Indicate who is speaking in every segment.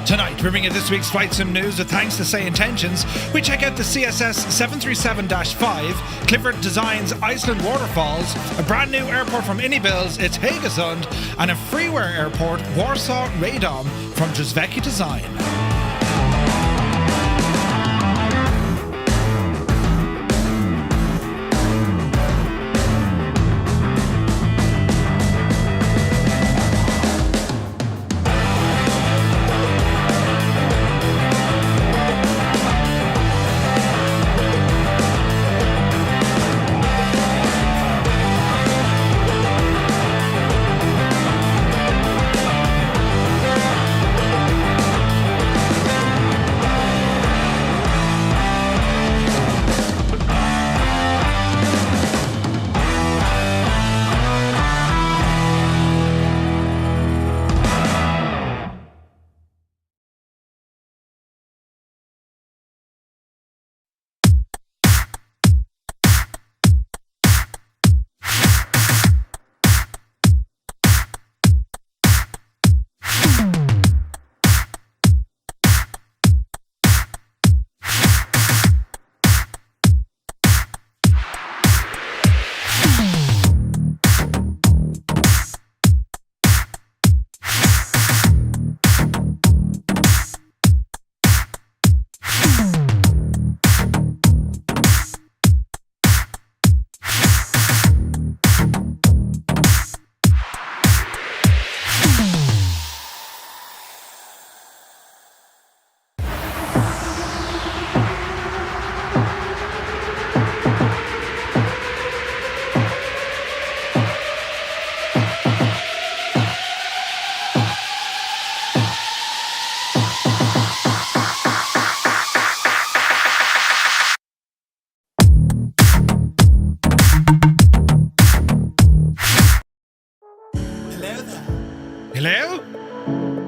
Speaker 1: Tonight, we're bringing this week's flight sim news with thanks to SayIntentions. We check out the CSS 737-5, Cli4D Design's Iceland waterfalls, a brand new airport from iniBuilds, it's Haugesund, and a Freeware Airport, Warsaw-Radom from Drzewiecki Design.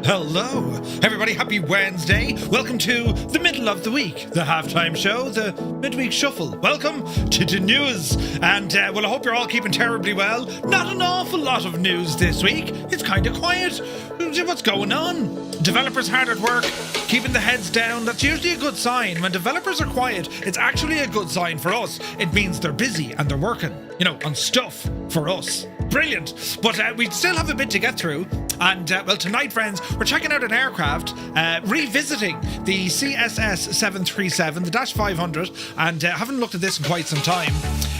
Speaker 1: Hello, everybody, happy Wednesday. Welcome to the middle of the week, the halftime show, the midweek shuffle. Welcome to the news. And, well, I hope you're all keeping terribly well. Not an awful lot of news this week. It's kind of quiet. What's going on? Developers hard at work, keeping the heads down. That's usually a good sign. When developers are quiet, it's actually a good sign for us. It means they're busy and they're working, on stuff for us. Brilliant. But we still have a bit to get through. And, well, tonight, friends, we're checking out an aircraft, revisiting the CSS 737, the -500, and haven't looked at this in quite some time.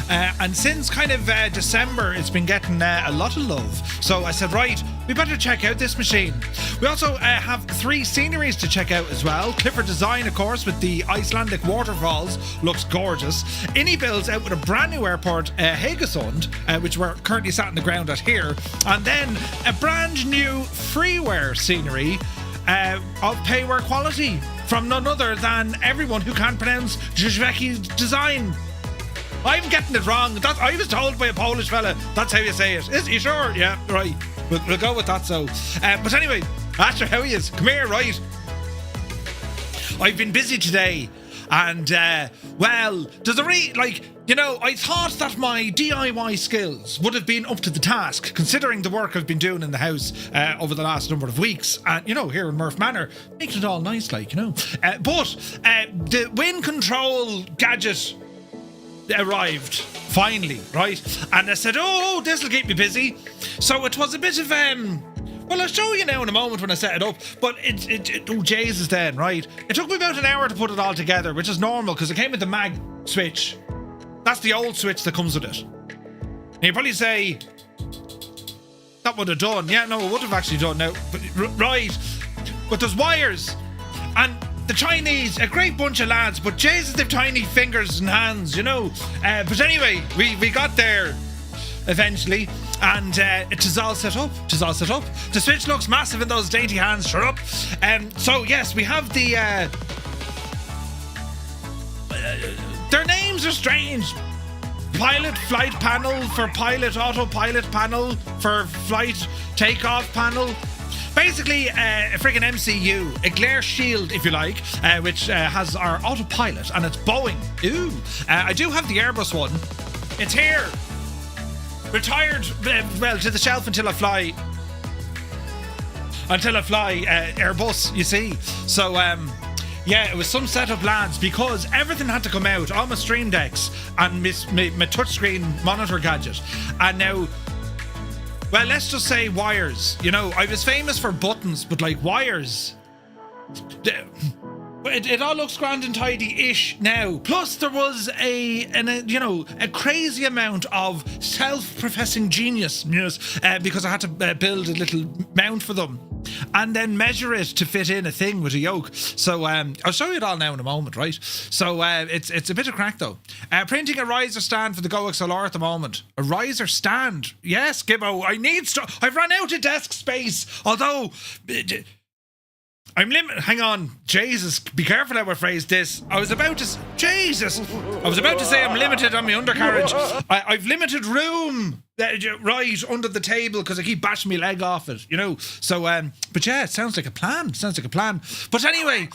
Speaker 1: And since kind of December, it's been getting a lot of love. So I said, right, we better check out this machine. We also have 3 sceneries to check out as well. Cli4D Design, of course, with the Icelandic waterfalls. Looks gorgeous. iniBuilds out with a brand new airport, Haugesund, which we're currently sat on the ground at here. And then a brand new freeware scenery of payware quality from none other than everyone who can't pronounce Drzewiecki Design. I'm getting it wrong. I was told by a Polish fella that's how you say it. Is you sure? Yeah, right. We'll go with that. So, but anyway, Asher, how he is? Come here, right? I've been busy today, and well, there's a I thought that my DIY skills would have been up to the task, considering the work I've been doing in the house over the last number of weeks, and here in Murph Manor, making it all nice, but the wind control gadget arrived finally, right? And I said, oh, this will keep me busy. So it was a bit of well, I'll show you now in a moment when I set it up, but oh Jesus then, right? It took me about an hour to put it all together, which is normal because it came with the mag switch. That's the old switch that comes with it. And you probably say that would have done. Yeah, no, it would have actually done now. But right, but there's wires, and the Chinese, a great bunch of lads, but Jesus, they've tiny fingers and hands, But anyway, we got there eventually, and it is all set up. The switch looks massive in those dainty hands. Shut up. So yes, we have the. Their names are strange. Pilot flight panel for pilot, autopilot panel for flight takeoff panel. Basically, a friggin' MCU, a glare shield, if you like, which has our autopilot, and it's Boeing. Ooh. I do have the Airbus one. It's here. Retired, well, to the shelf until I fly. until I fly Airbus, you see. So, yeah, it was some setup, lads, because everything had to come out, all my stream decks and my touchscreen monitor gadget. And now, well, let's just say wires. You know, I was famous for buttons, but like wires, it all looks grand and tidy-ish now. Plus, there was a crazy amount of self-professing genius because I had to build a little mount for them and then measure it to fit in a thing with a yoke. So I'll show you it all now in a moment, right? So it's a bit of crack though. Printing a riser stand for the Go XLR at the moment. A riser stand? Yes, Gibbo. I need stuff. I've run out of desk space. Although I'm limited. Hang on, Jesus! Be careful how I phrase this. I was about to say I'm limited on my undercarriage. I've limited room right under the table because I keep bashing my leg off it. You know. So, but yeah, it sounds like a plan. But anyway,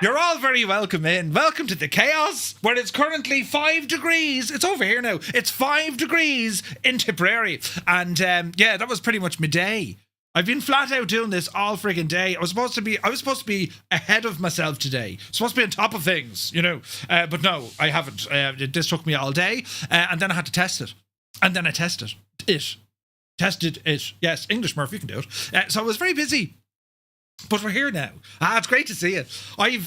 Speaker 1: you're all very welcome in. Welcome to the chaos where it's currently 5 degrees. It's over here now. It's 5 degrees in Tipperary, and yeah, that was pretty much my day. I've been flat out doing this all friggin' day. I was supposed to be ahead of myself today. Supposed to be on top of things, you know. But no, I haven't. This took me all day, and then I had to test it. And then I tested it. Yes, English, Murph, you can do it. So I was very busy. But we're here now. It's great to see it. I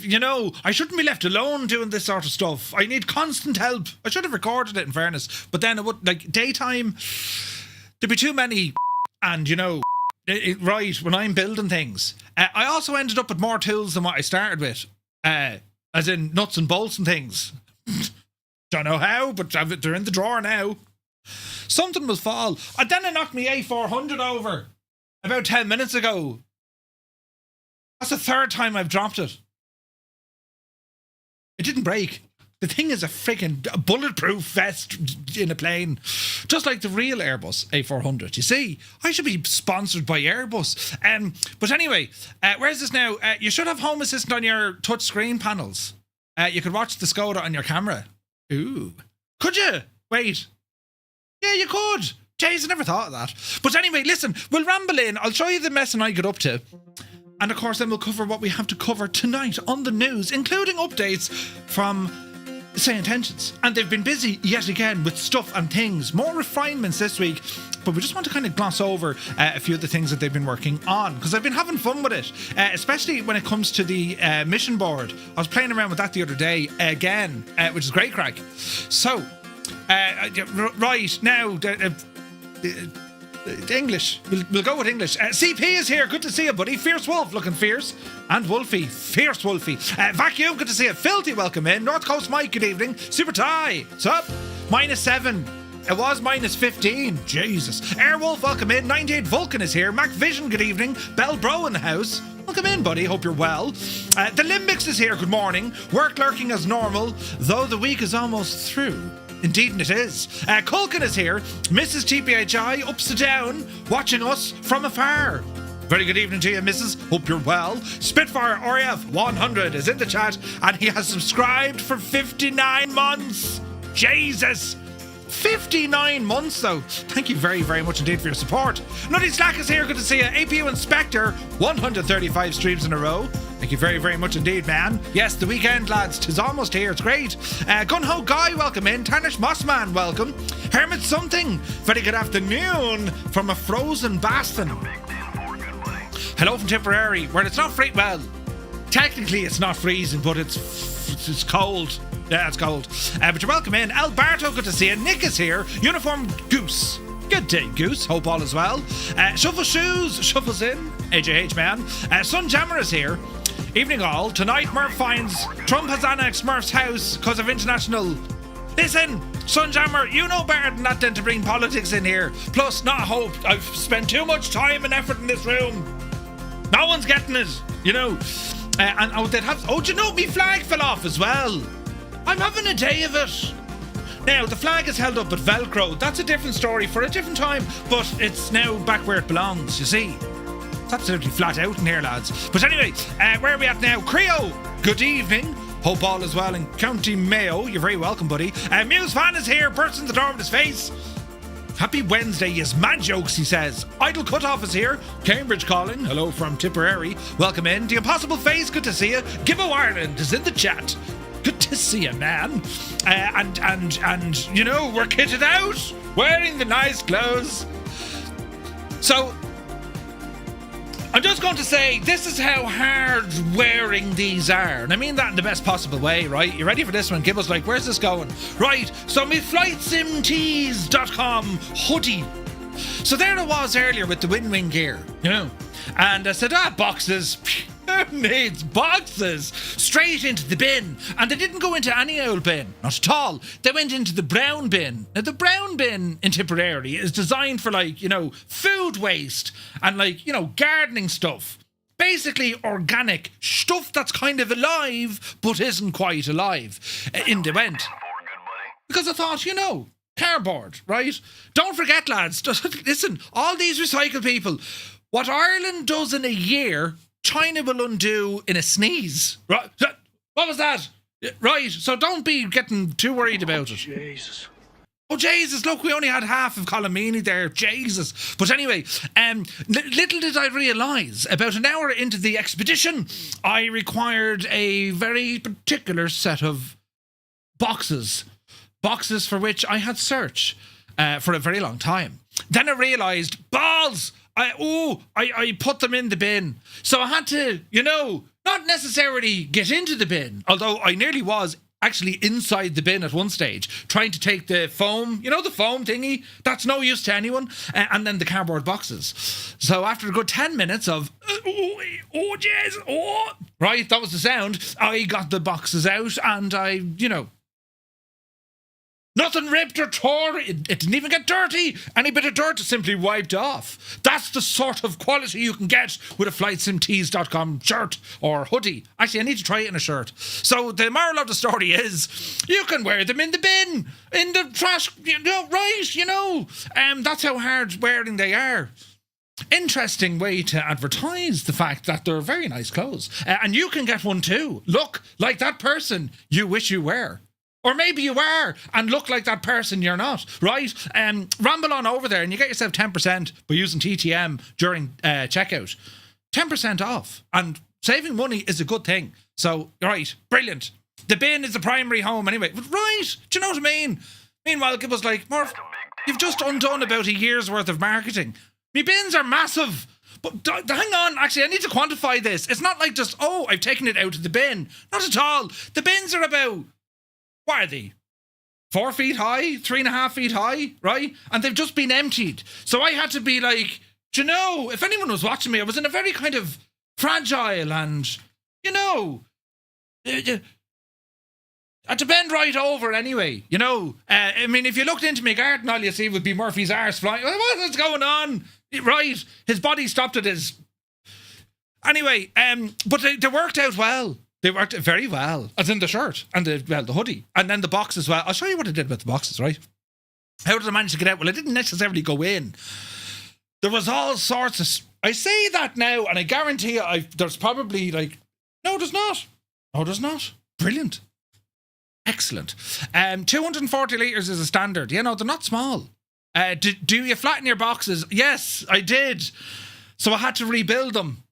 Speaker 1: shouldn't be left alone doing this sort of stuff. I need constant help. I should have recorded it, in fairness. But then it would, like, daytime, there'd be too many, and, you know, right, when I'm building things. I also ended up with more tools than what I started with. As in nuts and bolts and things. Don't know how, but they're in the drawer now. Something will fall. And then I knocked my A400 over about 10 minutes ago. That's the third time I've dropped it. It didn't break. The thing is a freaking bulletproof vest in a plane. Just like the real Airbus A400. You see, I should be sponsored by Airbus. But anyway, where's this now? You should have Home Assistant on your touch screen panels. You could watch the Skoda on your camera. Ooh. Could you? Wait. Yeah, you could. Jeez, I never thought of that. But anyway, listen, we'll ramble in. I'll show you the mess I get up to. And of course, then we'll cover what we have to cover tonight on the news, including updates from SayIntentions. And they've been busy yet again with stuff and things. More refinements this week. But we just want to kind of gloss over a few of the things that they've been working on, because I've been having fun with it, especially when it comes to the mission board. I was playing around with that the other day again, which is great crack. So, right now, English. We'll go with English. CP is here. Good to see you, buddy. Fierce Wolf, looking fierce. And Wolfie. Fierce Wolfie. Vacuum, good to see you. Filthy, welcome in. North Coast Mike, good evening. Super Tie, what's up? -7. It was -15. Jesus. Airwolf, welcome in. 98 Vulcan is here. Mac Vision, good evening. Bell Bro in the house. Welcome in, buddy. Hope you're well. The Limbics is here. Good morning. Work lurking as normal, though the week is almost through. Indeed it is. Culkin is here. Mrs. TPHI, ups to down, watching us from afar. Very good evening to you, Mrs. Hope you're well. Spitfire RF 100 is in the chat, and he has subscribed for 59 months. Jesus. 59 months, though. Thank you very, very much indeed for your support. Nutty Slack is here. Good to see you. APU Inspector, 135 streams in a row. Thank you very, very much indeed, man. Yes, the weekend, lads. 'Tis almost here. It's great. Gunho Guy, welcome in. Tarnish Mossman, welcome. Hermit Something, very good afternoon from a frozen Baston. Hello from Tipperary, where it's not free. Well, technically it's not freezing, but it's cold. Yeah, it's cold. But you're welcome in. Alberto, good to see you. Nick is here. Uniform Goose. Good day, Goose. Hope all is well. Shuffle Shoes. Shuffles in. AJH, man. Sun Jammer is here. Evening all. Tonight, Murph finds Trump has annexed Murph's house because of international... Listen, Sunjammer, you know better than that than to bring politics in here. Plus, not hope. I've spent too much time and effort in this room. No one's getting it, you know. And they'd have... Oh, do you know, me flag fell off as well. I'm having a day of it. Now, the flag is held up at Velcro. That's a different story for a different time, but it's now back where it belongs, you see. It's absolutely flat out in here, lads. But anyway, where are we at now? Creo, good evening. Hope all is well in County Mayo. You're very welcome, buddy. Muse Van is here, bursts in the door with his face. Happy Wednesday, yes, mad jokes, he says. Idle Cutoff is here. Cambridge calling. Hello from Tipperary. Welcome in. The Impossible Face, good to see you. Gibbo Ireland is in the chat. Good to see you, man. And you know, we're kitted out, wearing the nice clothes. So, I'm just going to say, this is how hard wearing these are. And I mean that in the best possible way, right? You ready for this one? Gibbo's like, where's this going? Right, so my FlightSimTees.com hoodie. So there I was earlier with the win-win gear, you know. And I said, boxes. Needs boxes straight into the bin, and they didn't go into any old bin, not at all. They went into the brown bin. Now the brown bin in Tipperary is designed for, like, you know, food waste and, like, you know, gardening stuff, basically organic stuff that's kind of alive but isn't quite alive. In they went, because I thought, you know, cardboard, right? Don't forget, lads, listen, all these recycle people, what Ireland does in a year, China will undo in a sneeze. Right? What was that? Right, so don't be getting too worried about it.
Speaker 2: Jesus.
Speaker 1: Oh, Jesus, look, we only had half of Colomini there. Jesus. But anyway, little did I realise, about an hour into the expedition, I required a very particular set of boxes. Boxes for which I had searched for a very long time. Then I realised, balls! I put them in the bin. So I had to, you know, not necessarily get into the bin, although I nearly was actually inside the bin at one stage, trying to take the foam, you know, the foam thingy, that's no use to anyone, and then the cardboard boxes. So after a good 10 minutes of, right, that was the sound, I got the boxes out and I, you know, nothing ripped or tore. It didn't even get dirty. Any bit of dirt is simply wiped off. That's the sort of quality you can get with a FlightSimTees.com shirt or hoodie. Actually, I need to try it in a shirt. So the moral of the story is, you can wear them in the bin, in the trash, you know, right, you know. That's how hard wearing they are. Interesting way to advertise the fact that they're very nice clothes. And you can get one too. Look like that person you wish you were. Or maybe you are and look like that person you're not, right? Ramble on over there and you get yourself 10% by using TTM during checkout. 10% off. And saving money is a good thing. So, right, brilliant. The bin is the primary home anyway. But right, do you know what I mean? Meanwhile, it was like, Murph, you've just undone about a year's worth of marketing. My bins are massive. But hang on, actually, I need to quantify this. It's not like just, I've taken it out of the bin. Not at all. The bins are about... what are they? 4 feet high? 3.5 feet high? Right? And they've just been emptied. So I had to be like, do you know, if anyone was watching me, I was in a very kind of fragile and, you know, I had to bend right over anyway, you know. I mean, if you looked into my garden, all you see would be Murphy's arse flying. What's going on? Right. His body stopped at his... Anyway, but they worked out well. They worked very well, as in the shirt and the hoodie, and then the box as well. I'll show you what I did with the boxes, right? How did I manage to get out? Well, I didn't necessarily go in. There was all sorts of... I say that now, and I guarantee you, there's probably like... No, there's not. No, there's not. Brilliant. Excellent. 240 litres is a standard. You know, they're not small. Do you flatten your boxes? Yes, I did. So I had to rebuild them.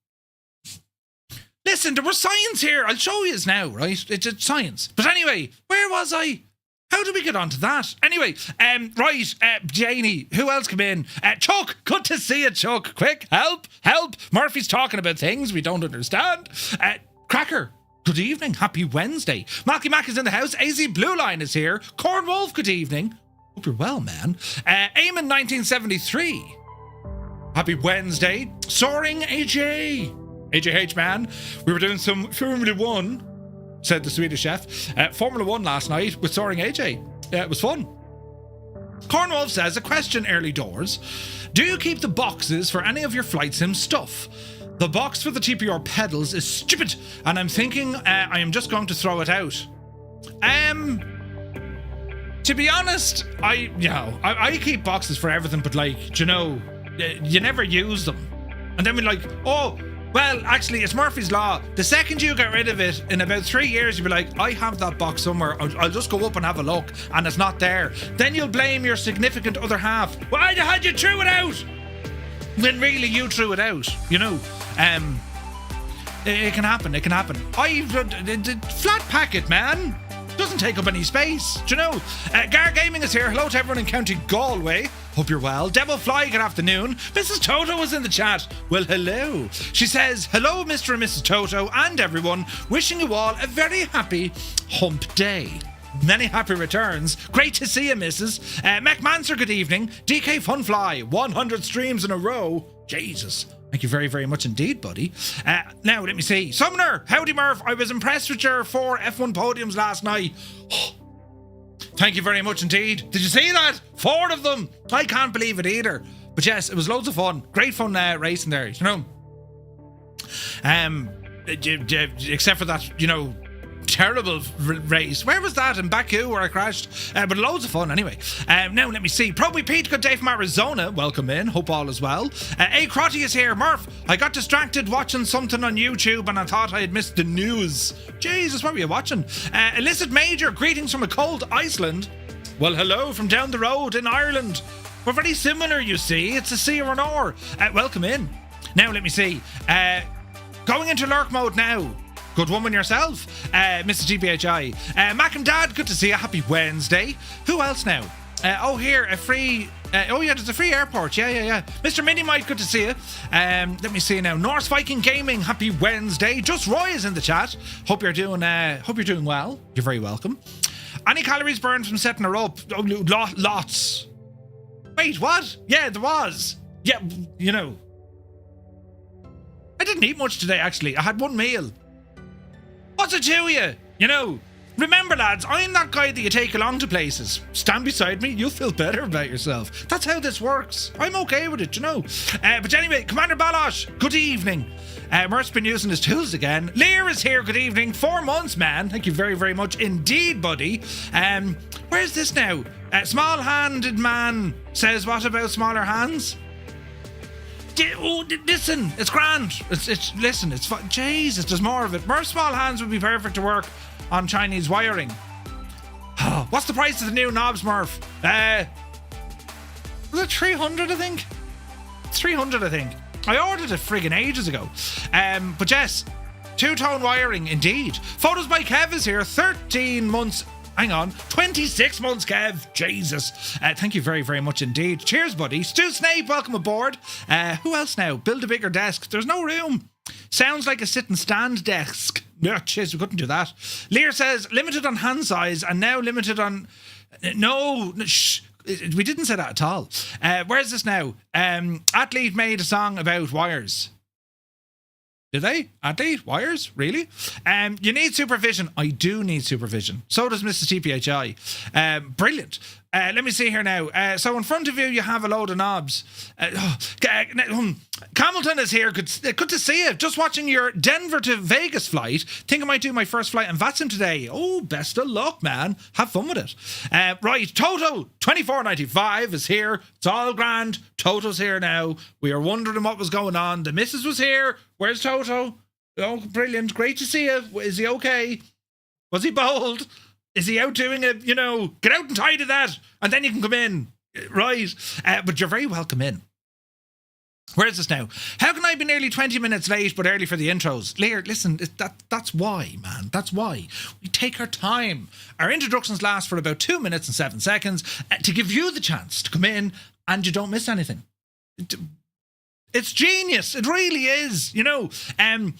Speaker 1: Listen, there was science here. I'll show you now, right? It's science. But anyway, where was I? How did we get onto that? Anyway, right, Janie, who else came in? Chuck, good to see you, Chuck. Quick, help. Murphy's talking about things we don't understand. Cracker, good evening. Happy Wednesday. Malky Mac is in the house. AZ Blue Line is here. Corn Wolf, good evening. Hope you're well, man. Eamon 1973. Happy Wednesday. Soaring AJ. AJH, man. We were doing some Formula 1, said the Swedish chef. Formula 1 last night with Soaring AJ. It was fun. Cornwolf says, a question early doors. Do you keep the boxes for any of your flight sim stuff? The box for the TPR pedals is stupid, and I'm thinking I am just going to throw it out. To be honest, I keep boxes for everything, but like, you know, you never use them. And then we're like, Well, actually, it's Murphy's Law. The second you get rid of it, in about 3 years, you'll be like, I have that box somewhere. I'll just go up and have a look, and it's not there. Then you'll blame your significant other half. Why had you threw it out? When really you threw it out, you know. It can happen. It can happen. Flat packet, man. Doesn't take up any space. Do you know? Gar Gaming is here. Hello to everyone in County Galway. Hope you're well. Devil Fly, good afternoon. Mrs. Toto was in the chat. Well, hello. She says, hello, Mr. and Mrs. Toto, and everyone. Wishing you all a very happy hump day. Many happy returns. Great to see you, Mrs. Mac Manser, good evening. DK Funfly, 100 streams in a row. Jesus. Thank you very, very much indeed, buddy. Now, let me see. Sumner, howdy, Murph. I was impressed with your 4 F1 podiums last night. Thank you very much indeed. Did you see that? 4 of them. I can't believe it either. But yes, it was loads of fun. Great fun racing there, you know. Except for that, you know, terrible race. Where was that? In Baku where I crashed? But loads of fun anyway. Now let me see. Probably Pete, good day from Arizona. Welcome in. Hope all is well. A Crotty is here. Murph, I got distracted watching something on YouTube and I thought I had missed the news. Jesus, what were you watching? Illicit Major, greetings from a cold Iceland. Well, hello from down the road in Ireland. We're very similar, you see. It's a C or an R. Welcome in. Now let me see. Going into lurk mode now. Good woman yourself, Mrs. GBHI. Mac and Dad, good to see you. Happy Wednesday. Who else now? Here, a free... there's a free airport. Yeah. Mr. Minimite, good to see you. Let me see now. Norse Viking Gaming, happy Wednesday. Just Roy is in the chat. Hope you're doing well. You're very welcome. Any calories burned from setting her up? Oh, lots. Wait, what? Yeah, there was. Yeah, you know. I didn't eat much today, actually. I had one meal. What's it to you? You know, remember, lads, I'm that guy that you take along to places. Stand beside me, you'll feel better about yourself. That's how this works. I'm okay with it, you know. But anyway, Commander Balosh, good evening. Murph's been using his tools again. Lear is here, good evening. 4 months, man. Thank you very, very much indeed, buddy. Where's this now? Small-handed man says, what about smaller hands? Listen, it's grand. Listen, it's fun. Jesus, there's more of it. Murph's small hands would be perfect to work on Chinese wiring. What's the price of the new knobs, Murph? Was it 300, I think? It's 300, I think. I ordered it friggin' ages ago. But yes, 2-tone wiring, indeed. Photos by Kev is here. 13 months... Hang on, 26 months, Kev. Jesus. Thank you very, very much indeed. Cheers, buddy. Stu Snape, welcome aboard. Who else now? Build a bigger desk. There's no room. Sounds like a sit and stand desk. Yeah, jeez, we couldn't do that. Lear says, limited on hand size and now limited on... No, shh. We didn't say that at all. Where's this now? Athlete made a song about wires. Did they? Athlete? Wires? Really? You need supervision. I do need supervision. So does Mrs. TPHI. Brilliant. Let me see here now. So in front of you, you have a load of knobs. Hamilton is here. Good to see you. Just watching your Denver to Vegas flight. Think I might do my first flight in Vatsim today. Oh, best of luck, man. Have fun with it. Right, Toto 24.95 is here. It's all grand. Toto's here now. We are wondering what was going on. The missus was here. Where's Toto? Oh, brilliant. Great to see you. Is he okay? Was he bold? Is he out doing it? You know, get out and tidy that, and then you can come in. Right. But you're very welcome in. Where is this now? How can I be nearly 20 minutes late but early for the intros? Lear, listen, that's why, man. That's why. We take our time. Our introductions last for about 2 minutes and 7 seconds to give you the chance to come in and you don't miss anything. It's genius. It really is, you know. Heisenberg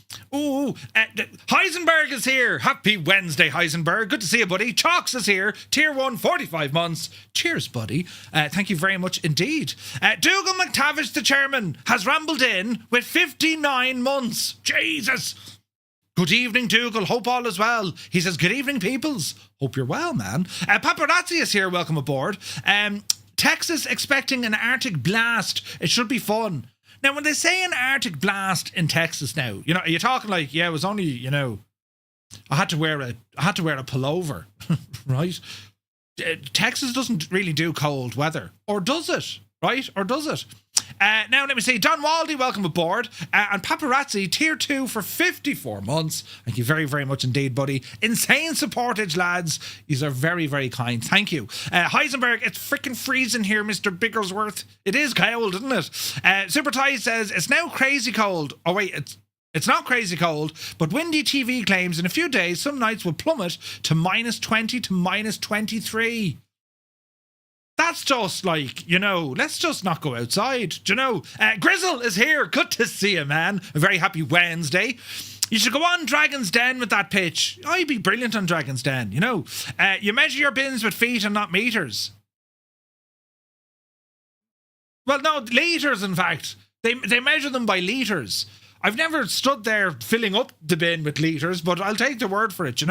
Speaker 1: is here. Happy Wednesday, Heisenberg. Good to see you, buddy. Chalks is here. Tier 1, 45 months. Cheers, buddy. Thank you very much indeed. Dougal McTavish, the chairman, has rambled in with 59 months. Jesus. Good evening, Dougal. Hope all is well. He says, good evening, peoples. Hope you're well, man. Paparazzi is here. Welcome aboard. Texas expecting an Arctic blast. It should be fun. Now, when they say an Arctic blast in Texas now, you know, are you talking like, yeah, it was only, you know, I had to wear a pullover, right? Texas doesn't really do cold weather, or does it? Right? Or does it? Now, let me see. Don Waldy, welcome aboard. And Paparazzi, tier 2 for 54 months. Thank you very, very much indeed, buddy. Insane supportage, lads. These are very, very kind. Thank you. Heisenberg, it's freaking freezing here, Mr. Bigglesworth. It is cold, isn't it? Super Ty says, it's now crazy cold. Oh, wait, it's not crazy cold, but Windy TV claims in a few days some nights will plummet to -20 to -23. That's just like, let's just not go outside. Do you know? Grizzle is here. Good to see you, man. A very happy Wednesday. You should go on Dragon's Den with that pitch. I'd be brilliant on Dragon's Den, You measure your bins with feet and not meters. Well, no, litres, in fact. They measure them by litres. I've never stood there filling up the bin with litres, but I'll take the word for it,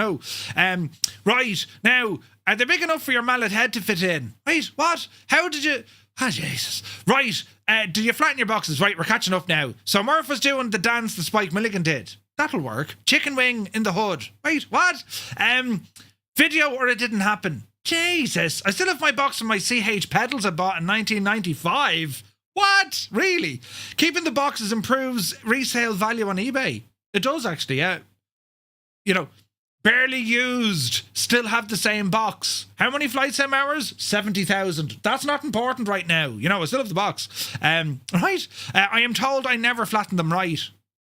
Speaker 1: Right, now, are they big enough for your mallet head to fit in? Wait, what? How did you... Ah, Jesus. Right, do you flatten your boxes? Right, we're catching up now. So Murph was doing the dance that Spike Milligan did. That'll work. Chicken wing in the hood. Wait, what? Video or it didn't happen. Jesus, I still have my box of my CH pedals I bought in 1995. What? Really? Keeping the boxes improves resale value on eBay. It does actually, yeah. Barely used, still have the same box. How many flight sim hours? 70,000. That's not important right now. I still have the box. Right. I am told I never flattened them right,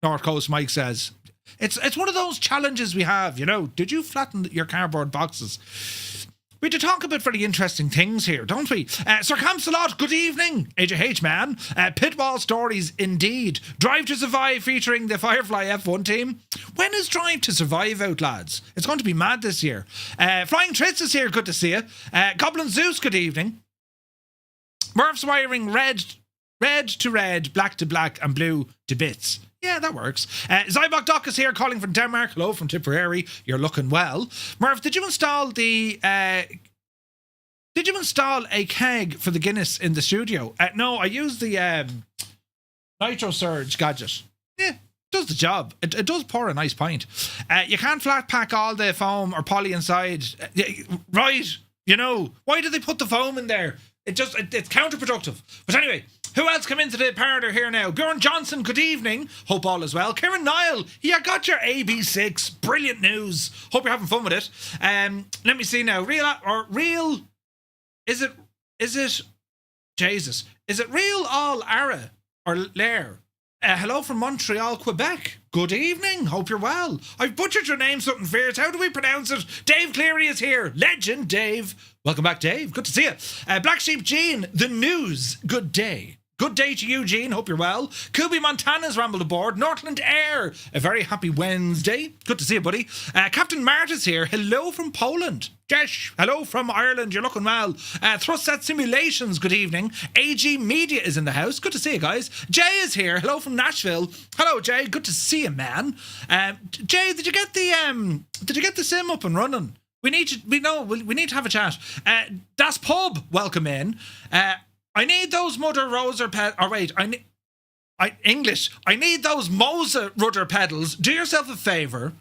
Speaker 1: North Coast Mike says. It's one of those challenges we have, Did you flatten your cardboard boxes? We do talk about very interesting things here, don't we? Sir Camsalot, good evening. AJH, man. Pitwall stories, indeed. Drive to Survive featuring the Firefly F1 team. When is Drive to Survive out, lads? It's going to be mad this year. Flying Tritz is here, good to see you. Goblin Zeus, good evening. Murph's wiring red to red, black to black, and blue to bits. Yeah, that works. Zybok Doc is here calling from Denmark. Hello from Tipperary. You're looking well. Murph, did you install a keg for the Guinness in the studio? No, I used the Nitro Surge gadget. Yeah, does the job. It does pour a nice pint. You can't flat pack all the foam or poly inside. Right, why did they put the foam in there? It's counterproductive. But anyway, who else come into the parlour here now? Bjorn Johnson, good evening. Hope all is well. Kieran Niall, you got your AB6. Brilliant news. Hope you're having fun with it. Let me see now. Is it Jesus? Is it real all Ara or Lair? Hello from Montreal, Quebec. Good evening. Hope you're well. I've butchered your name something fierce. How do we pronounce it? Dave Cleary is here. Legend Dave. Welcome back, Dave. Good to see you. Black Sheep Jean, the news. Good day. Good day to you, Gene. Hope you're well. Kubi Montana's rambled aboard. Northland Air. A very happy Wednesday. Good to see you, buddy. Captain Marta's here. Hello from Poland. Jesh. Hello from Ireland. You're looking well. Thrustset Simulations. Good evening. AG Media is in the house. Good to see you guys. Jay is here. Hello from Nashville. Hello, Jay. Good to see you, man. Jay, did you get the sim up and running? We need to have a chat. Das Pub, welcome in. I need those Mother Roser I need those Moser rudder pedals. Do yourself a favour.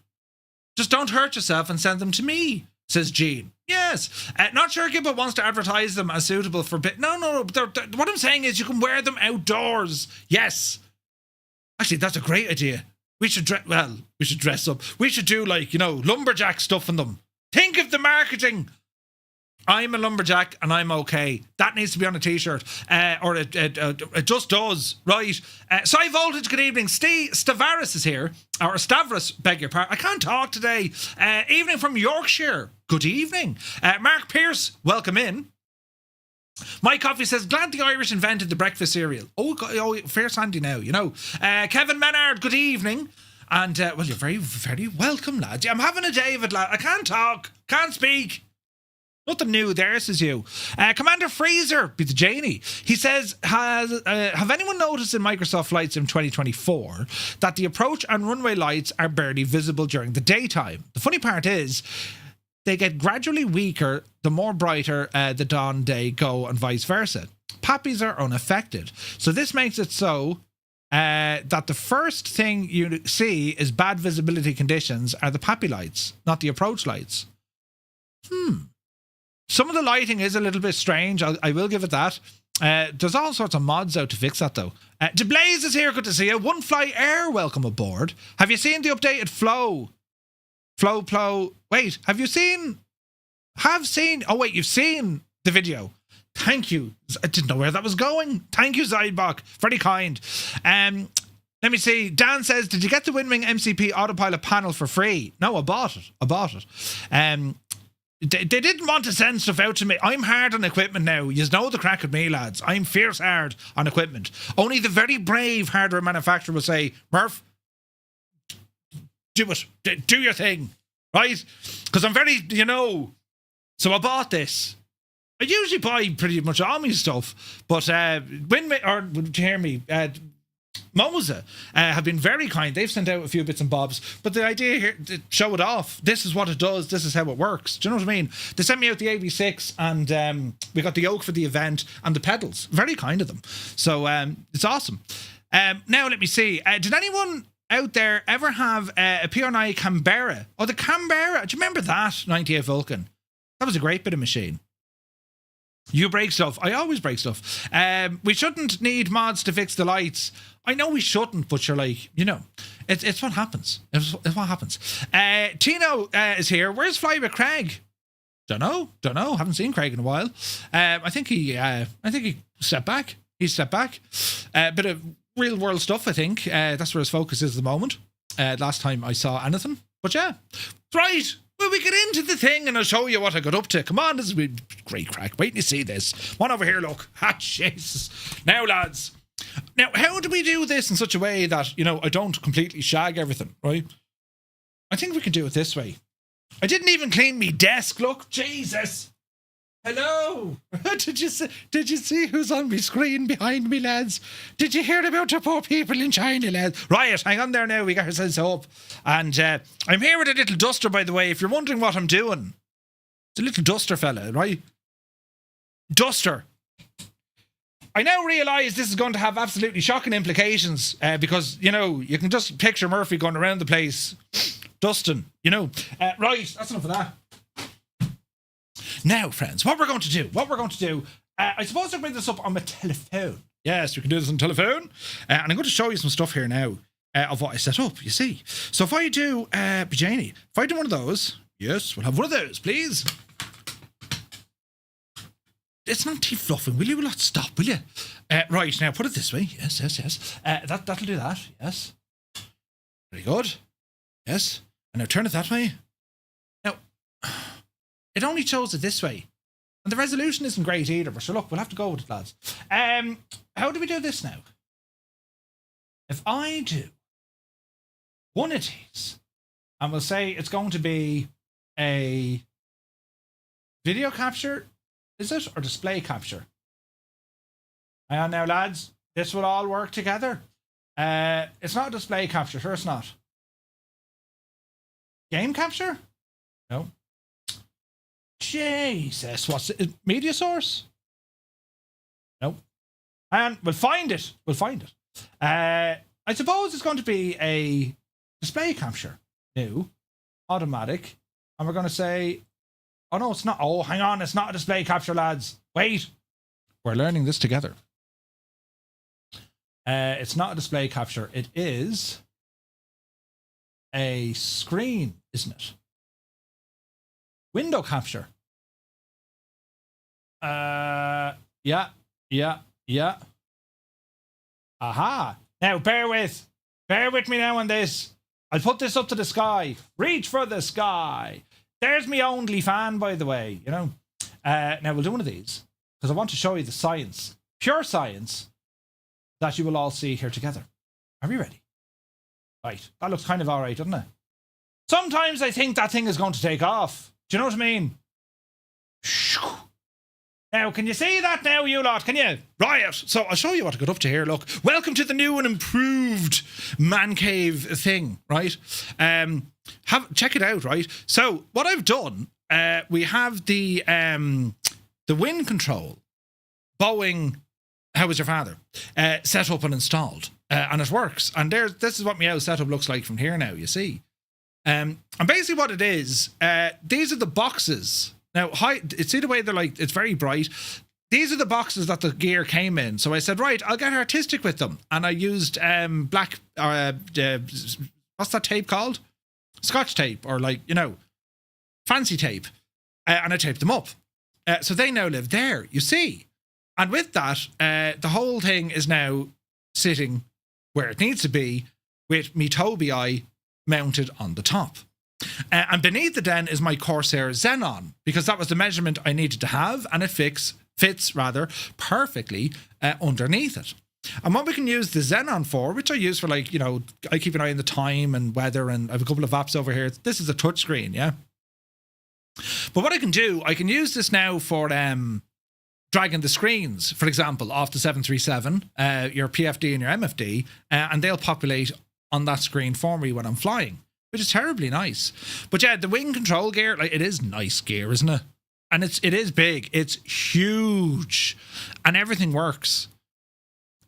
Speaker 1: Just don't hurt yourself and send them to me, says Jean. Yes. Not sure Gibbo wants to advertise them as suitable for No. What I'm saying is you can wear them outdoors. Yes. Actually, that's a great idea. We should dress up. We should do lumberjack stuff in them. Think of the marketing. I'm a lumberjack and I'm okay. That needs to be on a t-shirt. Or it just does. Right. Sci Voltage, good evening. Stavaris is here. Or Stavros, beg your pardon. I can't talk today. Evening from Yorkshire. Good evening. Mark Pierce, welcome in. My Coffee says, glad the Irish invented the breakfast cereal. Oh, fair Sandy now, Kevin Menard, good evening. And, you're very, very welcome, lads. I'm having a David, lad. I can't talk. Can't speak. Nothing new there, says you. Commander Freezer, be the Janie. He says, have anyone noticed in Microsoft Flight Sim 2024 that the approach and runway lights are barely visible during the daytime? The funny part is, they get gradually weaker the more brighter the dawn day go and vice versa. Pappies are unaffected. So this makes it so that the first thing you see is bad visibility conditions are the pappy lights, not the approach lights. Some of the lighting is a little bit strange. I will give it that. There's all sorts of mods out to fix that though. DeBlaze is here, good to see you. One Fly Air, welcome aboard. Have you seen the updated flow? Wait, have you seen? Oh wait, you've seen the video. Thank you. I didn't know where that was going. Thank you, Zydbach. Very kind. Let me see. Dan says, did you get the Windwing MCP autopilot panel for free? No, I bought it. They didn't want to send stuff out to me. I'm hard on equipment now. You know the crack with me, lads. I'm fierce hard on equipment. Only the very brave hardware manufacturer will say, Murph, do it. Do your thing. Right? Because I'm very, So I bought this. I usually buy pretty much all my stuff. But did you hear me? Moza have been very kind. They've sent out a few bits and bobs, but the idea here to show it off. This is what it does. This is how it works. Do you know what I mean? They sent me out the AB6 and we got the yoke for the event and the pedals. Very kind of them. So it's awesome. Now let me see. Did anyone out there ever have a PR9 Canberra? Oh, the Canberra. Do you remember that 98 Vulcan? That was a great bit of machine. You break stuff. I always break stuff. We shouldn't need mods to fix the lights. I know we shouldn't, but you're like, it's what happens. It's what happens. Tino is here. Where's Fly with Craig? Don't know. Haven't seen Craig in a while. I think he stepped back. Bit of real world stuff, I think. That's where his focus is at the moment. Last time I saw anything. But yeah. Right. Well, we get into the thing and I'll show you what I got up to. Come on, this is great crack. Wait till you see this. One over here, look. Jesus. Now, lads. Now, how do we do this in such a way that, I don't completely shag everything, right? I think we can do it this way. I didn't even clean me desk, look. Jesus. Hello. Did you see who's on my screen behind me, lads? Did you hear about the poor people in China, lads? Right, hang on there now. We got ourselves up. And I'm here with a little duster, by the way, if you're wondering what I'm doing. It's a little duster fella, right? Duster. I now realise this is going to have absolutely shocking implications because, you can just picture Murphy going around the place dusting, Right, that's enough of that. Now, friends, what we're going to do, I suppose I'll bring this up on my telephone. Yes, we can do this on telephone. And I'm going to show you some stuff here now of what I set up, you see. So if I do, Bajani, if I do one of those, yes, we'll have one of those, please. It's not tea fluffing, will you? Not stop, will you? Right, now put it this way. Yes. That'll do that, yes. Very good. Yes. And now turn it that way. Now, it only shows it this way. And the resolution isn't great either, but sure, look, we'll have to go with it, lads. How do we do this now? If I do one of these, and we'll say it's going to be a video capture, is it? Or display capture? Hang on now, lads. This will all work together. It's not a display capture, sure it's not. Game capture? No. Jesus, what's it? Media source? Nope. And we'll find it. I suppose it's going to be a display capture. New. Automatic. And we're going to say, oh no, it's not. Oh, hang on. It's not a display capture, lads. Wait. We're learning this together. It's not a display capture. It is a screen, isn't it? Window capture. Yeah. Aha. Now, bear with me now on this. I'll put this up to the sky. Reach for the sky. There's my only fan, by the way, Now, we'll do one of these because I want to show you the science, pure science, that you will all see here together. Are we ready? Right. That looks kind of all right, doesn't it? Sometimes I think that thing is going to take off. Do you know what I mean? Now, can you see that now, you lot? Can you? Right. So I'll show you what I got up to here. Look, welcome to the new and improved man cave thing, right? Check it out, right? So what I've done, we have the wind control, Boeing, how was your father, set up and installed, and it works. And this is what my house setup looks like from here now, you see. And basically what it is, these are the boxes. Now, see the way they're like, it's very bright. these are the boxes that the gear came in. So I said, right, I'll get artistic with them. And I used black, what's that tape called? Scotch tape, or like, you know, fancy tape. And I taped them up. So they now live there, you see. And with that, the whole thing is now sitting where it needs to be, with me Tobii Eye mounted on the top. And beneath it then is my Corsair Xenon, because that was the measurement I needed to have, and it fits perfectly underneath it. And what we can use the Xenon for, which I use for, like, you know, I keep an eye on the time and weather, and I have a couple of apps over here. This is a touchscreen, yeah? But what I can do, I can use this now for dragging the screens, for example, off the 737, your PFD and your MFD, and they'll populate on that screen for me when I'm flying, which is terribly nice. But yeah, the wing control gear, like, it is nice gear, isn't it? And it is big. It's huge, and everything works.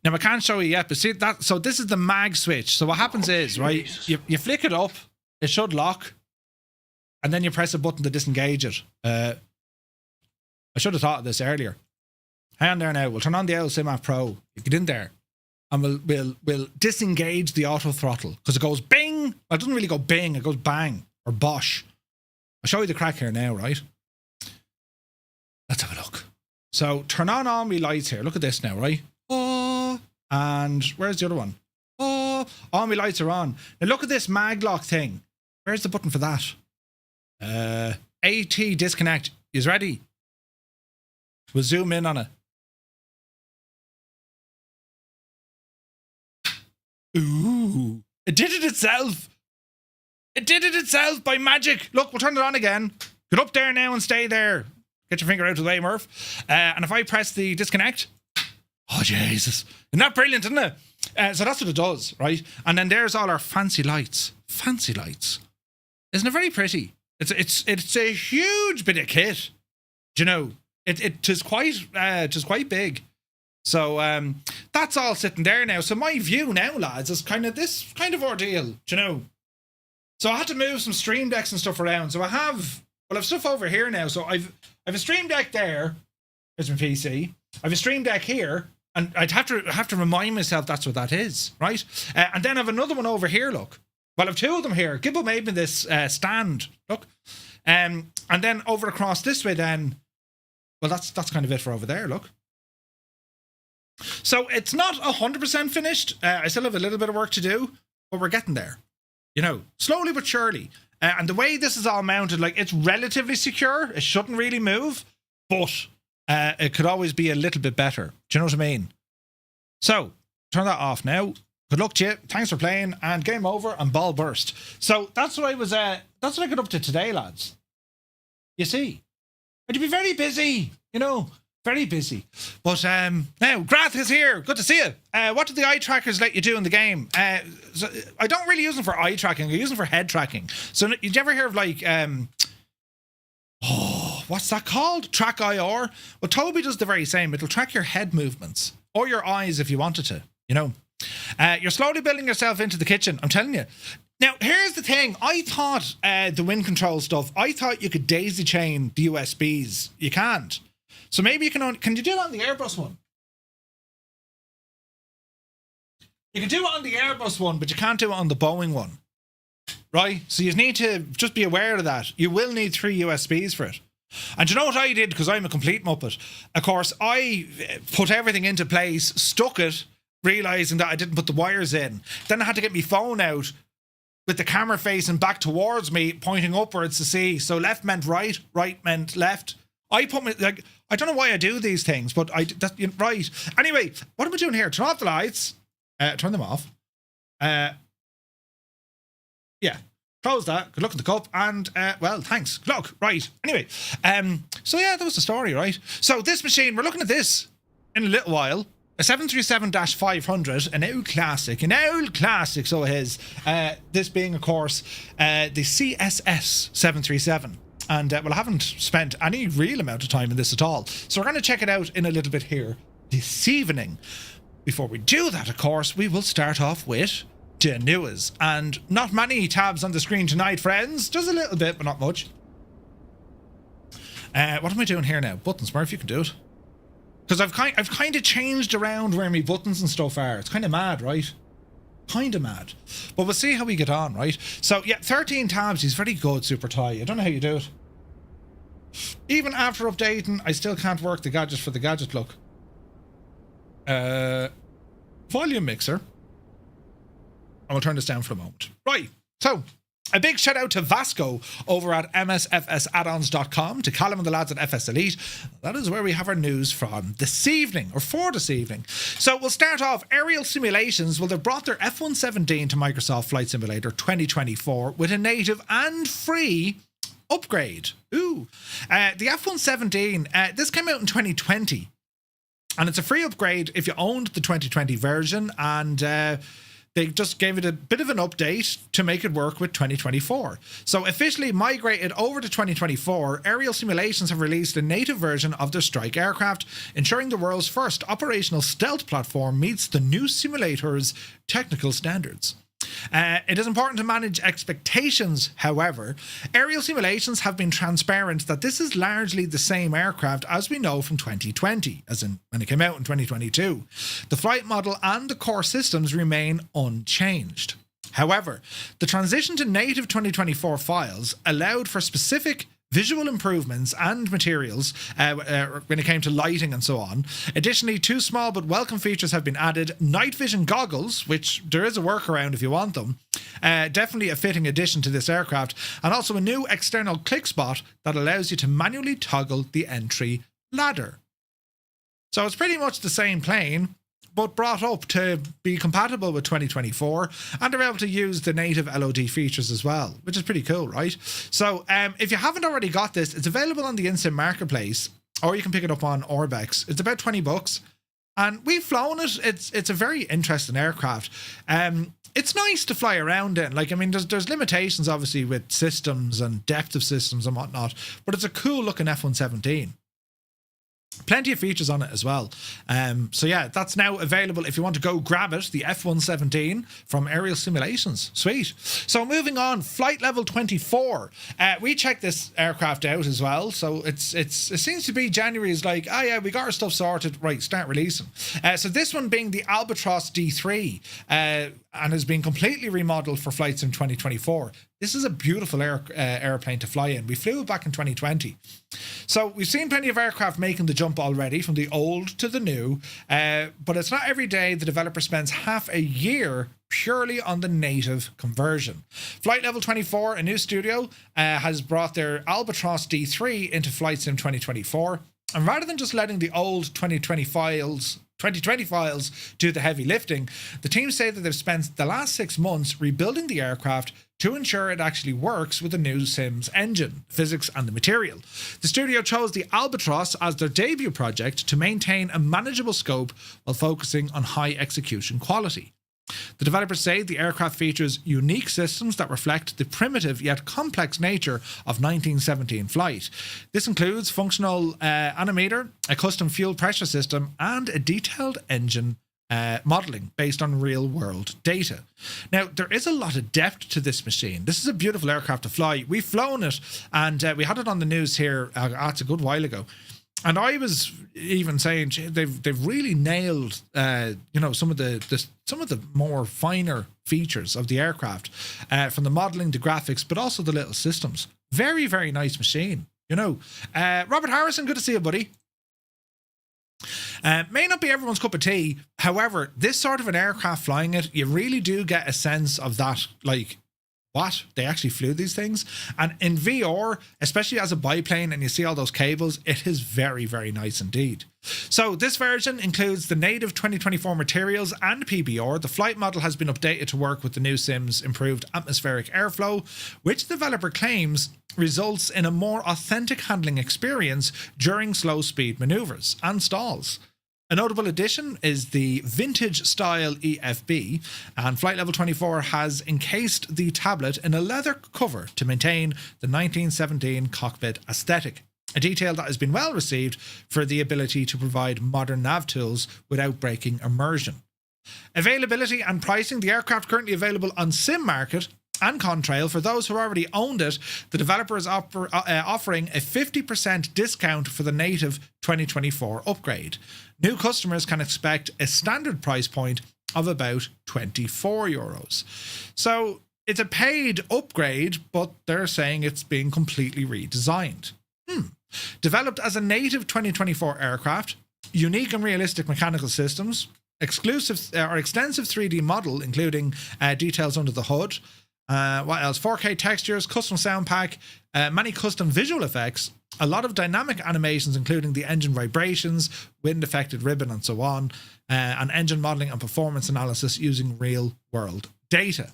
Speaker 1: Now I can't show you yet, but see that. So this is the mag switch. So what happens is, right, you flick it up, it should lock, and then you press a button to disengage it. I should have thought of this earlier. Hang on there now. We'll turn on the LSIMAP Pro. You get in there, and we'll disengage the auto throttle, because it goes bing. Well, it doesn't really go bing. It goes bang or bosh. I'll show you the crack here now, right? Let's have a look. So turn on all my lights here. Look at this now, right? Oh, and where's the other one? Oh, all my lights are on. Now look at this mag lock thing. Where's the button for that? AT disconnect. Is ready? We'll zoom in on it. Ooh, it did it itself. It did it itself by magic. Look, we'll turn it on again. Get up there now and stay there. Get your finger out of the way, Murph. And if I press the disconnect, oh, Jesus. Isn't that brilliant, isn't it? So that's what it does, right? And then there's all our fancy lights. Fancy lights. Isn't it very pretty? It's a huge bit of kit. Do you know? It is quite big. So that's all sitting there now. So my view now, lads, is kind of this kind of ordeal. Do you know? So I had to move some Stream Decks and stuff around. So I've stuff over here now. So I've a Stream Deck there. There's my PC. I have a Stream Deck here, and I'd have to remind myself that's what that is, right? And then I have another one over here. Look, well, I've two of them here. Gibbo made me this stand. Look, and then over across this way. Then, well, that's kind of it for over there. Look. So it's not 100% finished. I still have a little bit of work to do, but we're getting there. You know, slowly but surely. And the way this is all mounted, like, it's relatively secure. It shouldn't really move, but it could always be a little bit better. Do you know what I mean? So, turn that off now. Good luck to you. Thanks for playing, and game over, and ball burst. So that's what I was. That's what I got up to today, lads. You see, I'd be very busy. You know, very busy. But now Grath is here. Good to see you. What do the eye trackers let you do in the game? So I don't really use them for eye tracking. I use them for head tracking. So you ever hear of, like, what's that called? Track IR. Well, Tobii does the very same. It'll track your head movements or your eyes if you wanted to. You know, you're slowly building yourself into the kitchen. I'm telling you. Now, here's the thing. I thought the wind control stuff, I thought you could daisy chain the USBs. You can't. So maybe you can you do it on the Airbus one? You can do it on the Airbus one, but you can't do it on the Boeing one. Right? So you need to just be aware of that. You will need 3 USBs for it. And you know what I did? Because I'm a complete muppet. Of course, I put everything into place, stuck it, realising that I didn't put the wires in. Then I had to get my phone out with the camera facing back towards me, pointing upwards to see. So left meant right, right meant left. I put my, like, I don't know why I do these things, but right. Anyway, what am I doing here? Turn off the lights. Turn them off. Yeah. Close that. Good luck at the cup. And, well, thanks. Good luck. Right. Anyway. So yeah, that was the story, right? So this machine, we're looking at this in a little while. A 737-500, an old classic, so it is. This being, of course, the CSS 737. And, well, I haven't spent any real amount of time in this at all. So we're going to check it out in a little bit here this evening. Before we do that, of course, we will start off with the news. And not many tabs on the screen tonight, friends. Just a little bit, but not much. What am I doing here now? Buttons, Murph, you can do it. Because I've kind of changed around where my buttons and stuff are. It's kind of mad, right? Kind of mad. But we'll see how we get on, right? So, yeah, 13 tabs is very good, Super Ty. I don't know how you do it. Even after updating, I still can't work the gadgets for the gadget look. Volume mixer. And we'll turn this down for a moment. Right, so a big shout out to Vasco over at MSFSaddons.com, to Callum and the lads at FS Elite. That is where we have our news from this evening, or for this evening. So we'll start off aerial simulations. Well, they've brought their F-117 to Microsoft Flight Simulator 2024 with a native and free upgrade. Ooh. The F-117, this came out in 2020. And it's a free upgrade if you owned the 2020 version, and they just gave it a bit of an update to make it work with 2024. So officially migrated over to 2024, Aerial Simulations have released a native version of their Strike aircraft, ensuring the world's first operational stealth platform meets the new simulator's technical standards. It is important to manage expectations, however. Aerial Simulations have been transparent that this is largely the same aircraft as we know from 2020, as in when it came out in 2022. The flight model and the core systems remain unchanged. However, the transition to native 2024 files allowed for specific visual improvements and materials when it came to lighting and so on. Additionally, 2 small but welcome features have been added. Night vision goggles, which there is a workaround if you want them. Definitely a fitting addition to this aircraft. And also a new external click spot that allows you to manually toggle the entry ladder. So it's pretty much the same plane, but brought up to be compatible with 2024, and they're able to use the native LOD features as well, which is pretty cool, right? So if you haven't already got this, it's available on the Instant Marketplace, or you can pick it up on Orbex. It's about $20, and we've flown it. It's a very interesting aircraft. It's nice to fly around in. Like, I mean, there's limitations, obviously, with systems and depth of systems and whatnot, but it's a cool looking F-117. Plenty of features on it as well. So yeah, that's now available if you want to go grab it, the F-117 from Aerial Simulations. Sweet. So moving on, Flight Level 24. We checked this aircraft out as well. So it seems to be January is like, oh yeah, we got our stuff sorted. Right, start releasing. So this one being the Albatross D3 and has been completely remodeled for flights in 2024. This is a beautiful airplane to fly in. We flew it back in 2020. So we've seen plenty of aircraft making the jump already from the old to the new, but it's not every day the developer spends half a year purely on the native conversion. Flight Level 24, a new studio, has brought their Albatross D3 into Flight Sim 2024. And rather than just letting the old 2020 files do the heavy lifting, the team say that they've spent the last 6 months rebuilding the aircraft to ensure it actually works with the new Sim's engine, physics and the material. The studio chose the Albatross as their debut project to maintain a manageable scope while focusing on high execution quality. The developers say the aircraft features unique systems that reflect the primitive yet complex nature of 1917 flight. This includes functional animator, a custom fuel pressure system, and a detailed engine modeling based on real-world data. Now, there is a lot of depth to this machine. This is a beautiful aircraft to fly. We've flown it, and we had it on the news here. It's a good while ago. And I was even saying they've really nailed some of the more finer features of the aircraft, from the modeling to graphics, but also the little systems. Very, very nice machine. Robert Harrison, good to see you, buddy. May not be everyone's cup of tea. However, this sort of an aircraft flying it, you really do get a sense of that, like, what? They actually flew these things? And in VR, especially as a biplane and you see all those cables, it is very, very nice indeed. So this version includes the native 2024 materials and PBR. The flight model has been updated to work with the new Sim's improved atmospheric airflow, which the developer claims results in a more authentic handling experience during slow speed maneuvers and stalls. A notable addition is the vintage style EFB, and Flight Level 24 has encased the tablet in a leather cover to maintain the 1917 cockpit aesthetic, a detail that has been well received for the ability to provide modern nav tools without breaking immersion. Availability and pricing: the aircraft currently available on Sim Market And Contrail, for those who already owned it, the developer is offering a 50% discount for the native 2024 upgrade. New customers can expect a standard price point of about €24. So it's a paid upgrade, but they're saying it's being completely redesigned. Developed as a native 2024 aircraft, unique and realistic mechanical systems, exclusive or extensive 3D model, including details under the hood. What else? 4K textures, custom sound pack, many custom visual effects, a lot of dynamic animations, including the engine vibrations, wind-affected ribbon, and so on, and engine modeling and performance analysis using real-world data.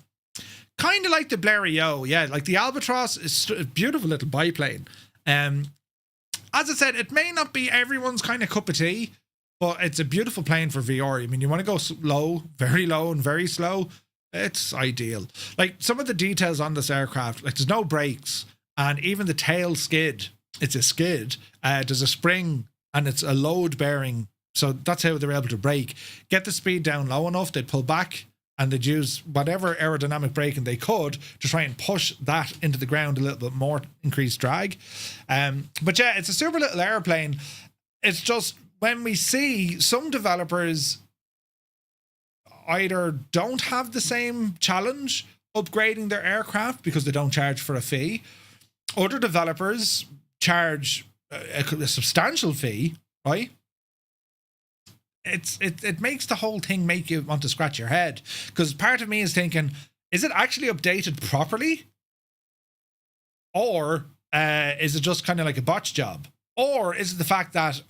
Speaker 1: Kind of like the Blériot, yeah, like the Albatross is a beautiful little biplane. As I said, it may not be everyone's kind of cup of tea, but it's a beautiful plane for VR. I mean, you want to go low and very slow, it's ideal. Like some of the details on this aircraft, like there's no brakes, and even the tail skid, it's a skid. There's a spring, and it's a load bearing, so that's how they're able to brake. Get the speed down low enough, they'd pull back, and they'd use whatever aerodynamic braking they could to try and push that into the ground a little bit more, increased drag. But yeah, it's a super little airplane. It's just when we see some developers either don't have the same challenge upgrading their aircraft because they don't charge for a fee. Other developers charge a substantial fee, right? It makes the whole thing make you want to scratch your head, because part of me is thinking, is it actually updated properly, or is it just kind of like a botch job, or is it the fact that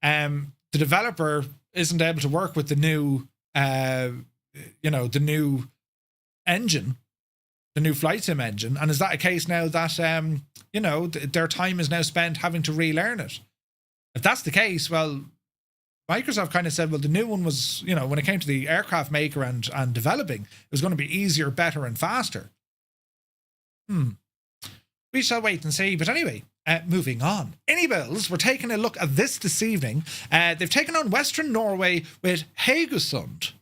Speaker 1: the developer isn't able to work with the new the new engine, the new flight sim engine, and is that a case now that their time is now spent having to relearn it? If that's the case, well, Microsoft kind of said, well, the new one was, when it came to the aircraft maker and developing, it was going to be easier, better, and faster. We shall wait and see. But anyway, moving on. iniBuilds, we're taking a look at this evening. They've taken on Western Norway with Haugesund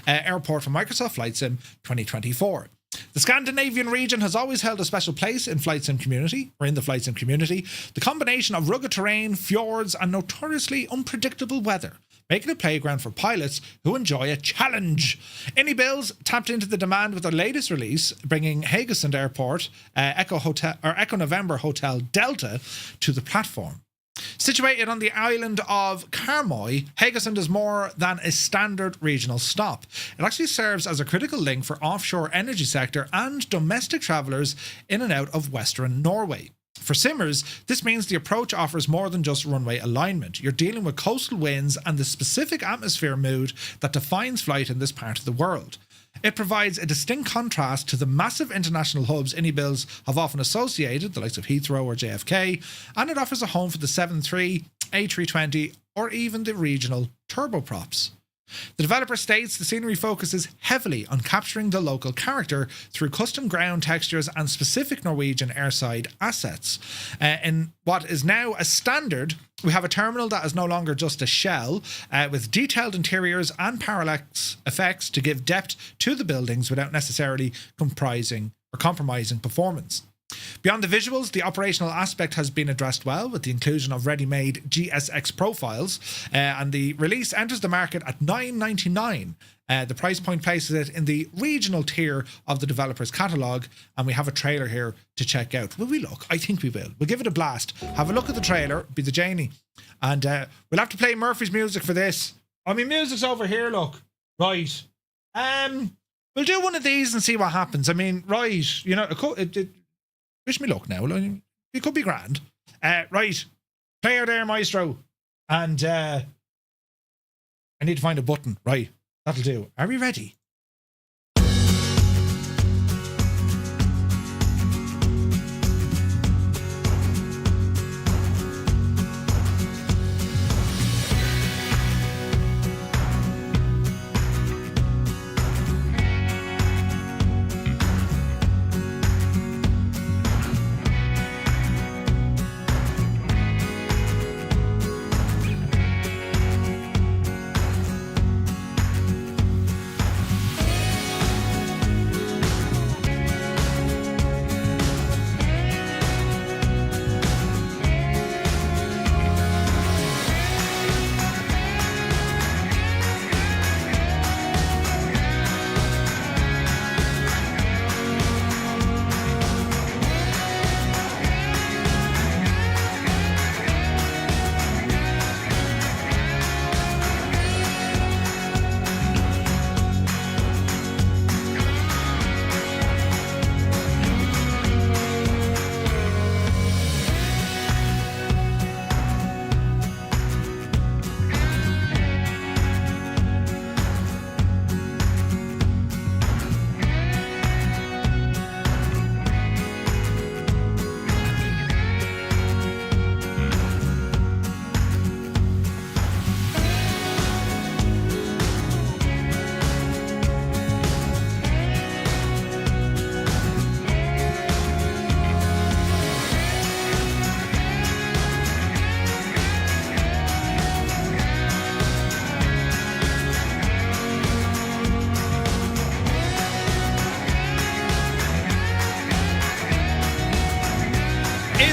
Speaker 1: Airport for Microsoft Flight Sim 2024. The Scandinavian region has always held a special place in the flight sim community. The combination of rugged terrain, fjords, and notoriously unpredictable weather, making a playground for pilots who enjoy a challenge. iniBuilds tapped into the demand with their latest release, bringing Haugesund Airport, Echo November Hotel Delta to the platform. Situated on the island of Karmøy, Haugesund is more than a standard regional stop. It actually serves as a critical link for offshore energy sector and domestic travellers in and out of Western Norway. For simmers, this means the approach offers more than just runway alignment. You're dealing with coastal winds and the specific atmosphere mood that defines flight in this part of the world. It provides a distinct contrast to the massive international hubs iniBuilds have often associated, the likes of Heathrow or JFK, and it offers a home for the 737, A320, or even the regional turboprops. The developer states the scenery focuses heavily on capturing the local character through custom ground textures and specific Norwegian airside assets. In what is now a standard, we have a terminal that is no longer just a shell, with detailed interiors and parallax effects to give depth to the buildings without necessarily compromising performance. Beyond the visuals, the operational aspect has been addressed well with the inclusion of ready-made GSX profiles, and the release enters the market at $9.99. The price point places it in the regional tier of the developer's catalogue, and we have a trailer here to check out. Will we look? I think we will. We'll give it a blast. Have a look at the trailer, be the Janie, and we'll have to play Murphy's music for this. I mean, music's over here, look. Right. We'll do one of these and see what happens. I mean, right, wish me luck now. It could be grand. Right. Play her there, maestro. And I need to find a button. Right. That'll do. Are we ready?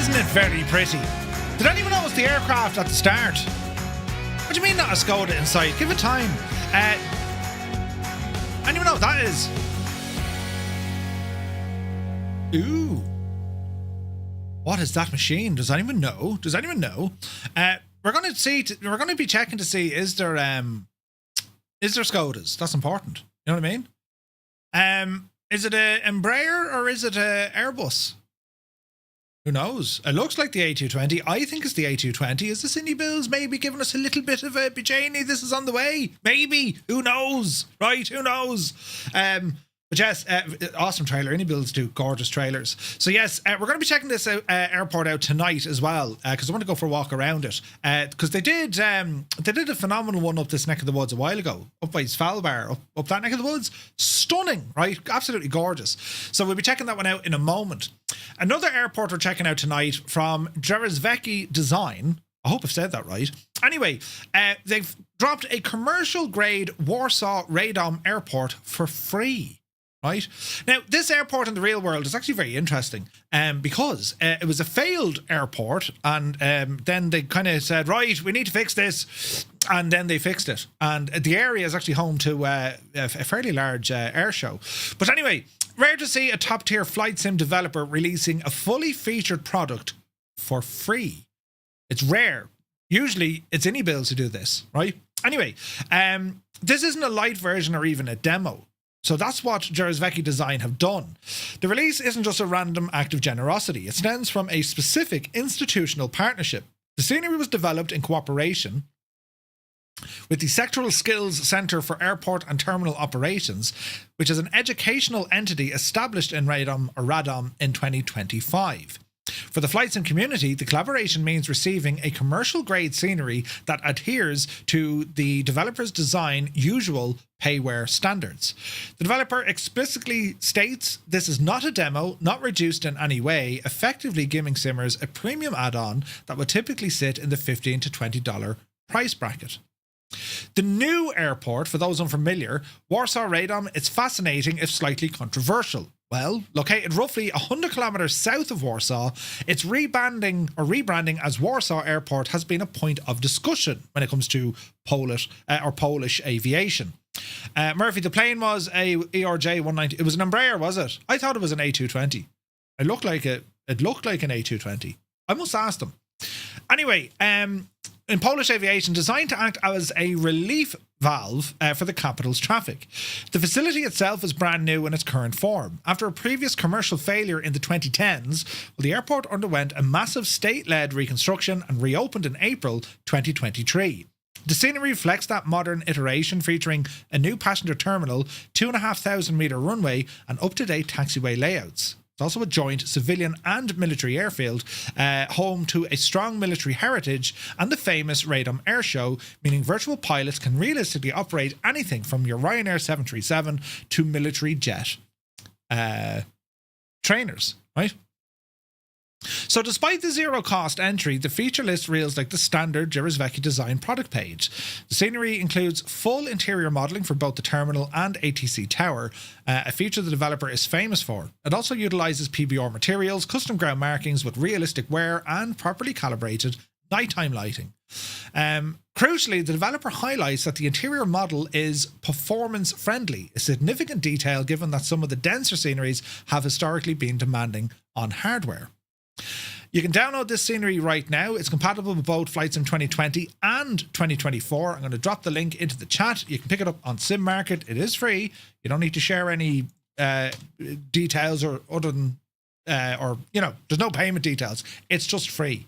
Speaker 1: Isn't it very pretty? Did anyone notice the aircraft at the start? What do you mean not a Skoda in sight? Give it time. Anyone know what that is? Ooh. What is that machine? Does anyone know? Does anyone know? We're going to be checking to see is there Skodas? That's important. You know what I mean? Is it a Embraer or is it a Airbus? Who knows? It looks like the A220. I think it's the A220. Is this iniBuilds maybe giving us a little bit of a Bijani? This is on the way. Maybe. Who knows? Right? Who knows? But yes, awesome trailer. iniBuilds do gorgeous trailers. So yes, we're going to be checking this airport out tonight as well, because I want to go for a walk around it. Because they did a phenomenal one up this neck of the woods a while ago, up by Svalbard, up that neck of the woods. Stunning, right? Absolutely gorgeous. So we'll be checking that one out in a moment. Another airport we're checking out tonight from Drzewiecki Design. I hope I've said that right. Anyway, they've dropped a commercial grade Warsaw-Radom Airport for free. Right. Now, this airport in the real world is actually very interesting because it was a failed airport, and then they kind of said, right, we need to fix this, and then they fixed it. And the area is actually home to a fairly large air show. But anyway, rare to see a top-tier flight sim developer releasing a fully featured product for free. It's rare. Usually, it's iniBuilds who do this, right? Anyway, this isn't a light version or even a demo. So that's what Drzewiecki Design have done. The release isn't just a random act of generosity. It stems from a specific institutional partnership. The scenery was developed in cooperation with the Sectoral Skills Centre for Airport and Terminal Operations, which is an educational entity established in Radom in 2025. For the flight sim community, the collaboration means receiving a commercial-grade scenery that adheres to the developer's design usual payware standards. The developer explicitly states this is not a demo, not reduced in any way, effectively giving simmers a premium add-on that would typically sit in the $15 to $20 price bracket. The new airport, for those unfamiliar, Warsaw-Radom, is fascinating if slightly controversial. Well, located roughly 100 kilometers south of Warsaw, its rebranding as Warsaw Airport has been a point of discussion when it comes to Polish aviation. Murphy, the plane was a ERJ 190. It was an Embraer, was it? I thought it was an A220. It looked like an A220. I must ask them. Anyway, in Polish aviation, designed to act as a relief valve for the capital's traffic. The facility itself is brand new in its current form. After a previous commercial failure in the 2010s, the airport underwent a massive state-led reconstruction and reopened in April 2023. The scenery reflects that modern iteration, featuring a new passenger terminal, 2,500 metre runway, and up-to-date taxiway layouts. It's also a joint civilian and military airfield, home to a strong military heritage and the famous Radom Air Show, meaning virtual pilots can realistically operate anything from your Ryanair 737 to military jet trainers, right? So despite the zero-cost entry, the feature list reels like the standard Drzewiecki Design product page. The scenery includes full interior modelling for both the terminal and ATC tower, a feature the developer is famous for. It also utilises PBR materials, custom ground markings with realistic wear, and properly calibrated nighttime lighting. Crucially, the developer highlights that the interior model is performance-friendly, a significant detail given that some of the denser sceneries have historically been demanding on hardware. You can download this scenery right now. It's compatible with both Flight Sim 2020 and 2024. I'm going to drop the link into the chat. You can pick it up on Sim Market. It is free. You don't need to share any details or other than, there's no payment details. It's just free.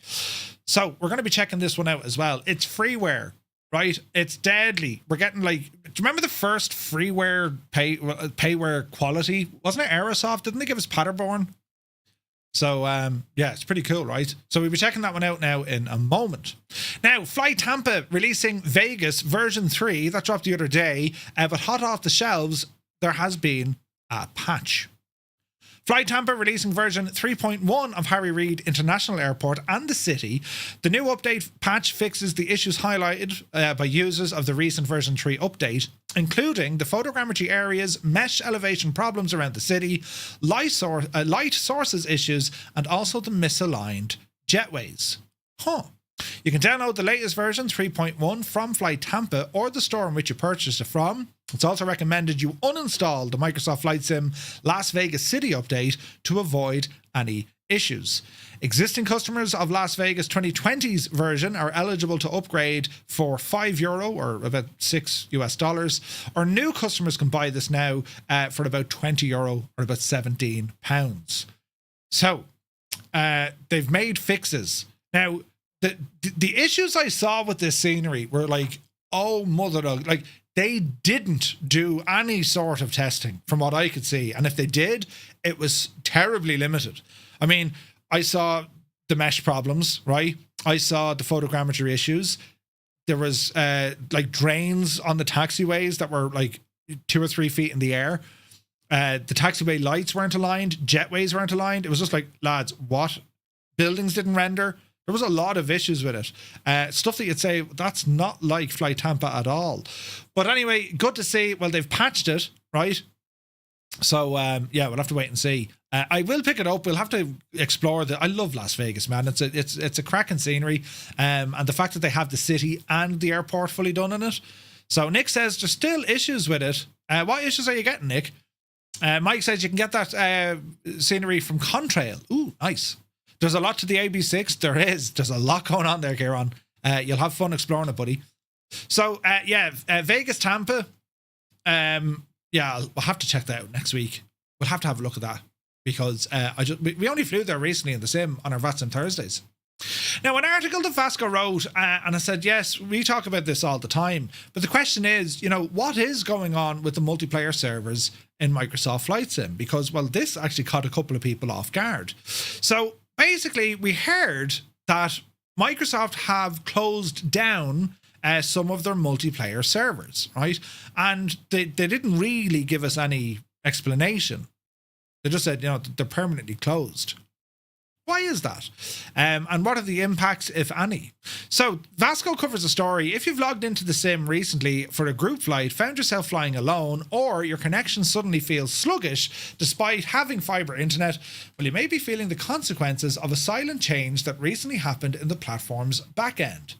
Speaker 1: So we're going to be checking this one out as well. It's freeware, right? It's deadly. We're getting do you remember the first freeware payware quality? Wasn't it Aerosoft? Didn't they give us Paderborn? So, yeah, it's pretty cool, right? So we'll be checking that one out now in a moment. Now, Fly Tampa releasing Vegas version 3. That dropped the other day. But hot off the shelves, there has been a patch. Fly Tampa releasing version 3.1 of Harry Reid International Airport and the city. The new update patch fixes the issues highlighted by users of the recent version 3 update, including the photogrammetry areas, mesh elevation problems around the city, light sources issues, and also the misaligned jetways. You can download the latest version 3.1 from Fly Tampa or the store in which you purchased it from. It's also recommended you uninstall the Microsoft Flight Sim Las Vegas City update to avoid any issues. Existing customers of Las Vegas 2020's version are eligible to upgrade for €5 or about $6 or new customers can buy this now for about €20 or about £17. So they've made fixes. Now, the issues I saw with this scenery were like, oh mother dog, like they didn't do any sort of testing from what I could see. And if they did, it was terribly limited. I mean, I saw the mesh problems, right? I saw the photogrammetry issues. There was like drains on the taxiways that were like 2 or 3 feet in the air. The taxiway lights weren't aligned. Jetways weren't aligned. It was just like, lads, what? Buildings didn't render. There was a lot of issues with it. Stuff that you'd say, that's not like Fly Tampa at all. But anyway, good to see. Well, they've patched it, right? So, yeah, we'll have to wait and see. I will pick it up. We'll have to explore I love Las Vegas, man. It's a cracking scenery. And the fact that they have the city and the airport fully done in it. So Nick says there's still issues with it. What issues are you getting, Nick? Mike says you can get that scenery from Contrail. Ooh, nice. There's a lot to the AB6. There's a lot going on there, Kieran. You'll have fun exploring it, buddy. So, Vegas, Tampa. Yeah, we'll have to check that out next week. We'll have to have a look at that because we only flew there recently in the sim on our VATSIM Thursdays. Now, an article that Vasco wrote, and I said, yes, we talk about this all the time. But the question is, what is going on with the multiplayer servers in Microsoft Flight Sim? Because, well, this actually caught a couple of people off guard. So, basically, we heard that Microsoft have closed down some of their multiplayer servers, right? And they didn't really give us any explanation. They just said, they're permanently closed. Why is that? And what are the impacts, if any? So Vasco covers a story. If you've logged into the sim recently for a group flight, found yourself flying alone, or your connection suddenly feels sluggish despite having fiber internet, well, you may be feeling the consequences of a silent change that recently happened in the platform's backend.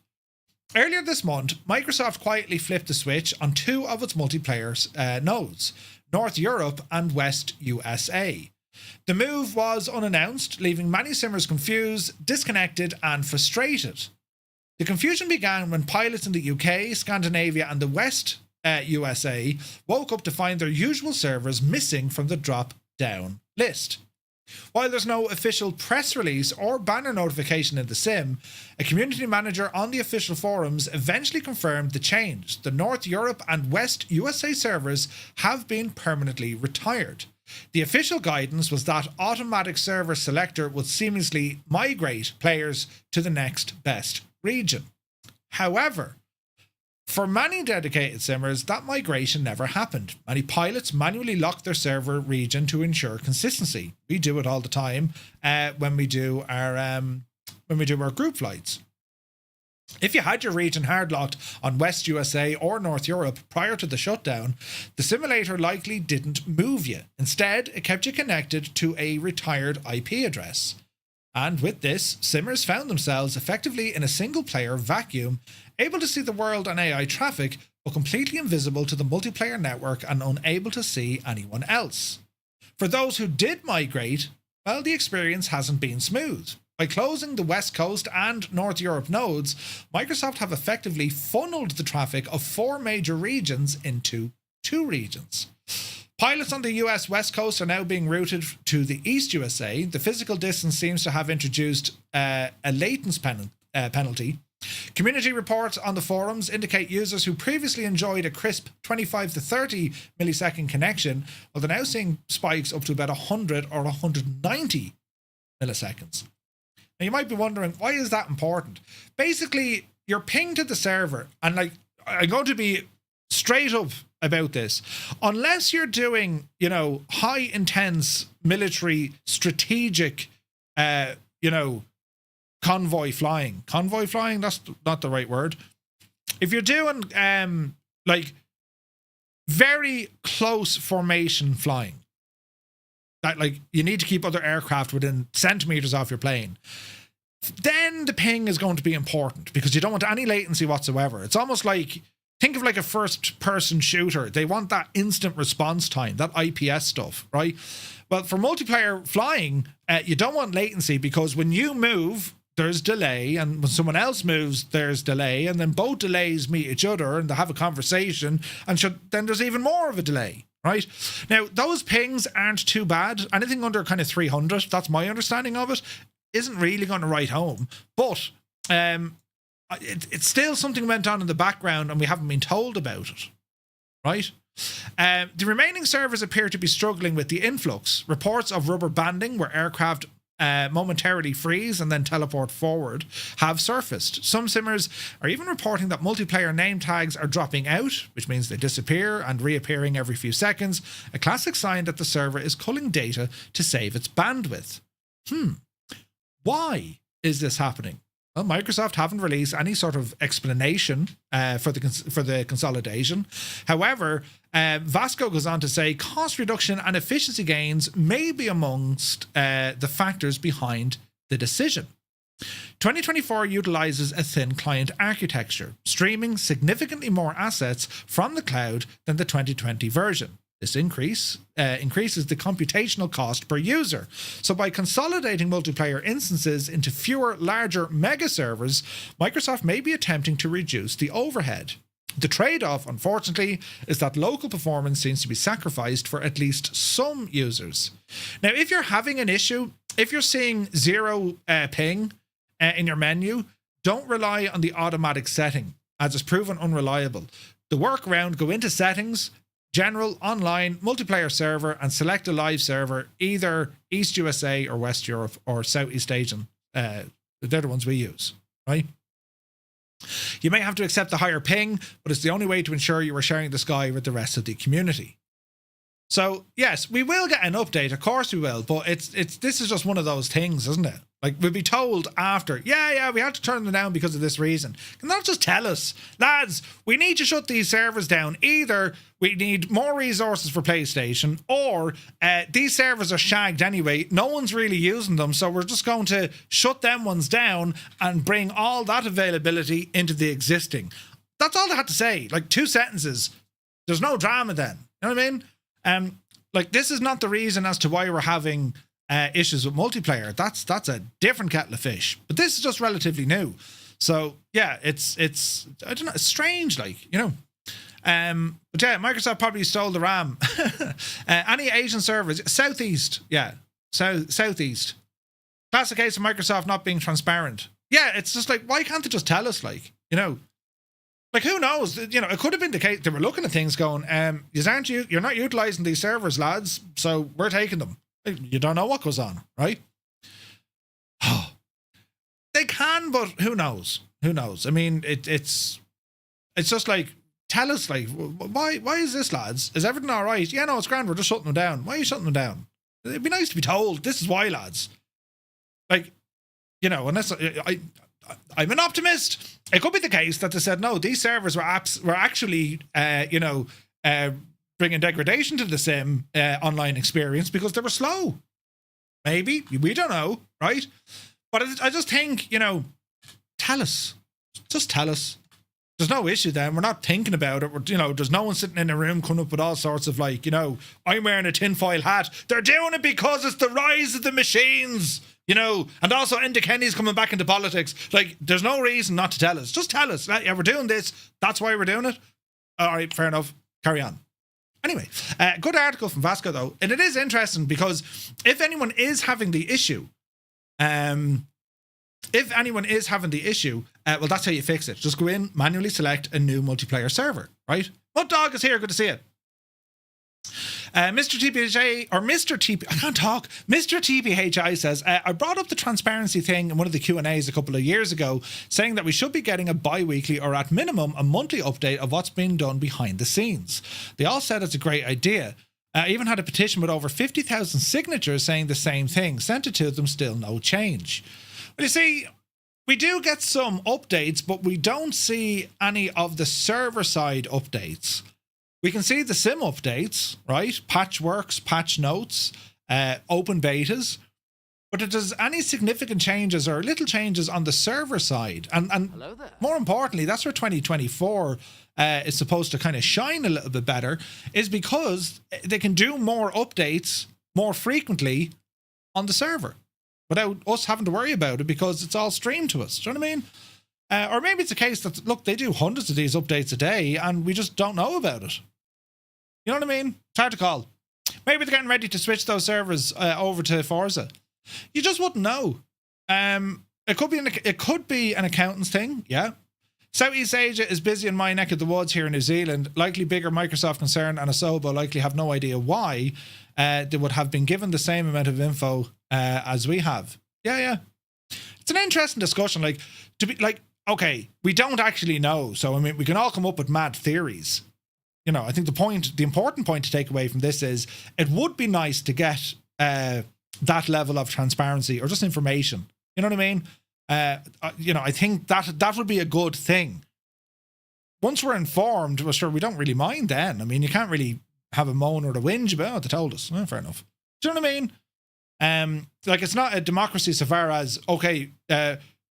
Speaker 1: Earlier this month, Microsoft quietly flipped the switch on 2 of its multiplayer nodes, North Europe and West USA. The move was unannounced, leaving many simmers confused, disconnected, and frustrated. The confusion began when pilots in the UK, Scandinavia, and the West USA woke up to find their usual servers missing from the drop-down list. While there's no official press release or banner notification in the sim, a community manager on the official forums eventually confirmed the change. The North Europe and West USA servers have been permanently retired. The official guidance was that automatic server selector would seamlessly migrate players to the next best region. However, for many dedicated simmers, that migration never happened. Many pilots manually locked their server region to ensure consistency. We do it all the time when we do our group flights. If you had your region hard locked on West USA or North Europe prior to the shutdown, the simulator likely didn't move you. Instead, it kept you connected to a retired IP address. And with this, simmers found themselves effectively in a single-player vacuum, able to see the world and AI traffic, but completely invisible to the multiplayer network and unable to see anyone else. For those who did migrate, well, the experience hasn't been smooth. By closing the West Coast and North Europe nodes, Microsoft have effectively funneled the traffic of 4 major regions into 2 regions. Pilots on the US West Coast are now being routed to the East USA. The physical distance seems to have introduced a latency penalty. Community reports on the forums indicate users who previously enjoyed a crisp 25 to 30 millisecond connection, well, they're now seeing spikes up to about 100 or 190 milliseconds. Now, you might be wondering, why is that important? Basically, you're pinged to the server, and I'm going to be straight up about this. Unless you're doing, you know, high intense military strategic, you know, convoy flying, that's not the right word. If you're doing like very close formation flying, that like you need to keep other aircraft within centimeters off your plane, then the ping is going to be important because you don't want any latency whatsoever. It's almost like, think of like a first person shooter. They want that instant response time, that IPS stuff, right? Well, for multiplayer flying, you don't want latency because when you move, there's delay, and when someone else moves, there's delay, and then both delays meet each other and they have a conversation, and then there's even more of a delay, right? Now, those pings aren't too bad. Anything under kind of 300, that's my understanding of it, isn't really going to write home, but it's still something went on in the background and we haven't been told about it, right? The remaining servers appear to be struggling with the influx. Reports of rubber banding where aircraft momentarily freeze and then teleport forward have surfaced. Some simmers are even reporting that multiplayer name tags are dropping out, which means they disappear and reappearing every few seconds, a classic sign that the server is culling data to save its bandwidth. Why is this happening? Well, Microsoft haven't released any sort of explanation for the consolidation. However, Vasco goes on to say cost reduction and efficiency gains may be amongst the factors behind the decision. 2024 utilizes a thin client architecture, streaming significantly more assets from the cloud than the 2020 version. This increases the computational cost per user. So by consolidating multiplayer instances into fewer, larger mega servers, Microsoft may be attempting to reduce the overhead. The trade-off, unfortunately, is that local performance seems to be sacrificed for at least some users. Now, if you're having an issue, if you're seeing zero ping in your menu, don't rely on the automatic setting, as it's proven unreliable. The workaround, go into settings, general, online, multiplayer server, and select a live server, either East USA or West Europe or Southeast Asian. They're the ones we use, right? You may have to accept the higher ping, but it's the only way to ensure you are sharing the sky with the rest of the community. So, yes, we will get an update, of course we will, but this is just one of those things, isn't it? Like, we'll be told after, yeah, we had to turn them down because of this reason. Can they just tell us, lads, we need to shut these servers down. Either we need more resources for PlayStation, or these servers are shagged anyway. No one's really using them, so we're just going to shut them ones down and bring all that availability into the existing. That's all they had to say. Like, 2 sentences. There's no drama then. You know what I mean? Like, this is not the reason as to why we're having issues with multiplayer. That's a different kettle of fish. But this is just relatively new. So yeah, it's I don't know, it's strange, like, you know. But yeah, Microsoft probably stole the RAM. Any Asian servers, Southeast, yeah, Southeast. Classic case of Microsoft not being transparent. Yeah, it's just like, why can't they just tell us, like, you know? Like, who knows? You know, it could have been the case they were looking at things going, you're not utilizing these servers, lads, so we're taking them. You don't know what goes on, right? They can, but who knows? Who knows? I mean, it's just like, tell us, like, why is this, lads? Is everything all right? Yeah, no, it's grand. We're just shutting them down. Why are you shutting them down? It'd be nice to be told, this is why, lads. Like, you know, unless I'm an optimist. It could be the case that they said, no, these servers were actually, bringing degradation to the sim online experience because they were slow. Maybe. We don't know, right? But I just think, you know, tell us. Just tell us. There's no issue then. We're not thinking about it. You know, there's no one sitting in a room coming up with all sorts of, like, you know, I'm wearing a tinfoil hat. They're doing it because it's the rise of the machines. You know, and also Enda Kenny's coming back into politics. Like, there's no reason not to tell us. Just tell us. Yeah, we're doing this. That's why we're doing it. All right, fair enough. Carry on. Anyway, good article from Vasco, though. And it is interesting because if anyone is having the issue, well, that's how you fix it. Just go in, manually select a new multiplayer server, right? Mud Dog is here. Good to see you. Mr. TPHI, or Mr. TP, I can't talk. Mr. TPHI says, I brought up the transparency thing in one of the Q&As a couple of years ago, saying that we should be getting a bi-weekly or at minimum a monthly update of what's being done behind the scenes. They all said it's a great idea. I even had a petition with over 50,000 signatures saying the same thing. Sent it to them, still no change. Well, you see, we do get some updates, but we don't see any of the server-side updates. We can see the sim updates, right? Patchworks, patch notes, open betas. But if there's any significant changes or little changes on the server side, and more importantly, that's where 2024 is supposed to kind of shine a little bit better, is because they can do more updates more frequently on the server without us having to worry about it because it's all streamed to us. Do you know what I mean? Or maybe it's a case that, look, they do hundreds of these updates a day and we just don't know about it. You know what I mean? It's hard to call. Maybe they're getting ready to switch those servers over to Forza. You just wouldn't know. It could be an accountant's thing, yeah. Southeast Asia is busy in my neck of the woods here in New Zealand. Likely bigger Microsoft concern, and Asobo likely have no idea why they would have been given the same amount of info as we have. Yeah. It's an interesting discussion. Like, to be like, okay, we don't actually know. So I mean, we can all come up with mad theories. You know, I think the important point to take away from this is it would be nice to get that level of transparency or just information. You know what I mean? You know, I think that would be a good thing. Once we're informed, well, sure, we don't really mind then. I mean, you can't really have a moan or a whinge about it. They told us. Fair enough. Do you know what I mean? Like, it's not a democracy so far as, okay,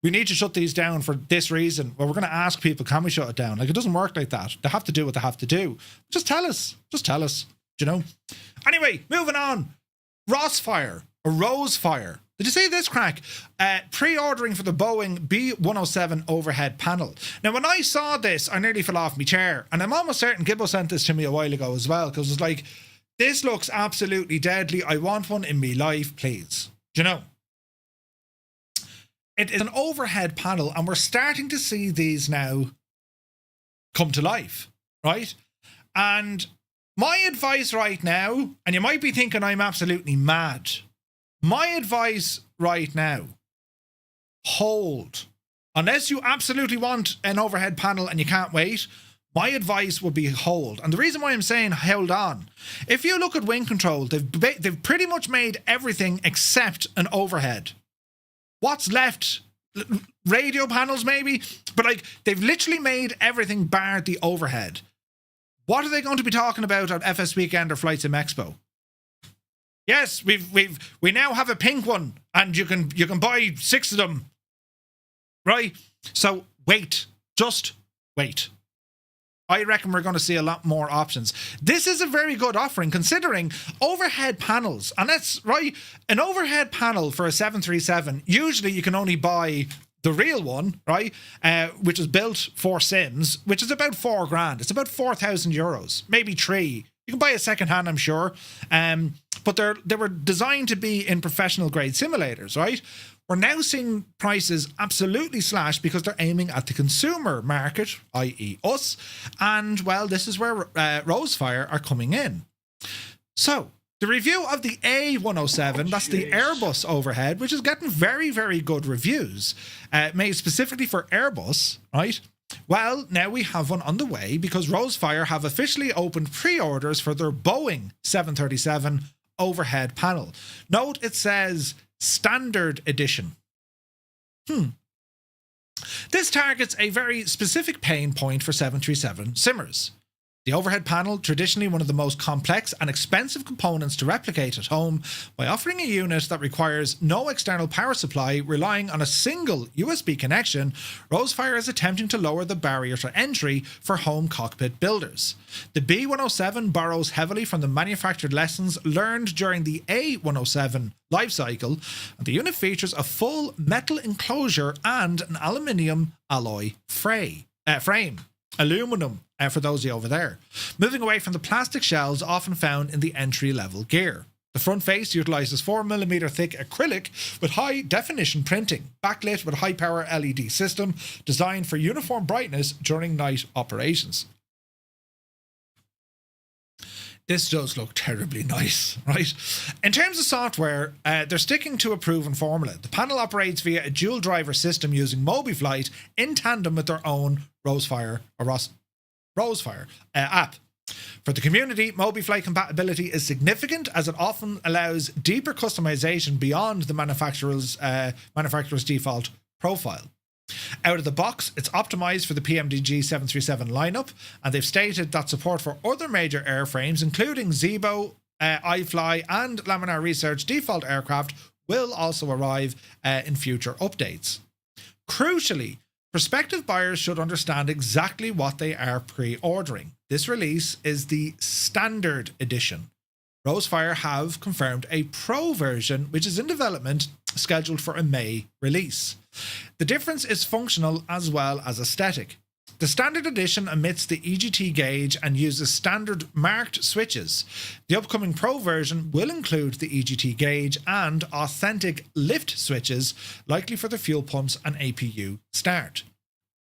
Speaker 1: we need to shut these down for this reason. Well, we're going to ask people, can we shut it down? Like, it doesn't work like that. They have to do what they have to do. Just tell us. Just tell us. Do you know? Anyway, moving on. Rosfire. Did you see this crack? Pre-ordering for the Boeing B107 overhead panel. Now, when I saw this, I nearly fell off my chair. And I'm almost certain Gibbo sent this to me a while ago as well. Because it's like, this looks absolutely deadly. I want one in my life, please. Do you know? It is an overhead panel, and we're starting to see these now come to life, right? And my advice right now, and you might be thinking I'm absolutely mad. My advice right now, hold. Unless you absolutely want an overhead panel and you can't wait, my advice would be hold. And the reason why I'm saying hold on, if you look at wing control, they've pretty much made everything except an overhead. What's left? Radio panels maybe? But like, they've literally made everything bar the overhead. What are they going to be talking about at FS Weekend or Flight Sim Expo? Yes, we now have a pink one, and you can buy 6 of them. Right? So wait. Just wait. I reckon we're going to see a lot more options. This is a very good offering considering overhead panels. And that's right. An overhead panel for a 737, usually you can only buy the real one, right? Which is built for Sims, which is about $4,000. It's about €4,000, maybe 3. You can buy a second hand, I'm sure. But they were designed to be in professional grade simulators, right? We're now seeing prices absolutely slash because they're aiming at the consumer market, i.e. us. And, well, this is where Rosefire are coming in. So, the review of the A107, that's the Airbus overhead, which is getting very, very good reviews, made specifically for Airbus, right? Well, now we have one on the way because Rosefire have officially opened pre-orders for their Boeing 737 overhead panel. Note it says Standard Edition. This targets a very specific pain point for 737 simmers. The overhead panel, traditionally one of the most complex and expensive components to replicate at home, by offering a unit that requires no external power supply, relying on a single USB connection, Rosefire is attempting to lower the barrier to entry for home cockpit builders. The B107 borrows heavily from the manufactured lessons learned during the A107 life cycle, and the unit features a full metal enclosure and an aluminium alloy frame. Aluminum, for those of you over there. Moving away from the plastic shells often found in the entry-level gear. The front face utilises 4mm thick acrylic with high-definition printing, backlit with high-power LED system designed for uniform brightness during night operations. This does look terribly nice, right? In terms of software, they're sticking to a proven formula. The panel operates via a dual driver system using MobiFlight in tandem with their own Rosefire app. For the community, MobiFlight compatibility is significant as it often allows deeper customization beyond the manufacturer's default profile. Out of the box, it's optimized for the PMDG 737 lineup, and they've stated that support for other major airframes, including Zibo, iFly, and Laminar Research default aircraft, will also arrive in future updates. Crucially, prospective buyers should understand exactly what they are pre-ordering. This release is the standard edition. Rosefire have confirmed a Pro version, which is in development, scheduled for a May release. The difference is functional as well as aesthetic. The standard edition omits the EGT gauge and uses standard marked switches. The upcoming Pro version will include the EGT gauge and authentic lift switches, likely for the fuel pumps and APU start,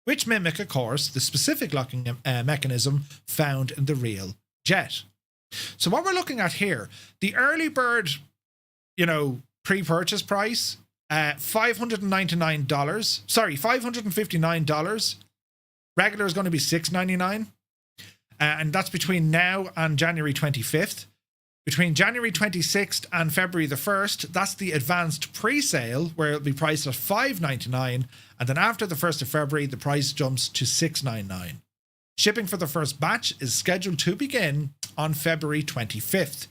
Speaker 1: which mimic, of course, the specific locking mechanism found in the real jet. So what we're looking at here, the early bird, pre-purchase price, $559. Regular is going to be $699, and that's between now and January 25th. Between January 26th and February the 1st, that's the advanced pre-sale, where it'll be priced at $599, and then after the 1st of February, the price jumps to $699. Shipping for the first batch is scheduled to begin on February 25th.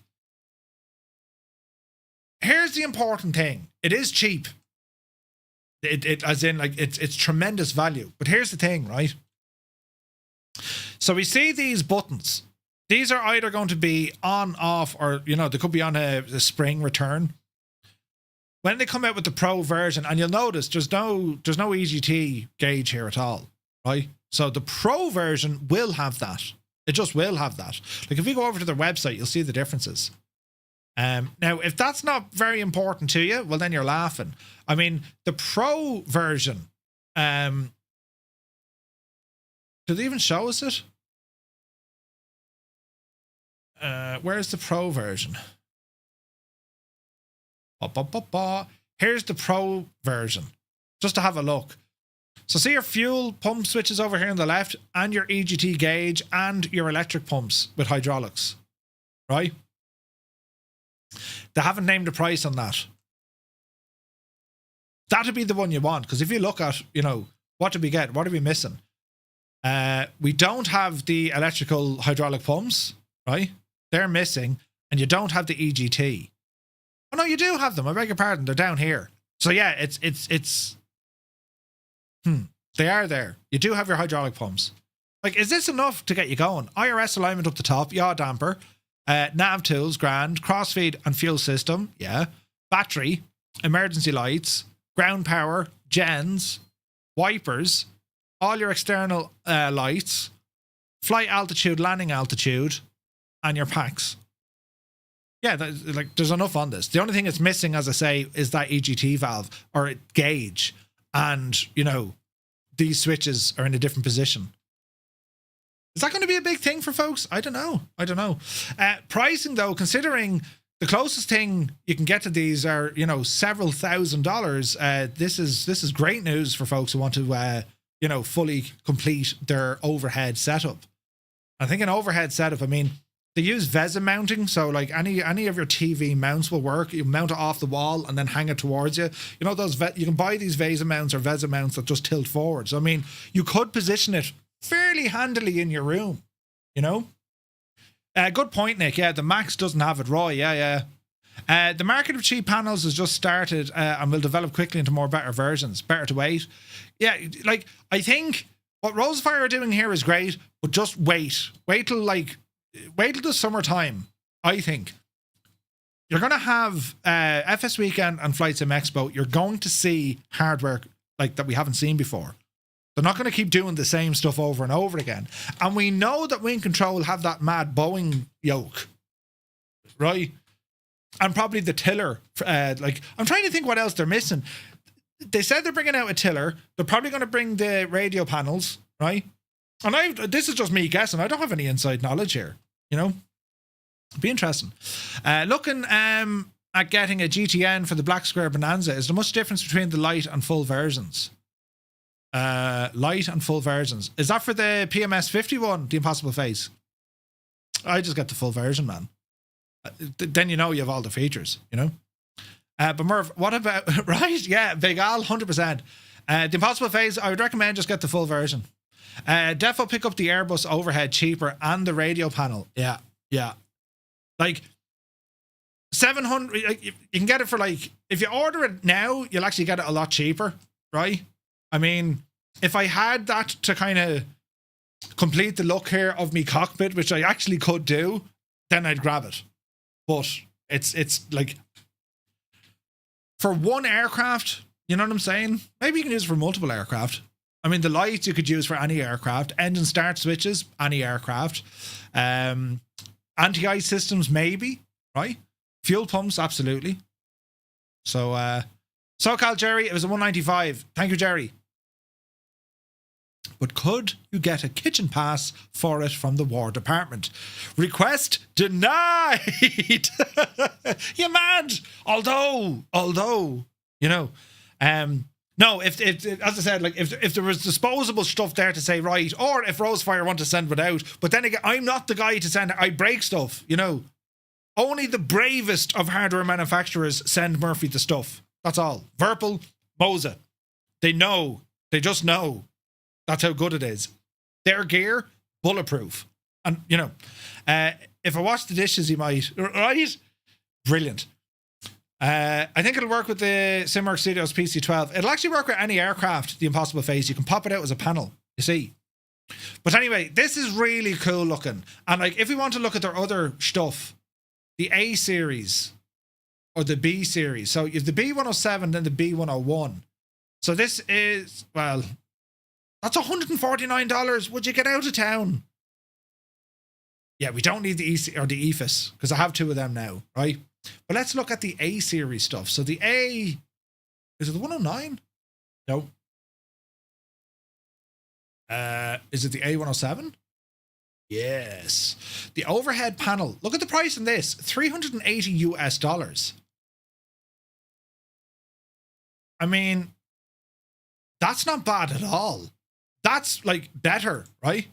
Speaker 1: Here's the important thing. It is cheap. It's tremendous value. But here's the thing, right? So we see these buttons. These are either going to be on, off, or, they could be on a spring return. When they come out with the Pro version, and you'll notice there's no EGT gauge here at all, right? So the Pro version will have that. It just will have that. Like, if you go over to their website, you'll see the differences. Now, if that's not very important to you, well, then you're laughing. I mean, the Pro version, did they even show us it? Where's the Pro version? Here's the Pro version, just to have a look. So see your fuel pump switches over here on the left, and your EGT gauge, and your electric pumps with hydraulics, right? They haven't named a price on that. That'd be the one you want, because if you look at, what did we get? What are we missing? We don't have the electrical hydraulic pumps, right? They're missing, and you don't have the EGT. Oh no, you do have them. I beg your pardon. They're down here. So yeah, they are there. You do have your hydraulic pumps. Like, is this enough to get you going? IRS alignment up the top, yaw damper, nav tools, grand, crossfeed and fuel system, yeah. Battery, emergency lights, ground power, gens, wipers, all your external lights, flight altitude, landing altitude, and your packs. Yeah, there's enough on this. The only thing it's missing, as I say, is that EGT valve or gauge. And, these switches are in a different position. Is that going to be a big thing for folks? I don't know. Pricing, though, considering the closest thing you can get to these are, several $1,000s. This is great news for folks who want to, fully complete their overhead setup. I think an overhead setup, I mean, they use VESA mounting, so like any of your TV mounts will work. You mount it off the wall and then hang it towards you. You can buy these VESA mounts that just tilt forward. So I mean, you could position it fairly handily in your room. Good point, Nick. Yeah, the Max doesn't have it. Roy, yeah. The market of cheap panels has just started and will develop quickly into better versions. Better to wait. Yeah, like I think what Rosefire are doing here is great, but just wait till the summertime. I think you're going to have FS Weekend and Flight Sim Expo. You're going to see hardware like that we haven't seen before. They're not going to keep doing the same stuff over and over again. And we know that Wing Control have that mad Boeing yoke, right? And probably the tiller. I'm trying to think what else they're missing. They said they're bringing out a tiller. They're probably going to bring the radio panels, right? And this is just me guessing. I don't have any inside knowledge here, Be interesting. Looking at getting a GTN for the Black Square Bonanza. Is there much difference between the light and full versions? Light and full versions. Is that for the PMS 51, the Impossible Face? I just get the full version, man. Then you know you have all the features, you know? But Merv, what about... Right, yeah, Big Al, 100%. The Impossible Face, I would recommend just get the full version. Defo pick up the Airbus overhead cheaper and the radio panel. Yeah, yeah. Like... 700, like, you can get it for like, if you order it now, you'll actually get it a lot cheaper, right? I mean, if I had that to kind of complete the look here of me cockpit, which I actually could do, then I'd grab it. But it's like, for one aircraft, you know what I'm saying? Maybe you can use it for multiple aircraft. I mean, the lights you could use for any aircraft, engine start switches, any aircraft, anti-ice systems, maybe, right? Fuel pumps, absolutely. So, SoCal Jerry, it was a 195. Thank you, Jerry. But could you get a kitchen pass for it from the War Department? Request denied. You mad? Although, you know, no, if as I said, like if there was disposable stuff there to say, right, or if Rosefire want to send it out, but then again, I'm not the guy to send it. I break stuff, you know. Only the bravest of hardware manufacturers send Murphy the stuff. That's all. Virpil, Moza. They know. They just know. That's how good it is. Their gear, bulletproof. And, you know, if I wash the dishes, he might. Right? Brilliant. I think it'll work with the Simwork Studios PC-12. It'll actually work with any aircraft, the Impossible Face. You can pop it out as a panel, you see. But anyway, this is really cool looking. And, like, if we want to look at their other stuff, the A series or the B series. So you have the B107, then the B101. So this is, well, that's $149. Would you get out of town? Yeah, we don't need the E or the EFIS because I have two of them now, right? But let's look at the A series stuff. So the A, is it the 109? No. Is it the A107? Yes. The overhead panel. Look at the price on this. $380 US. I mean, that's not bad at all. That's like better, right?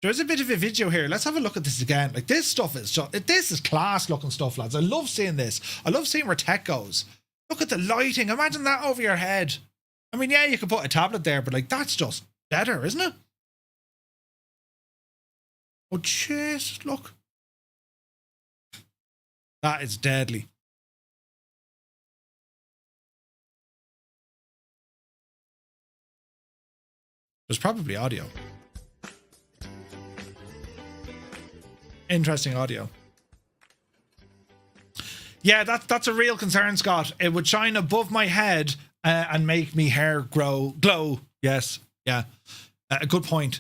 Speaker 1: There's a bit of a video here. Let's have a look at this again. Like this stuff is just, this is class looking stuff, lads. I love seeing this. I love seeing where tech goes. Look at the lighting. Imagine that over your head. I mean, yeah, you could put a tablet there, but like that's just better, isn't it? Oh, jeez, look. That is deadly. There's probably audio. Interesting audio. Yeah, that's a real concern, Scott. It would shine above my head and make me hair glow. Yes, yeah. A good point.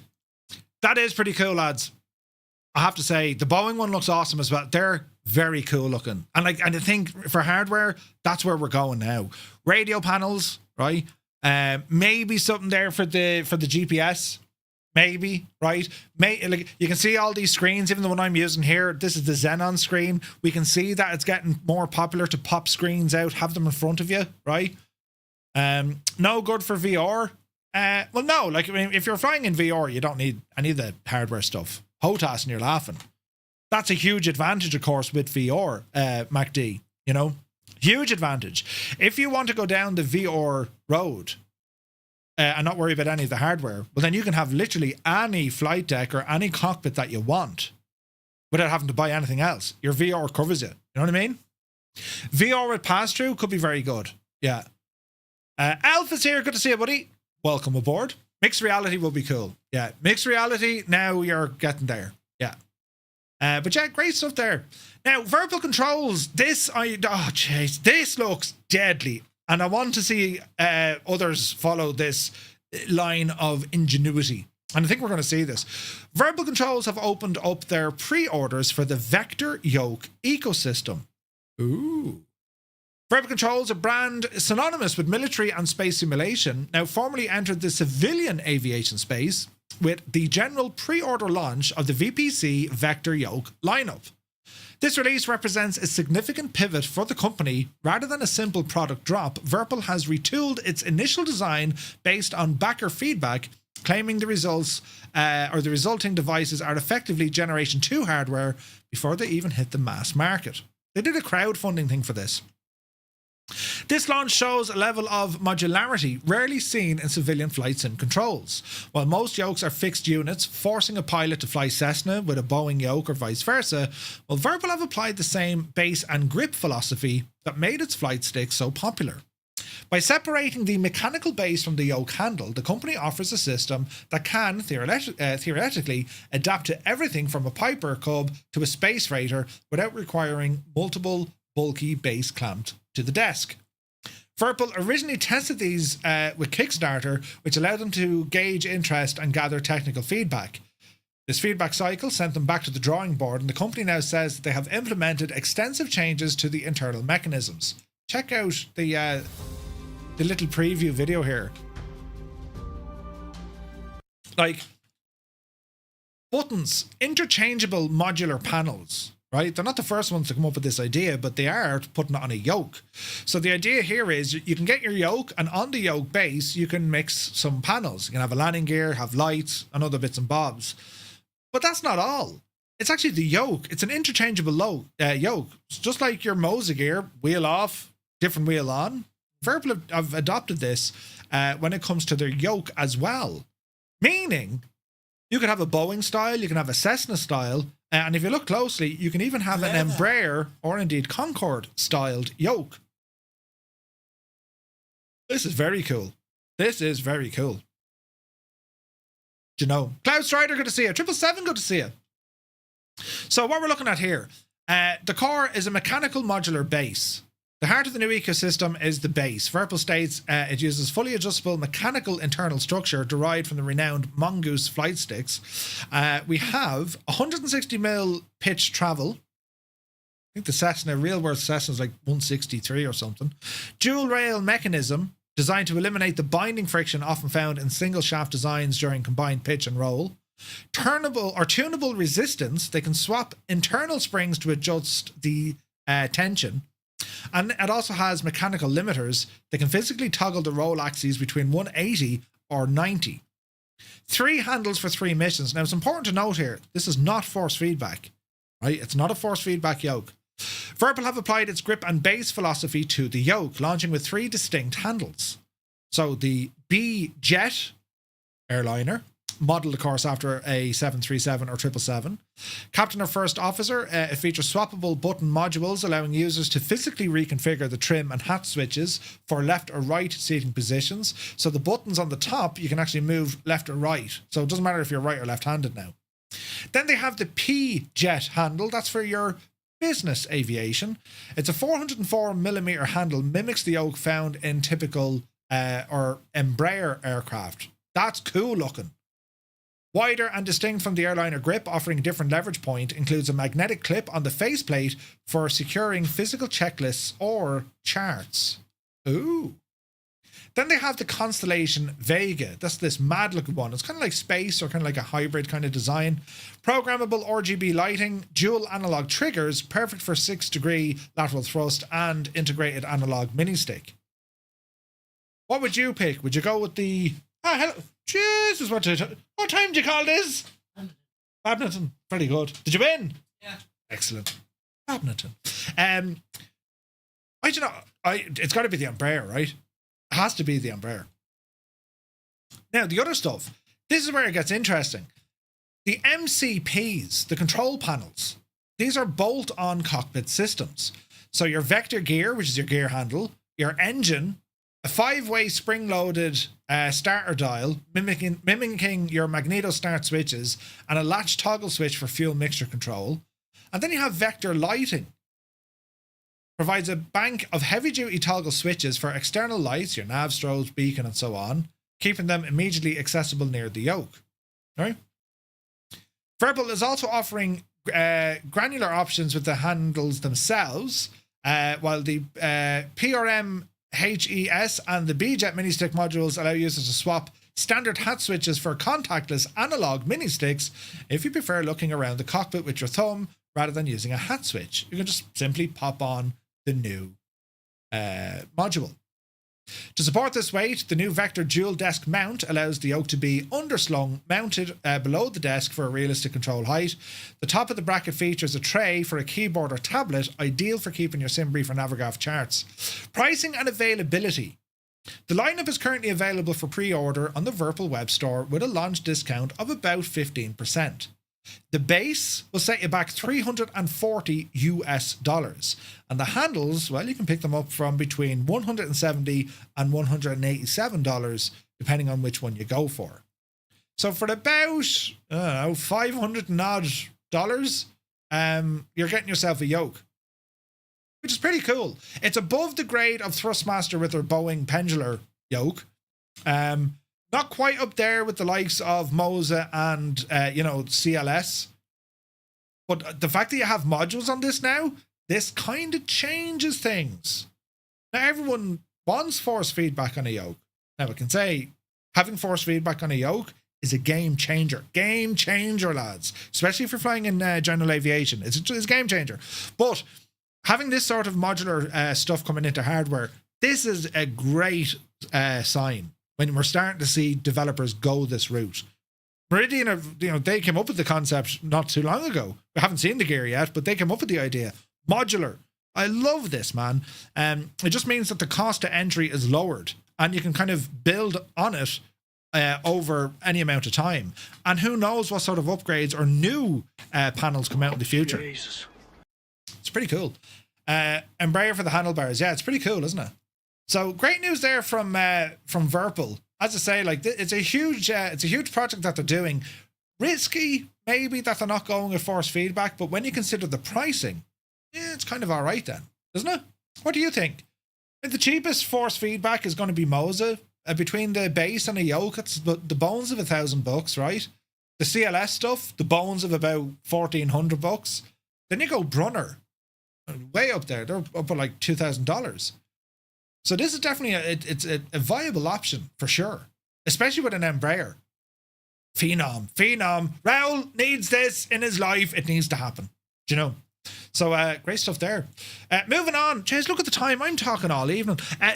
Speaker 1: That is pretty cool, lads. I have to say, the Boeing one looks awesome as well. They're very cool looking. And I think for hardware, that's where we're going now. Radio panels, right? Maybe something there for the GPS. Maybe, right? Like you can see all these screens, even the one I'm using here. This is the Xenon screen. We can see that it's getting more popular to pop screens out, have them in front of you, right? No good for VR. Well, no, like, I mean, if you're flying in VR, you don't need any of the hardware stuff. HOTAS and you're laughing. That's a huge advantage, of course, with VR, MacD, you know? Huge advantage. If you want to go down the VR road and not worry about any of the hardware, well, then you can have literally any flight deck or any cockpit that you want without having to buy anything else. Your VR covers it. You know what I mean? VR with pass-through could be very good. Yeah. Alpha's here. Good to see you, buddy. Welcome aboard. Mixed reality will be cool. Yeah. Mixed reality, now you're getting there. Yeah. But yeah, great stuff there. Now, verbal controls. This looks deadly. And I want to see others follow this line of ingenuity. And I think we're going to see this. Verbal Controls have opened up their pre-orders for the Vector Yoke ecosystem. Ooh. Verbal Controls, a brand synonymous with military and space simulation, now formally entered the civilian aviation space with the general pre-order launch of the VPC Vector Yoke lineup. This release represents a significant pivot for the company. Rather than a simple product drop, Virpil has retooled its initial design based on backer feedback, claiming the results or the resulting devices are effectively Generation 2 hardware before they even hit the mass market. They did a crowdfunding thing for this. This launch shows a level of modularity rarely seen in civilian flight sim controls. While most yokes are fixed units, forcing a pilot to fly Cessna with a Boeing yoke or vice versa, well, Virpil have applied the same base and grip philosophy that made its flight stick so popular. By separating the mechanical base from the yoke handle, the company offers a system that can, theoretically, adapt to everything from a Piper Cub to a Space Freighter without requiring multiple bulky base clamped to the desk. Virpil originally tested these with Kickstarter, which allowed them to gauge interest and gather technical feedback. This feedback cycle sent them back to the drawing board, and the company now says that they have implemented extensive changes to the internal mechanisms. Check out the little preview video here. Like, buttons, interchangeable modular panels. Right? They're not the first ones to come up with this idea, but they are putting it on a yoke. So the idea here is you can get your yoke, and on the yoke base, you can mix some panels. You can have a landing gear, have lights, and other bits and bobs. But that's not all. It's actually the yoke. It's an interchangeable yoke. It's just like your Moza gear, wheel off, different wheel on. Virpil have adopted this when it comes to their yoke as well. Meaning, you can have a Boeing style, you can have a Cessna style, and if you look closely, you can even have an Embraer or indeed Concorde styled yoke. This is very cool. This is very cool. Do you know? Cloud Strider, good to see you. 777, good to see you. So what we're looking at here, the core is a mechanical modular base. The heart of the new ecosystem is the base. Virpil states it uses fully adjustable mechanical internal structure derived from the renowned Mongoose flight sticks. We have 160mm pitch travel. I think the Cessna, real world Cessna is like 163 or something. Dual rail mechanism designed to eliminate the binding friction often found in single shaft designs during combined pitch and roll. Turnable or tunable resistance. They can swap internal springs to adjust the tension. And it also has mechanical limiters that can physically toggle the roll axes between 180 or 90. 3 handles for 3 missions. Now, it's important to note here, this is not force feedback, right? It's not a force feedback yoke. Virpil have applied its grip and base philosophy to the yoke, launching with 3 distinct handles. So the B-Jet airliner, modeled of course after a 737 or 777. Captain or First Officer, it features swappable button modules allowing users to physically reconfigure the trim and hat switches for left or right seating positions. So the buttons on the top, you can actually move left or right. So it doesn't matter if you're right or left-handed now. Then they have the P-Jet handle. That's for your business aviation. It's a 404mm handle, mimics the yoke found in typical or Embraer aircraft. That's cool looking. Wider and distinct from the airliner grip, offering a different leverage point, includes a magnetic clip on the faceplate for securing physical checklists or charts. Ooh. Then they have the Constellation Vega. That's this mad looking one. It's kind of like space or kind of like a hybrid kind of design. Programmable RGB lighting, dual analog triggers, perfect for 6-degree lateral thrust and integrated analog mini stick. What would you pick? Would you go with the... Ah, hello. Jesus, what time do you call this? Badminton. Very good. Did you win?
Speaker 2: Yeah.
Speaker 1: Excellent. Badminton. I don't know. It's got to be the Embraer, right? It has to be the Embraer. Now, the other stuff. This is where it gets interesting. The MCPs, the control panels, these are bolt-on cockpit systems. So your vector gear, which is your gear handle, your engine, a 5-way spring-loaded starter dial, mimicking your magneto start switches, and a latch toggle switch for fuel mixture control. And then you have vector lighting. Provides a bank of heavy-duty toggle switches for external lights, your nav, strobes, beacon, and so on, keeping them immediately accessible near the yoke. Right? Virpil is also offering granular options with the handles themselves, while the PRM HES and the B-Jet mini stick modules allow users to swap standard hat switches for contactless analog mini sticks if you prefer looking around the cockpit with your thumb rather than using a hat switch. You can just simply pop on the new module. To support this weight, the new Vector dual desk mount allows the yoke to be underslung, mounted below the desk for a realistic control height. The top of the bracket features a tray for a keyboard or tablet, ideal for keeping your SimBrief or Navigraph charts. Pricing and availability. The lineup is currently available for pre-order on the Virpil web store with a launch discount of about 15%. The base will set you back $340 US, and the handles, well, you can pick them up from between $170 and $187, depending on which one you go for. So for about, $500 and odd dollars, you're getting yourself a yoke, which is pretty cool. It's above the grade of Thrustmaster with their Boeing Pendular yoke. Not quite up there with the likes of Moza and, CLS. But the fact that you have modules on this now, this kind of changes things. Now, everyone wants force feedback on a yoke. Now, I can say having force feedback on a yoke is a game changer. Game changer, lads. Especially if you're flying in general aviation. It's a game changer. But having this sort of modular stuff coming into hardware, this is a great sign. When we're starting to see developers go this route. Meridian, they came up with the concept not too long ago. We haven't seen the gear yet, but they came up with the idea. Modular. I love this, man. It just means that the cost to entry is lowered and you can kind of build on it over any amount of time. And who knows what sort of upgrades or new panels come out in the future. Jesus. It's pretty cool. Embraer for the handlebars. Yeah, it's pretty cool, isn't it? So great news there from Virpil. As I say, like it's a huge project that they're doing. Risky, maybe that they're not going with force feedback, but when you consider the pricing, it's kind of all right then, isn't it? What do you think? The cheapest force feedback is going to be Moza. Between the base and a yoke, it's the bones of $1,000, right? The CLS stuff, the bones of about $1,400. Then you go Brunner, way up there. They're up at like $2,000. So this is definitely a viable option for sure, especially with an Embraer. Phenom. Raoul needs this in his life. It needs to happen. Do you know? So great stuff there. Moving on. Jeez, look at the time. I'm talking all evening.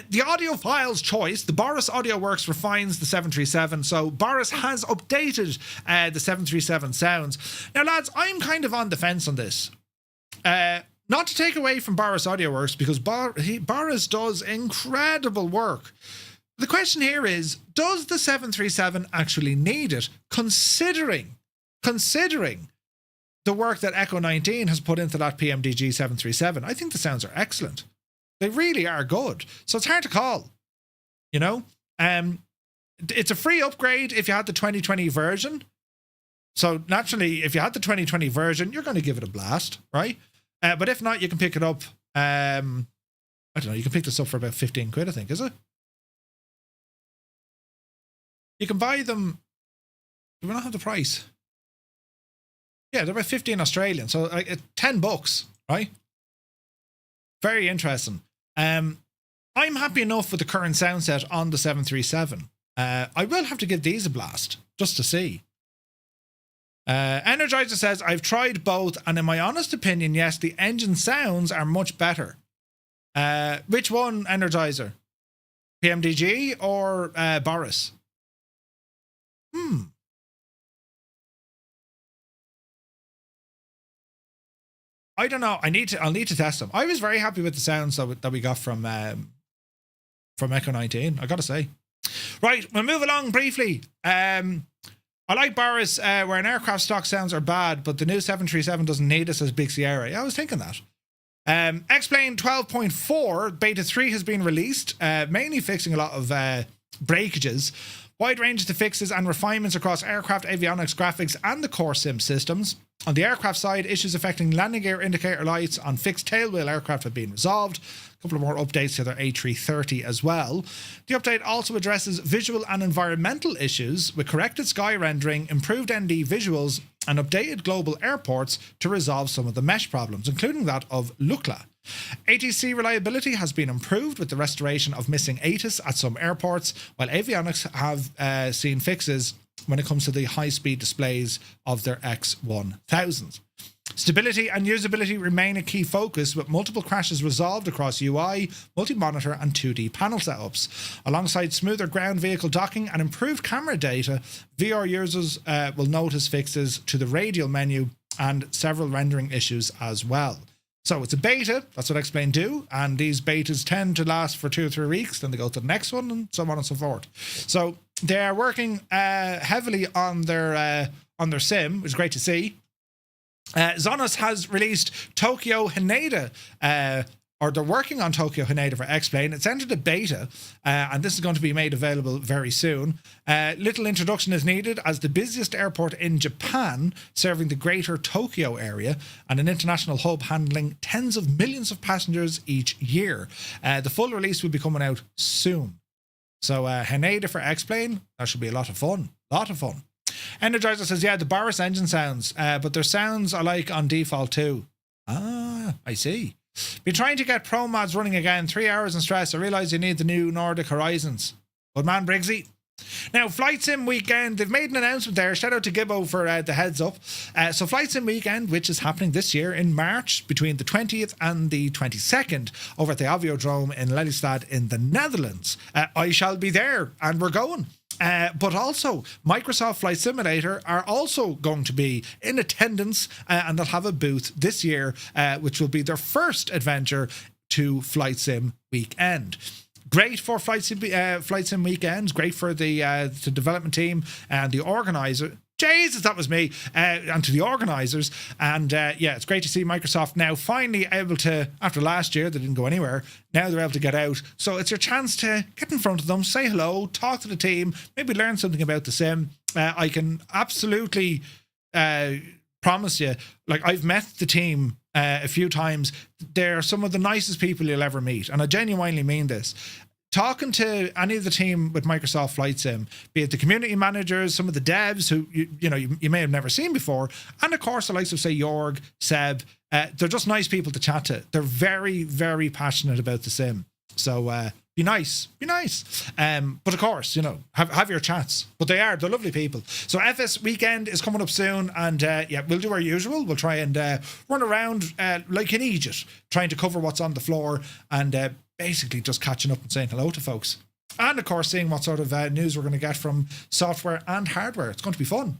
Speaker 1: The audiophile's choice. The Boris Audio Works refines the 737. So Boris has updated the 737 sounds. Now, lads, I'm kind of on the fence on this. Not to take away from Boris Audio Works, because Boris does incredible work. The question here is, does the 737 actually need it, considering the work that Echo 19 has put into that PMDG 737? I think the sounds are excellent. They really are good. So it's hard to call, you know? It's a free upgrade if you had the 2020 version. So naturally, if you had the 2020 version, you're going to give it a blast, right? But if not, you can pick it up. I don't know. You can pick this up for about 15 quid, I think, is it? You can buy them. Do we not have the price? Yeah, they're about 15 Australian. So $10, right? Very interesting. I'm happy enough with the current sound set on the 737. I will have to give these a blast just to see. Energizer says, I've tried both, and in my honest opinion, yes, the engine sounds are much better. Which one, Energizer? PMDG or Boris? I don't know. I'll need to test them. I was very happy with the sounds that we got from Echo 19, I gotta say. Right, we'll move along briefly. I like Boris, where an aircraft stock sounds are bad, but the new 737 doesn't need us as Big Sierra. Yeah, I was thinking that. X-Plane 12.4 Beta 3 has been released, mainly fixing a lot of breakages. Wide range of fixes and refinements across aircraft avionics, graphics, and the core sim systems. On the aircraft side, issues affecting landing gear indicator lights on fixed tailwheel aircraft have been resolved. A couple of more updates to their A330 as well. The update also addresses visual and environmental issues with corrected sky rendering, improved ND visuals, and updated global airports to resolve some of the mesh problems, including that of Lukla. ATC reliability has been improved with the restoration of missing ATIS at some airports, while avionics have seen fixes when it comes to the high-speed displays of their X1000s. Stability and usability remain a key focus, with multiple crashes resolved across UI, multi-monitor and 2D panel setups. Alongside smoother ground vehicle docking and improved camera data, VR users will notice fixes to the radial menu and several rendering issues as well. So it's a beta, that's what X-Plane do, and these betas tend to last for 2 or 3 weeks, then they go to the next one, and so on and so forth. So they are working heavily on their sim, which is great to see. Zonos has released Tokyo Haneda, or they're working on Tokyo Haneda for X-Plane. It's entered a beta, and this is going to be made available very soon. Little introduction is needed, as the busiest airport in Japan, serving the greater Tokyo area, and an international hub handling tens of millions of passengers each year. The full release will be coming out soon. So Haneda for X-Plane, that should be a lot of fun. Energizer says, yeah, the Boris engine sounds, but their sounds are like on default too. Ah, I see. Been trying to get Pro Mods running again. 3 hours in stress. I realise you need the new Nordic Horizons. Good man, Briggsy. Now, Flight Sim Weekend, they've made an announcement there. Shout out to Gibbo for the heads up. So Flight Sim Weekend, which is happening this year in March, between the 20th and the 22nd, over at the Aviodrome in Lelystad in the Netherlands. I shall be there, and we're going. But also, Microsoft Flight Simulator are also going to be in attendance, and they'll have a booth this year, which will be their first adventure to Flight Sim Weekend. Great for Flight Sim Weekends, great for the development team and the organizer. Jesus, that was me. And to the organisers. And yeah, it's great to see Microsoft now finally able to, after last year, they didn't go anywhere. Now they're able to get out. So it's your chance to get in front of them, say hello, talk to the team, maybe learn something about the sim. I can absolutely promise you, like, I've met the team a few times. They're some of the nicest people you'll ever meet. And I genuinely mean this. Talking to any of the team with Microsoft Flight Sim, be it the community managers, some of the devs who you may have never seen before, and of course the likes of, say, Jorg, Seb, they're just nice people to chat to. They're very, very passionate about the sim. So be nice. But of course, have your chats. But they're lovely people. So FS Weekend is coming up soon, and yeah, we'll do our usual. We'll try and run around like an idiot, trying to cover what's on the floor, and basically just catching up and saying hello to folks. And of course, seeing what sort of news we're going to get from software and hardware. It's going to be fun.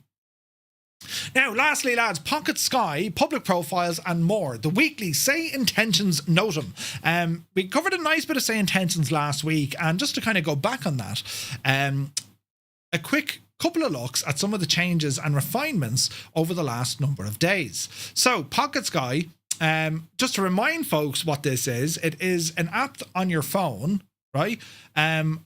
Speaker 1: Now, lastly, lads, Pocket Sky, public profiles and more. The weekly Say Intentions Notum. We covered a nice bit of Say Intentions last week, and just to kind of go back on that, a quick couple of looks at some of the changes and refinements over the last number of days. So, Pocket Sky, just to remind folks what this is, it is an app on your phone, right? And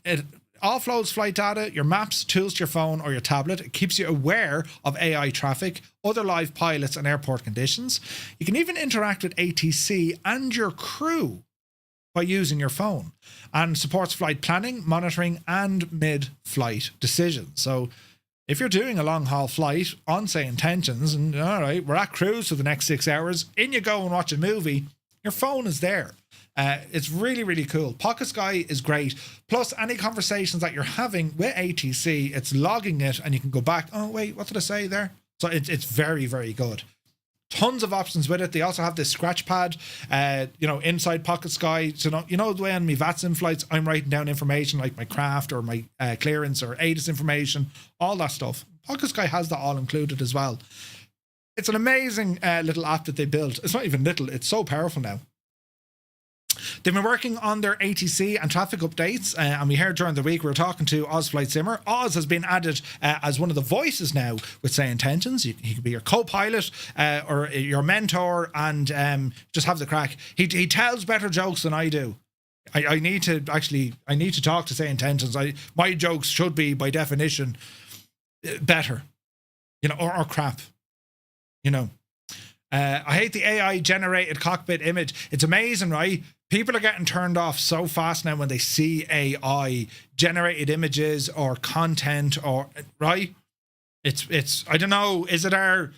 Speaker 1: it offloads flight data, your maps, tools to your phone or your tablet. It keeps you aware of AI traffic, other live pilots and airport conditions. You can even interact with ATC and your crew by using your phone, and supports flight planning, monitoring and mid-flight decisions. So if you're doing a long-haul flight on, say, Intentions, and all right, we're at cruise for the next 6 hours, in you go and watch a movie, your phone is there. It's really, really cool. Pocket Sky is great. Plus, any conversations that you're having with ATC, it's logging it, and you can go back, oh, wait, what did I say there? So it's very, very good. Tons of options with it. They also have this scratch pad, inside Pocket Sky. So, the way on my VATSIM flights, I'm writing down information like my craft or my clearance or ATIS information, all that stuff. Pocket Sky has that all included as well. It's an amazing little app that they built. It's not even little, it's so powerful now. They've been working on their ATC and traffic updates, and we heard during the week we were talking to Oz Flight Simmer. Oz has been added as one of the voices now with Say Intentions. He can be your co-pilot or your mentor, and just have the crack. He tells better jokes than I do. I need to talk to Say Intentions. My jokes should be, by definition, better, or crap, I hate the AI generated cockpit image. It's amazing, right? People are getting turned off so fast now when they see AI generated images or content, or right? It's I don't know. Is it I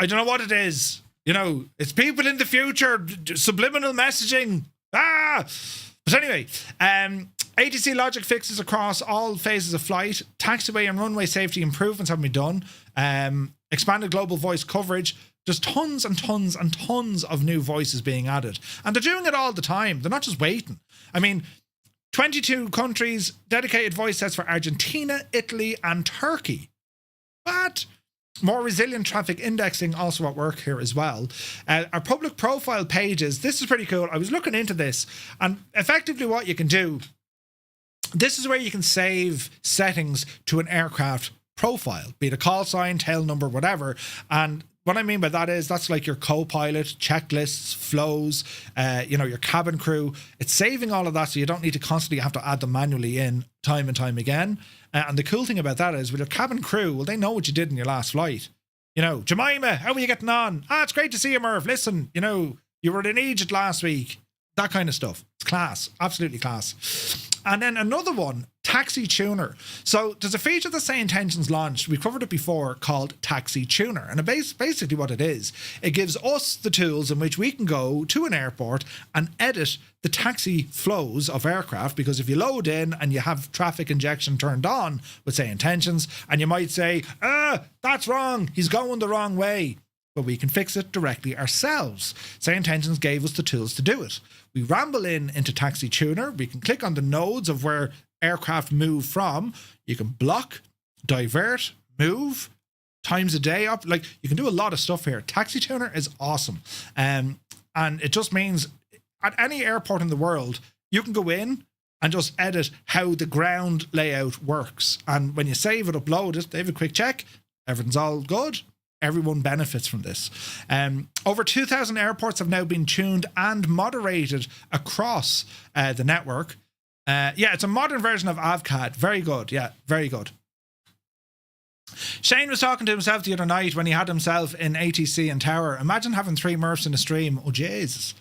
Speaker 1: don't know what it is. It's people in the future, subliminal messaging. But anyway, ATC logic fixes across all phases of flight. Taxiway and runway safety improvements have been done. Expanded global voice coverage. There's tons and tons and tons of new voices being added. And they're doing it all the time. They're not just waiting. I mean, 22 countries, dedicated voice sets for Argentina, Italy, and Turkey. But more resilient traffic indexing also at work here as well. Our public profile pages, this is pretty cool. I was looking into this, and effectively what you can do, this is where you can save settings to an aircraft profile, be it a call sign, tail number, whatever. And what I mean by that is that's like your co-pilot, checklists, flows, your cabin crew. It's saving all of that so you don't need to constantly have to add them manually in time and time again. And the cool thing about that is with your cabin crew, well, they know what you did in your last flight. Jemima, how are you getting on? It's great to see you, Merv. Listen, you were in Egypt last week. That kind of stuff. It's class. Absolutely class. And then another one, Taxi Tuner. So there's a feature that SayIntentions launched. We covered it before, called Taxi Tuner. And basically what it is, it gives us the tools in which we can go to an airport and edit the taxi flows of aircraft. Because if you load in and you have traffic injection turned on with SayIntentions, and you might say, that's wrong, he's going the wrong way. But we can fix it directly ourselves. SayIntentions gave us the tools to do it. We ramble into Taxi Tuner. We can click on the nodes of where aircraft move from. You can block, divert, move, times a day up. Like, you can do a lot of stuff here. Taxi Tuner is awesome. And it just means at any airport in the world, you can go in and just edit how the ground layout works. And when you save it, upload it, they have a quick check. Everything's all good. Everyone benefits from this. Over 2,000 airports have now been tuned and moderated across the network. It's a modern version of AVCAD. Very good. Yeah, very good. Shane was talking to himself the other night when he had himself in ATC and Tower. Imagine having 3 Murphs in a stream. Oh, Jesus.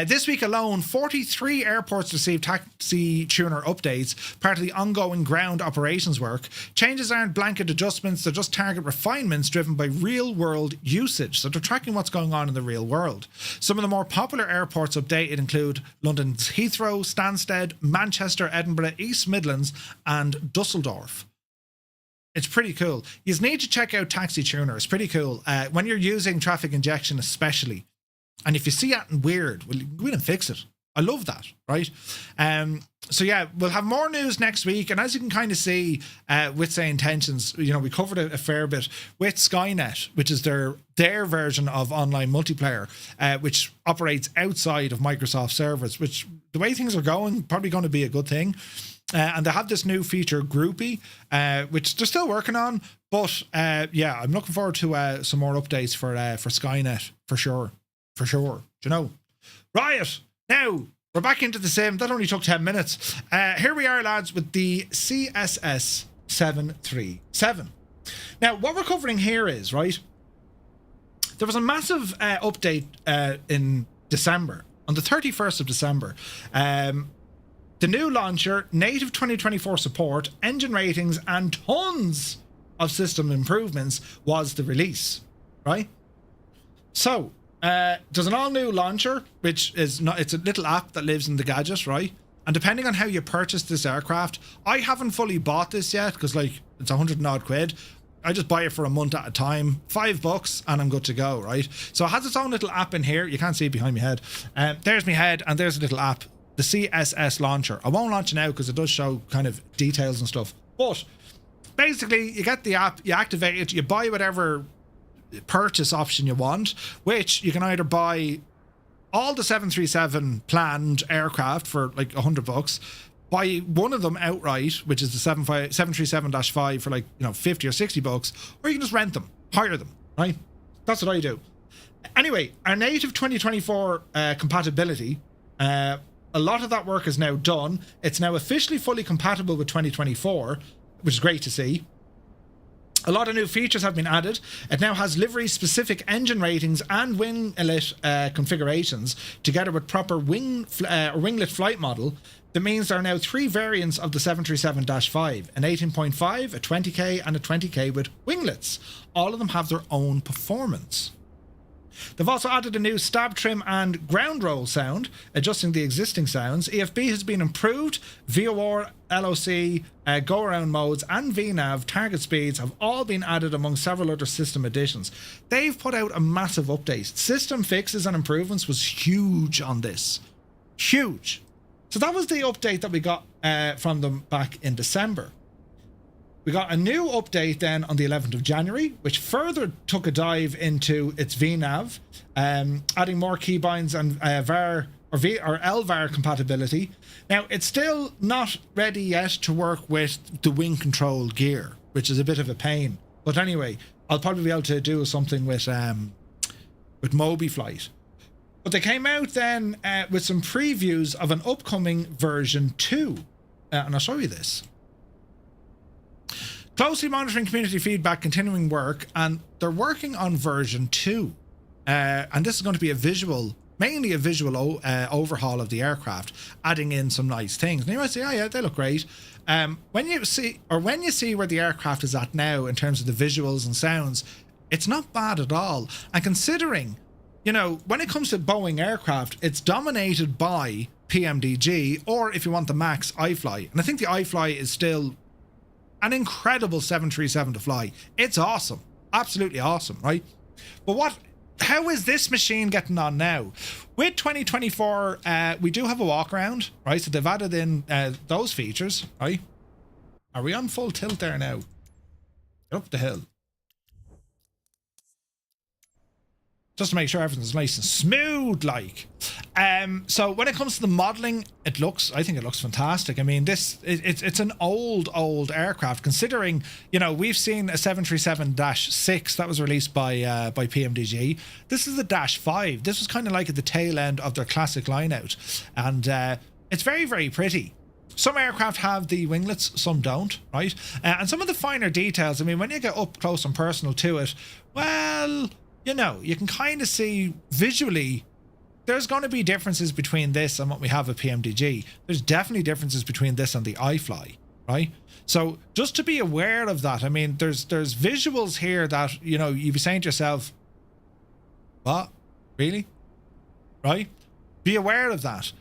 Speaker 1: This week alone, 43 airports received Taxi Tuner updates, part of the ongoing ground operations work. Changes aren't blanket adjustments, they're just target refinements driven by real-world usage. So they're tracking what's going on in the real world. Some of the more popular airports updated include London's Heathrow, Stansted, Manchester, Edinburgh, East Midlands, and Dusseldorf. It's pretty cool. You need to check out Taxi Tuner. It's pretty cool. When you're using traffic injection especially, and if you see anything weird, well, go in and fix it. I love that, right? We'll have more news next week. And as you can kind of see with SayIntentions, we covered a fair bit with Skynet, which is their version of online multiplayer, which operates outside of Microsoft servers, which the way things are going, probably going to be a good thing. And they have this new feature, Groupie, which they're still working on. But I'm looking forward to some more updates for Skynet, for sure. Right, now we're back into the sim. That only took 10 minutes. Here we are, lads, with the CSS 737. Now, what we're covering here is, right, there was a massive update in December, on the 31st of December. The new launcher, native 2024 support, engine ratings, and tons of system improvements was the release, right? So, there's an all-new launcher, which is not, it's a little app that lives in the gadget, right? And depending on how you purchase this aircraft, I haven't fully bought this yet, because it's 100 and odd quid. I just buy it for a month at a time, $5, and I'm good to go, right? So it has its own little app in here. You can't see it behind my head. There's my head, and there's a little app. The CSS launcher. I won't launch it now because it does show kind of details and stuff. But basically, you get the app, you activate it, you buy whatever purchase option you want, which you can either buy all the 737 planned aircraft for like $100, buy one of them outright, which is the 737-5 for like 50 or $60, or you can just rent them, hire them, right? That's what I do. Anyway, our native 2024 compatibility. A lot of that work is now done. It's now officially fully compatible with 2024, which is great to see. A lot of new features have been added. It now has livery-specific engine ratings and winglet configurations, together with proper winglet flight model. That means there are now 3 variants of the 737-5, an 18.5, a 20K, and a 20K with winglets. All of them have their own performance. They've also added a new stab trim and ground roll sound, adjusting the existing sounds. EFB has been improved. VOR, LOC, go around modes and VNAV target speeds have all been added among several other system additions. They've put out a massive update. System fixes and improvements was huge on this. Huge. So that was the update that we got from them back in December. We got a new update then on the 11th of January, which further took a dive into its VNAV, adding more keybinds and VAR or LVAR compatibility. Now, it's still not ready yet to work with the wing control gear, which is a bit of a pain. But anyway, I'll probably be able to do something with MobiFlight. But they came out then with some previews of an upcoming version 2. And I'll show you this. Closely monitoring community feedback, continuing work, and they're working on version 2. And this is going to be mainly a visual overhaul of the aircraft, adding in some nice things. And you might say, oh yeah, they look great. When you see where the aircraft is at now in terms of the visuals and sounds, it's not bad at all. And considering, you know, when it comes to Boeing aircraft, it's dominated by PMDG, or if you want the MAX, iFly. And I think the iFly is still an incredible 737 to fly. It's awesome. Absolutely awesome, right? But how is this machine getting on now? With 2024, we do have a walk around, right? So they've added in those features, right? Are we on full tilt there now? Get up the hill. Just to make sure everything's nice and smooth, like. So when it comes to the modeling, I think it looks fantastic. I mean, it's an old aircraft, considering, you know, we've seen a 737-6 that was released by PMDG. This is the -5. This was kind of like at the tail end of their classic line out, and it's very, very pretty. Some aircraft have the winglets, some don't, right? And some of the finer details, I mean, when you get up close and personal to it, well, you know, you can kind of see visually there's going to be differences between this and what we have at PMDG. There's definitely differences between this and the iFly, right? So just to be aware of that, I mean, there's visuals here that, you know, you'd be saying to yourself, what? Really? Right? Be aware of that.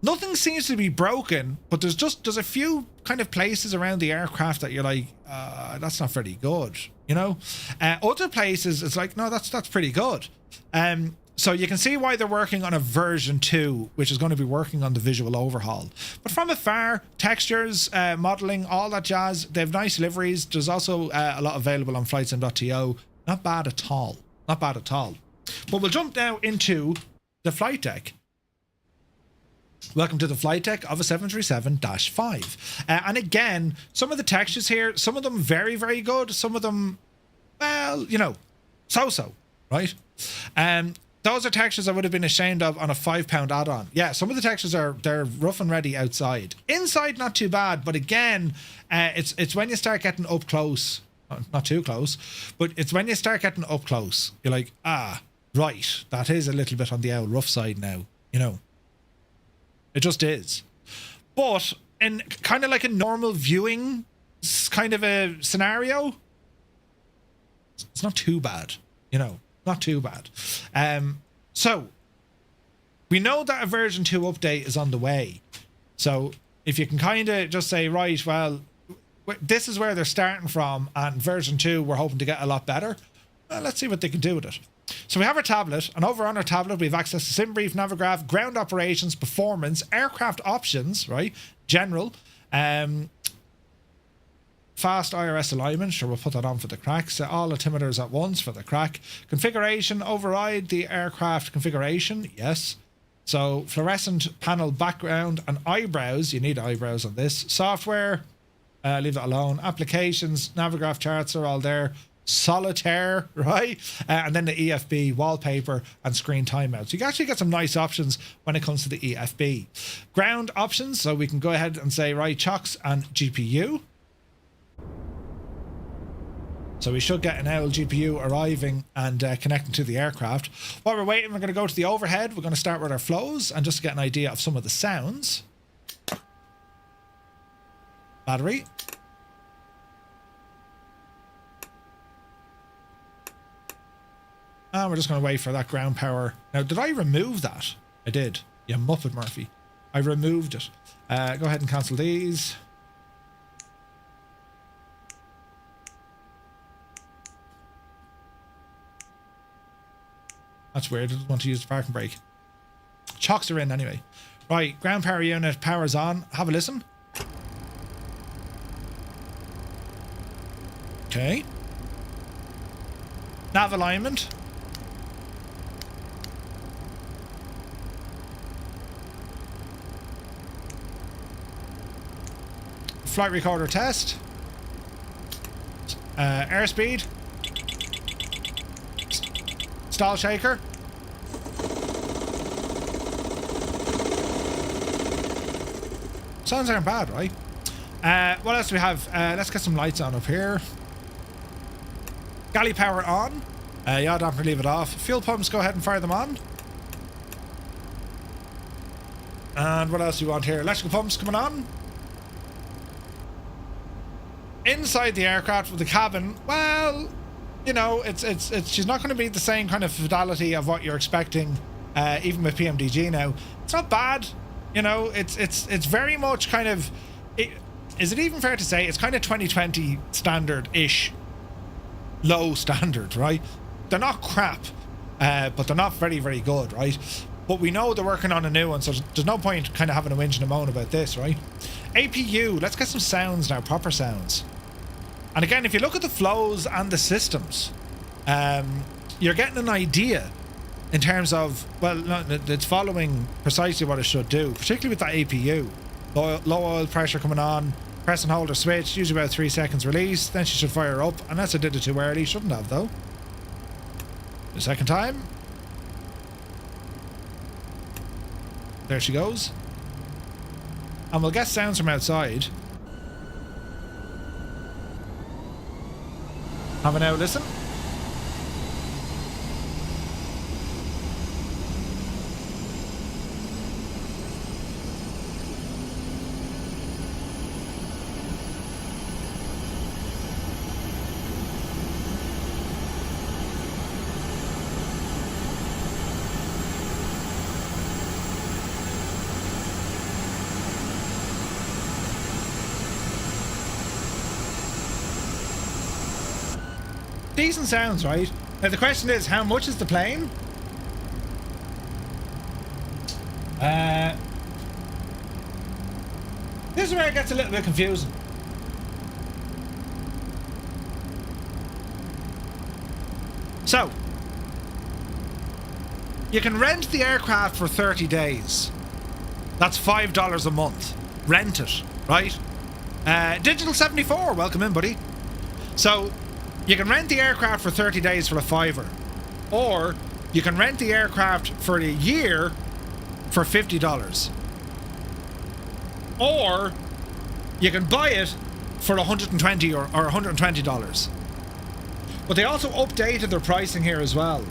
Speaker 1: Nothing seems to be broken, but there's a few kind of places around the aircraft that you're like, that's not very good, you know? Other places, it's like, no, that's pretty good. So you can see why they're working on a version 2, which is going to be working on the visual overhaul. But from afar, textures, modeling, all that jazz, they have nice liveries. There's also a lot available on flightsim.to. Not bad at all. Not bad at all. But we'll jump now into the flight deck. Welcome to the flight deck of a 737-5. And again, some of the textures here, some of them very, very good. Some of them, well, you know, so-so, right? Those are textures I would have been ashamed of on a £5 add-on. Yeah, some of the textures they're rough and ready outside. Inside, not too bad, but again, it's when you start getting up close, not too close, but it's when you start getting up close, you're like, right, that is a little bit on the old rough side now, you know. It just is. But in kind of like a normal viewing kind of a scenario, it's not too bad, you know. Not too bad. So we know that a version 2 update is on the way. So if you can kind of just say, right, well, this is where they're starting from, and version 2 we're hoping to get a lot better. Well, let's see what they can do with it. So we have our tablet, and over on our tablet we have access to SimBrief, Navigraph, ground operations, performance, aircraft options, right? General, fast IRS alignment, sure, we'll put that on for the crack. Set all altimeters at once for the crack. Configuration, override the aircraft configuration, yes. So fluorescent panel background and eyebrows, you need eyebrows on this. Software, leave that alone. Applications, Navigraph charts are all there. Solitaire, right? And then the EFB, wallpaper and screen timeout. So you can actually get some nice options when it comes to the EFB. Ground options, so we can go ahead and say, right, chocks and GPU. So we should get an owl GPU arriving and connecting to the aircraft. While we're waiting, we're going to go to the overhead. We're going to start with our flows and just get an idea of some of the sounds. Battery. And we're just going to wait for that ground power. Now, did I remove that? I did. Yeah, Muppet Murphy. I removed it. Go ahead and cancel these. That's weird. I don't want to use the parking brake. Chocks are in anyway. Right, ground power unit powers on. Have a listen. Okay. Nav alignment. Flight recorder test. Airspeed. Stall shaker. Sounds aren't bad, right? What else do we have? Let's get some lights on up here. Galley power on. Yaw damper, leave it off. Fuel pumps, go ahead and fire them on. And what else do we want here? Electrical pumps coming on. Inside the aircraft with the cabin, well, you know, it's she's not going to be the same kind of fidelity of what you're expecting, even with PMDG now. It's not bad, you know. It's very much kind of. Is it even fair to say it's kind of 2020 standard-ish, low standard, right? They're not crap, but they're not very, very good, right? But we know they're working on a new one, so there's no point kind of having a whinge and a moan about this, right? APU, let's get some sounds now, proper sounds. And again, if you look at the flows and the systems, you're getting an idea in terms of, well, no, it's following precisely what it should do, particularly with that APU. Low oil pressure coming on, press and hold her switch, usually about 3 seconds release, then she should fire up, unless I did it too early. Shouldn't have, though. The second time. There she goes. And we'll get sounds from outside. Have a now listen. Decent sounds, right? Now the question is, how much is the plane? This is where it gets a little bit confusing. So, you can rent the aircraft for 30 days. That's $5 a month. Rent it, right? Digital 74, welcome in, buddy. So, you can rent the aircraft for 30 days for a $5, or you can rent the aircraft for a year for $50, or you can buy it for $120 or $120. But they also updated their pricing here as well,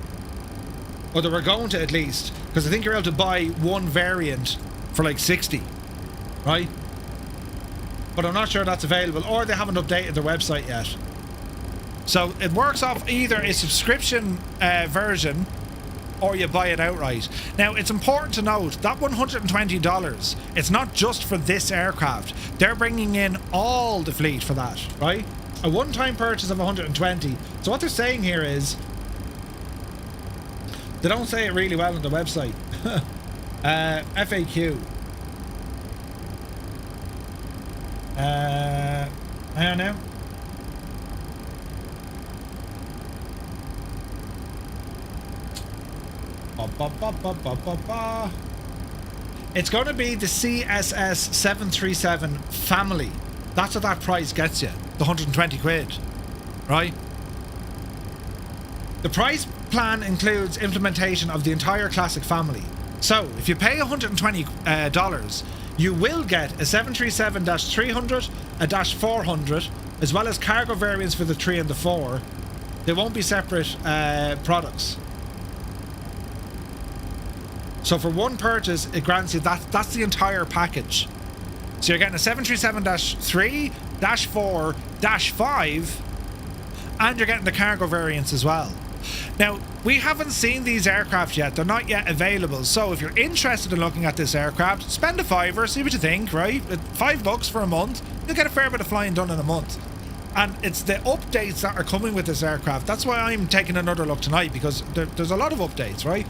Speaker 1: or they were going to at least, because I think you're able to buy one variant for like 60, right? But I'm not sure that's available, or they haven't updated their website yet. So it works off either a subscription version, or you buy it outright. Now, it's important to note that $120, it's not just for this aircraft. They're bringing in all the fleet for that, right? A one-time purchase of $120. So what they're saying here is, they don't say it really well on the website. FAQ. I don't know. It's going to be the CSS 737 family. That's what that price gets you. The 120 quid. Right? The price plan includes implementation of the entire classic family. So, if you pay $120, you will get a 737-300, a -400, as well as cargo variants for the 3 and the 4. They won't be separate products. So for one purchase, it grants you that's the entire package. So you're getting a 737-3, -4, -5, and you're getting the cargo variants as well. Now, we haven't seen these aircraft yet. They're not yet available. So if you're interested in looking at this aircraft, spend a fiver, see what you think, right? At $5 for a month, you'll get a fair bit of flying done in a month. And it's the updates that are coming with this aircraft. That's why I'm taking another look tonight, because there's a lot of updates, right?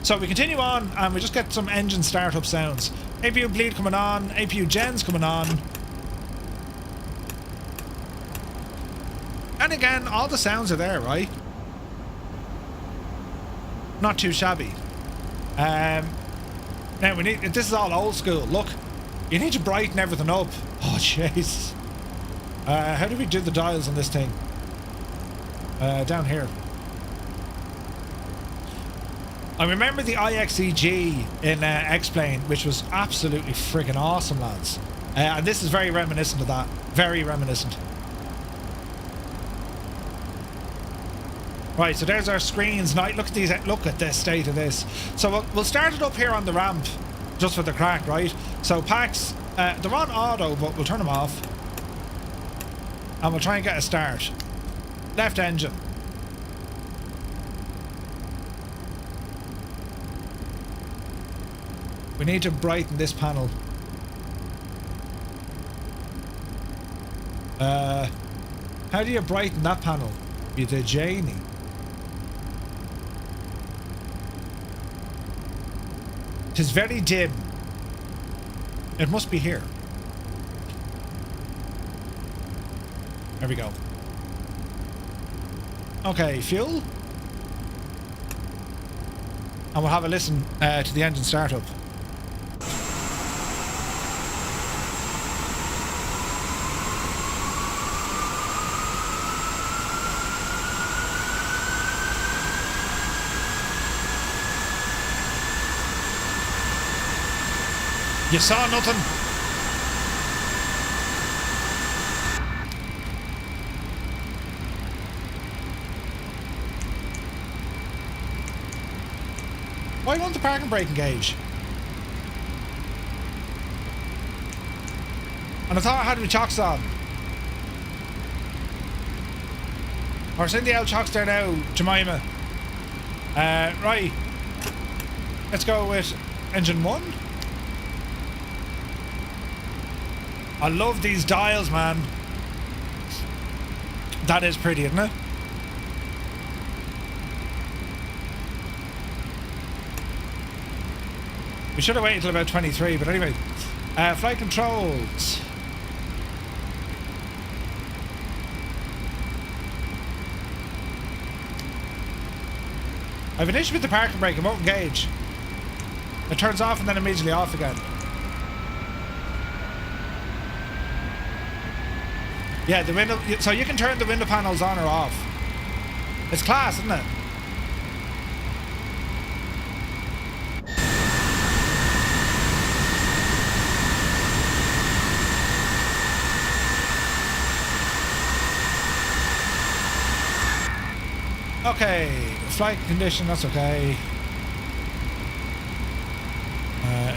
Speaker 1: So we continue on, and we just get some engine startup sounds. APU bleed coming on, APU gens coming on. And again, all the sounds are there, right? Not too shabby. Now we need, this is all old school. Look, you need to brighten everything up. Oh jeez. How do we do the dials on this thing? Down here. I remember the IXEG in X-Plane, which was absolutely friggin' awesome, lads. And this is very reminiscent of that. Very reminiscent. Right, so there's our screens. Now look at these. Look at the state of this. So we'll start it up here on the ramp, just for the crack, right? So packs, they're on auto, but we'll turn them off, and we'll try and get a start. Left engine. We need to brighten this panel. How do you brighten that panel? You did, Janie. It is very dim. It must be here. There we go. Okay, fuel. And we'll have a listen to the engine startup. You saw nothing? Why won't the parking brake engage? And I thought I had my chocks on. Or send the L chocks there now, Jemima. Right. Let's go with engine 1. I love these dials, man. That is pretty, isn't it? We should have waited until about 23, but anyway. Flight controls. I have an issue with the parking brake, it won't engage. It turns off and then immediately off again. Yeah, the window, so you can turn the window panels on or off. It's class, isn't it? Okay, flight condition, that's okay.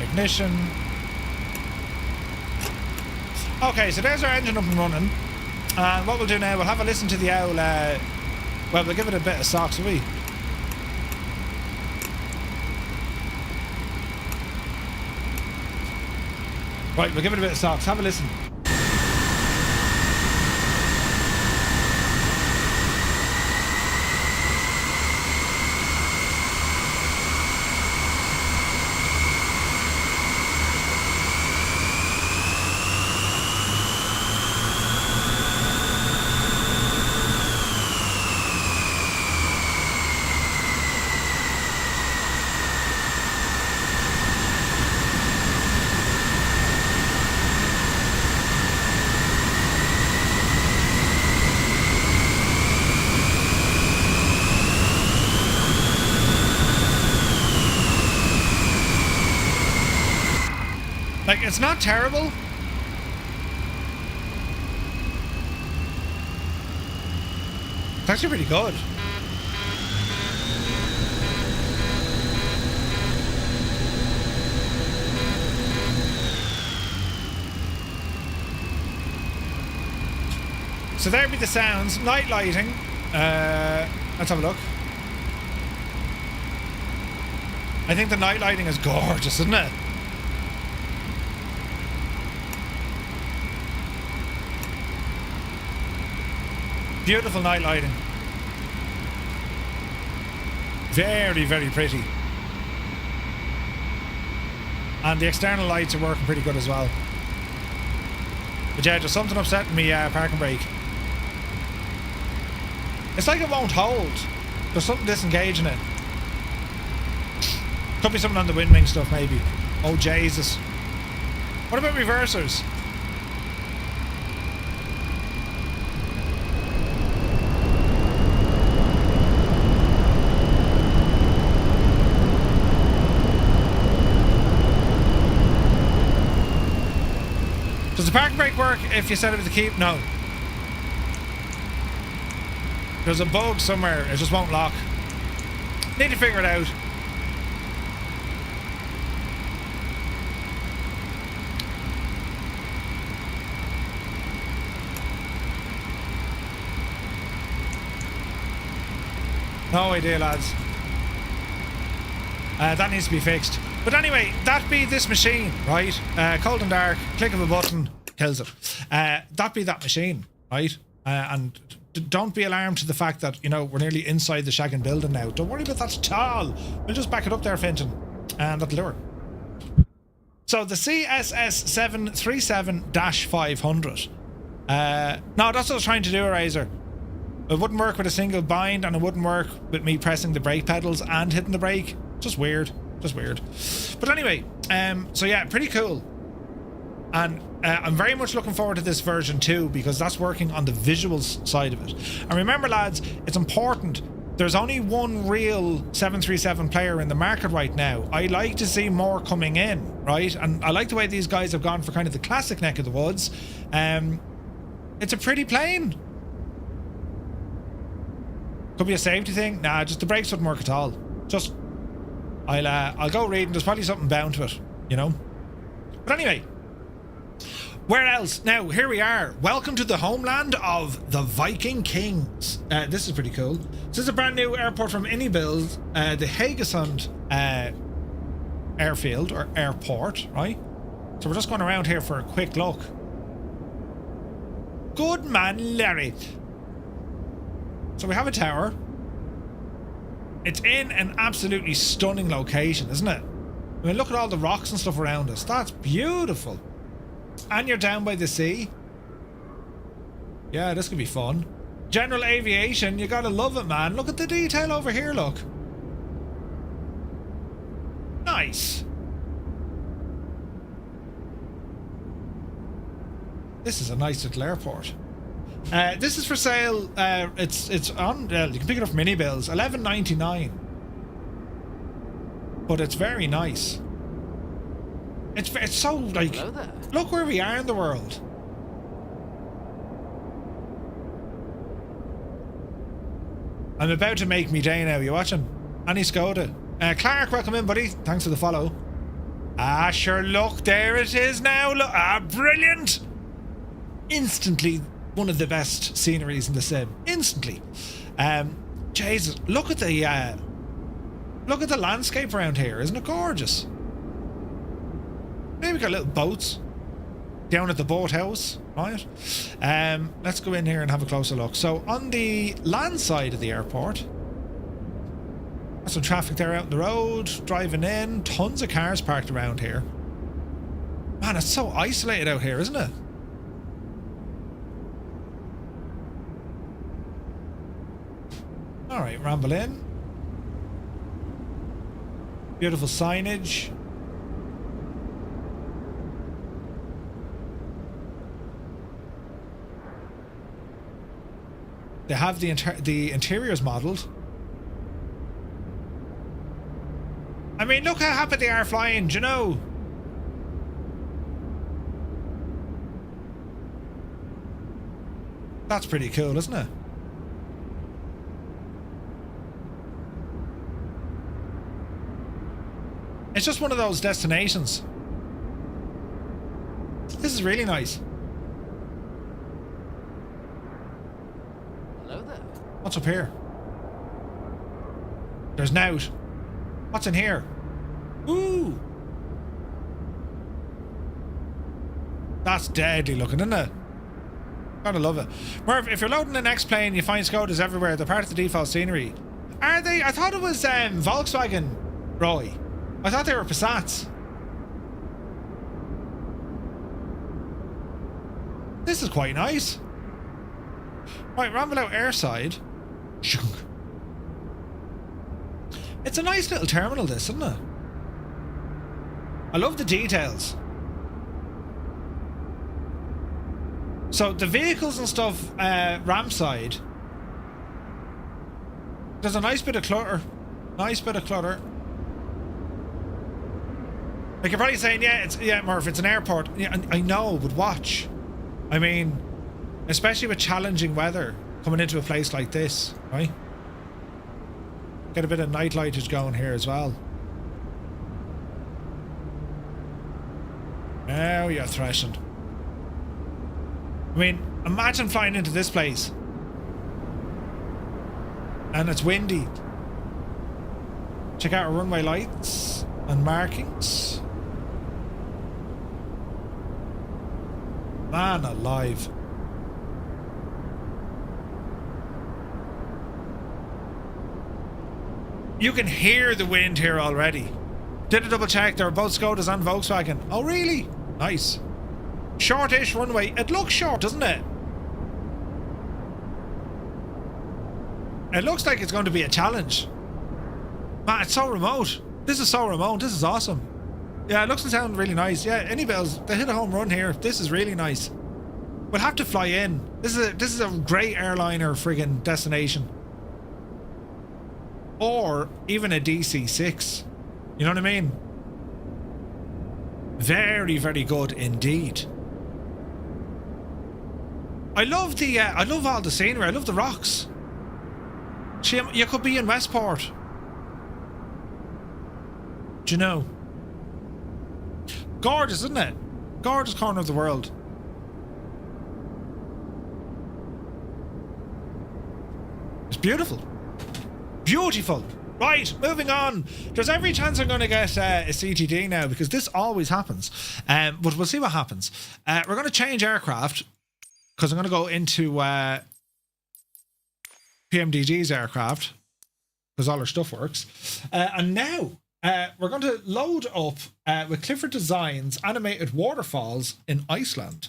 Speaker 1: Ignition. Okay, so there's our engine up and running. And what we'll do now, we'll have a listen to the owl. Well, we'll give it a bit of socks, will we? Right, we'll give it a bit of socks. Have a listen. Like, it's not terrible. It's actually pretty good. So there'd be the sounds. Night lighting. Let's have a look. I think the night lighting is gorgeous, isn't it? Beautiful night lighting. Very, very pretty. And the external lights are working pretty good as well. But yeah, there's something upsetting me parking brake. It's like it won't hold. There's something disengaging it. Could be something on the wind wing stuff maybe. Oh Jesus. What about reversers? Does the parking brake work if you set it with the key? No. There's a bug somewhere. It just won't lock. Need to figure it out. No idea, lads. That needs to be fixed. But anyway, that be this machine, right? Cold and dark, click of a button, kills it. That be that machine, right? And don't be alarmed to the fact that, you know, we're nearly inside the shaggin building now. Don't worry about that at all. We'll just back it up there, Finton. And that'll do it. So the CSS 737-500. No, that's what I was trying to do, Razor. It wouldn't work with a single bind, and it wouldn't work with me pressing the brake pedals and hitting the brake. Just weird. Just weird. But anyway, so yeah, pretty cool. And I'm very much looking forward to this version 2 because that's working on the visuals side of it. And remember, lads, it's important. There's only one real 737 player in the market right now. I like to see more coming in, right? And I like the way these guys have gone for kind of the classic neck of the woods. It's a pretty plane. Could be a safety thing. Nah, just the brakes wouldn't work at all. Just, I'll go reading. There's probably something bound to it, you know? But anyway, where else? Now, here we are. Welcome to the homeland of the Viking Kings. This is pretty cool. This is a brand new airport from iniBuilds, the Haugesund airfield, or airport, right? So we're just going around here for a quick look. Good man, Larry. So we have a tower. It's in an absolutely stunning location, isn't it? I mean, look at all the rocks and stuff around us. That's beautiful. And you're down by the sea. Yeah, this could be fun. General aviation, you gotta love it, man. Look at the detail over here, look. Nice. This is a nice little airport. This is for sale. It's on. You can pick it up from iniBuilds. $11.99. But it's very nice. It's so like. Look where we are in the world. I'm about to make me day now. You watching? Annie Skoda. Clark, welcome in, buddy. Thanks for the follow. Ah, sure. Look, there it is now. Look, brilliant. Instantly. One of the best sceneries in the sim. Instantly. Jesus, look at the landscape around here. Isn't it gorgeous? Maybe we got little boats down at the boathouse, right? Let's go in here and have a closer look. So on the land side of the airport, got some traffic there out on the road, driving in, tons of cars parked around here. Man, it's so isolated out here, isn't it? Alright, ramble in. Beautiful signage. They have the interiors modelled. I mean, look how happy they are flying, do you know? That's pretty cool, isn't it? It's just one of those destinations. This is really nice.
Speaker 2: Hello there.
Speaker 1: What's up here? There's Nout. What's in here? Ooh. That's deadly looking, isn't it? Gotta love it. Merv, if you're loading the next plane, you find Skodas everywhere. They're part of the default scenery. Are they? I thought it was Volkswagen, Roy. I thought they were Passats. This is quite nice. Right, ramble out airside. It's a nice little terminal, this, isn't it? I love the details. So the vehicles and stuff, ramp side, there's a nice bit of clutter. Nice bit of clutter. Like you're probably saying, yeah, Murph, it's an airport. Yeah, I know, but watch. I mean, especially with challenging weather coming into a place like this, right? Get a bit of night lightage going here as well. Now you're thrashing. I mean, imagine flying into this place and it's windy. Check out our runway lights and markings. Man alive. You can hear the wind here already. Did a double check, there were both Skodas and Volkswagen. Oh really? Nice. Shortish runway. It looks short, doesn't it? It looks like it's going to be a challenge. Man, it's so remote. This is so remote. This is awesome. Yeah, it looks and sounds really nice. Yeah, iniBuilds, they hit a home run here. This is really nice. We'll have to fly in. This is a great airliner friggin' destination. Or even a DC-6. You know what I mean? Very, very good indeed. I love the, I love all the scenery. I love the rocks. You could be in Westport. Do you know? Gorgeous, isn't it? Gorgeous corner of the world. It's beautiful. Beautiful. Right, moving on. There's every chance I'm going to get a CTD now because this always happens. But we'll see what happens. We're going to change aircraft because I'm going to go into PMDG's aircraft because all our stuff works. And now we're going to load up with Cli4D Design's animated waterfalls in Iceland.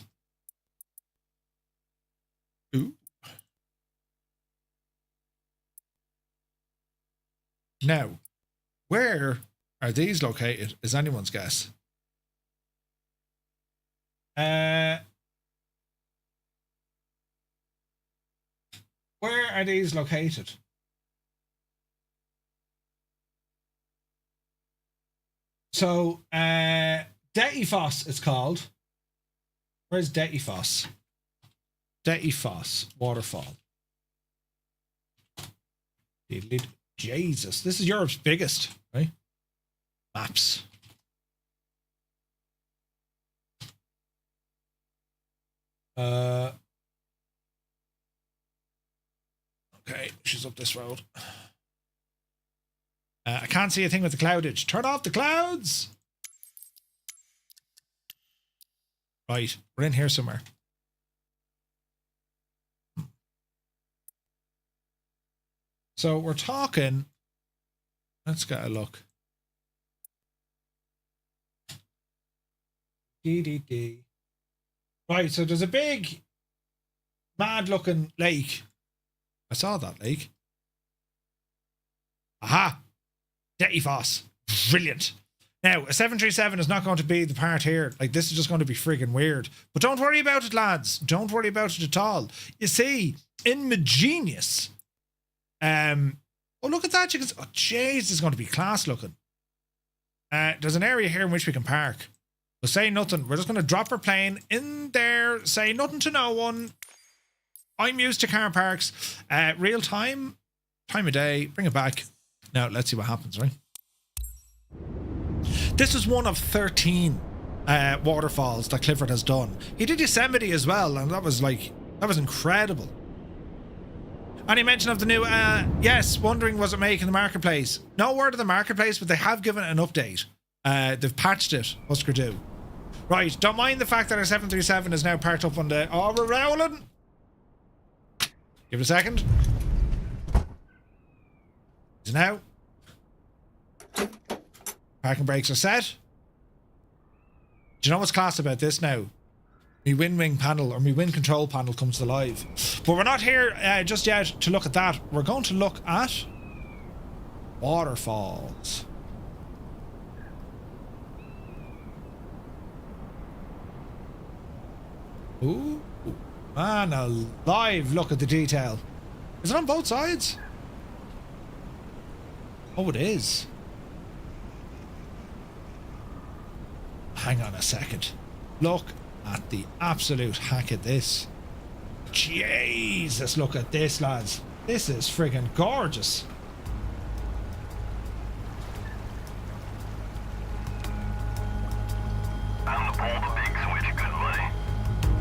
Speaker 1: Ooh. Now, where are these located is anyone's guess. Where are these located? So, Dettifoss it's called. Where's Dettifoss? Dettifoss waterfall. Jesus, this is Europe's biggest, right? Maps. Okay, she's up this road. I can't see a thing with the cloudage. Turn off the clouds! Right, we're in here somewhere. So we're talking... Let's get a look. DDD. Right, so there's a big, mad-looking lake. I saw that lake. Aha! Dettifoss. Brilliant. Now, a 737 is not going to be the part here. Like, this is just going to be friggin' weird. But don't worry about it, lads. Don't worry about it at all. You see, in Ingenious... oh, look at that. You can... Oh, jeez, this is going to be class looking. There's an area here in which we can park. We'll say nothing. We're just going to drop our plane in there, say nothing to no one. I'm used to car parks. Real time, time of day, bring it back. Now, let's see what happens, right? This is one of 13 waterfalls that Cli4D has done. He did Yosemite as well, and that was incredible. Any mention of the new, yes, wondering was it making the marketplace? No word of the marketplace, but they have given an update. They've patched it, Husker do. Right, don't mind the fact that our 737 is now parked up on the... Oh, we're rolling! Give it a second. Is it now? Parking brakes are set. Do you know what's class about this now? Me wind panel, or me wind control panel comes alive. But we're not here just yet to look at that. We're going to look at waterfalls. Ooh, man alive, look at the detail. Is it on both sides? Oh, it is. Hang on a second. Look at the absolute hack of this. Jesus, look at this, lads. This is friggin' gorgeous.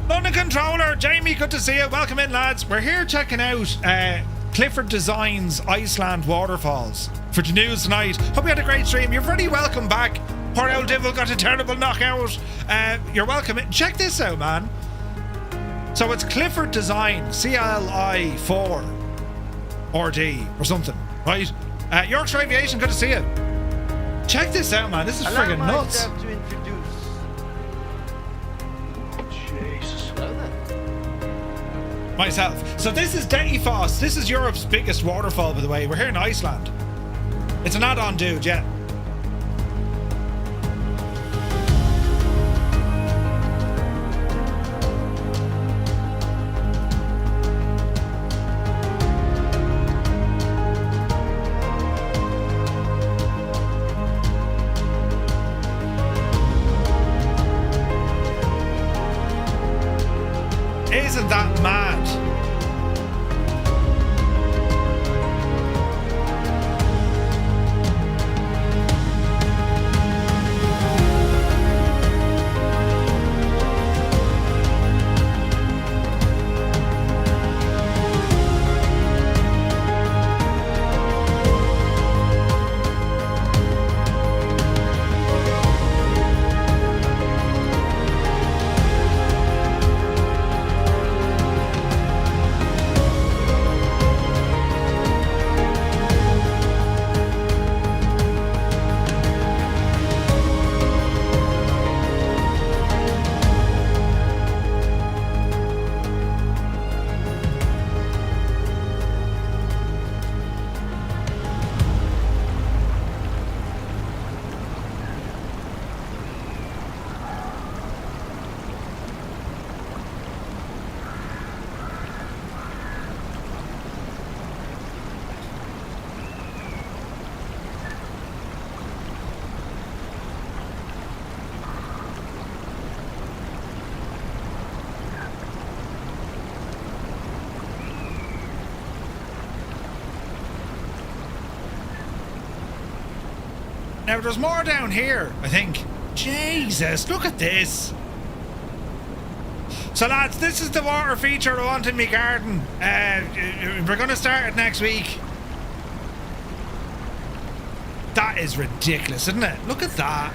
Speaker 1: London Controller, Jamie, good to see you. Welcome in, lads. We're here checking out Cli4D Design's Iceland waterfalls for the news tonight. Hope you had a great stream. You're very welcome back. Poor old Divil got a terrible knockout. You're welcome in. Check this out, man. So it's Cli4D Design, Cli4D or something, right? Yorkshire Aviation, good to see you. Check this out, man. This is friggin' nuts. Myself. So this is Dettifoss. This is Europe's biggest waterfall, by the way. We're here in Iceland. It's an add-on, dude, yeah. Isn't that mad? Now, there's more down here, I think. Jesus, look at this. So, lads, this is the water feature I want in my garden. We're going to start it next week. That is ridiculous, isn't it? Look at that.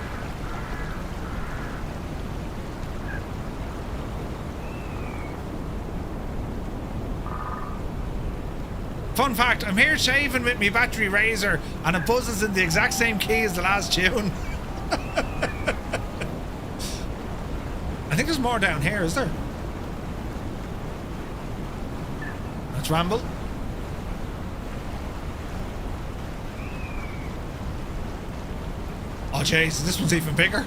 Speaker 1: Fun fact, I'm here shaving with my battery razor and it buzzes in the exact same key as the last tune. I think there's more down here, is there? Let's ramble. Oh jeez, this one's even bigger.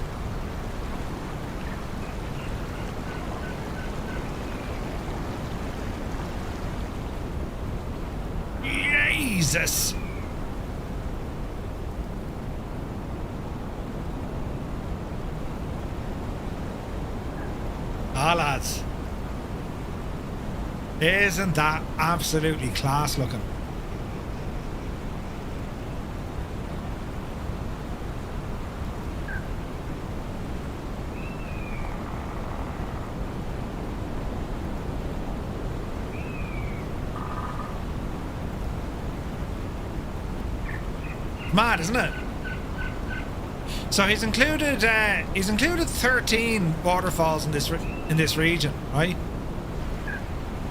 Speaker 1: Jesus. Ah, lads. Isn't that absolutely class looking? Mad, isn't it? So he's included 13 waterfalls in this region, right?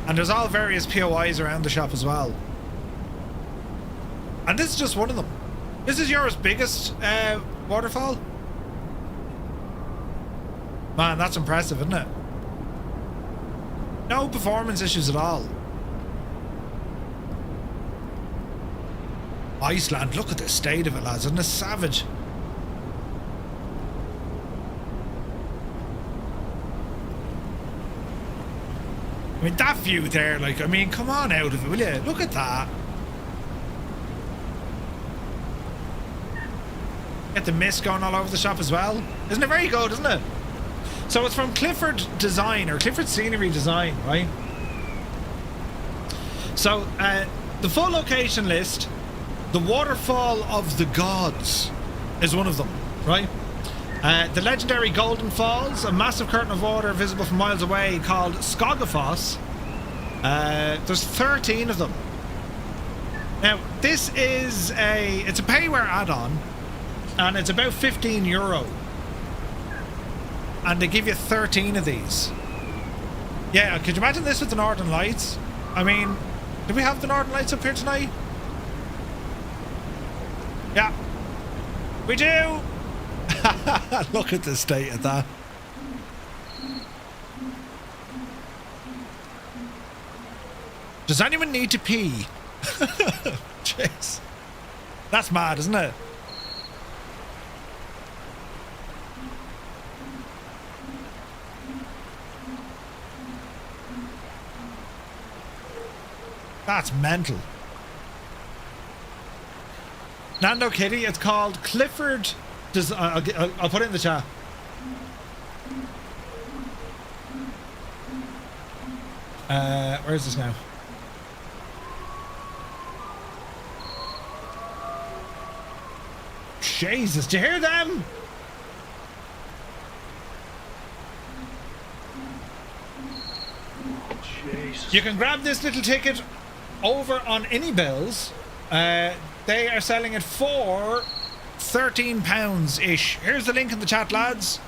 Speaker 1: And there's all various POIs around the shop as well. And this is just one of them. This is Europe's biggest waterfall. Man, that's impressive, isn't it? No performance issues at all. Iceland, look at the state of it, lads. Isn't it savage? I mean, that view there, like, I mean, come on out of it, will you? Look at that. Get the mist going all over the shop as well. Isn't it very good, isn't it? So it's from Cli4D Design, or Cli4D Scenery Design, right? So, the full location list, the Waterfall of the Gods is one of them, right? The legendary Golden Falls, a massive curtain of water visible from miles away called Skogafoss. There's 13 of them. Now, this is it's a payware add-on, and it's about €15. And they give you 13 of these. Yeah, could you imagine this with the Northern Lights? I mean, do we have the Northern Lights up here tonight? Yeah, we do. Look at the state of that. Does anyone need to pee? Jeez. That's mad, isn't it? That's mental. Nando Kitty, it's called Cli4D Design. I'll put it in the chat. Where is this now? Jesus, do you hear them? Jesus. You can grab this little ticket over on iniBuilds. They are selling it for £13-ish. Here's the link in the chat, lads.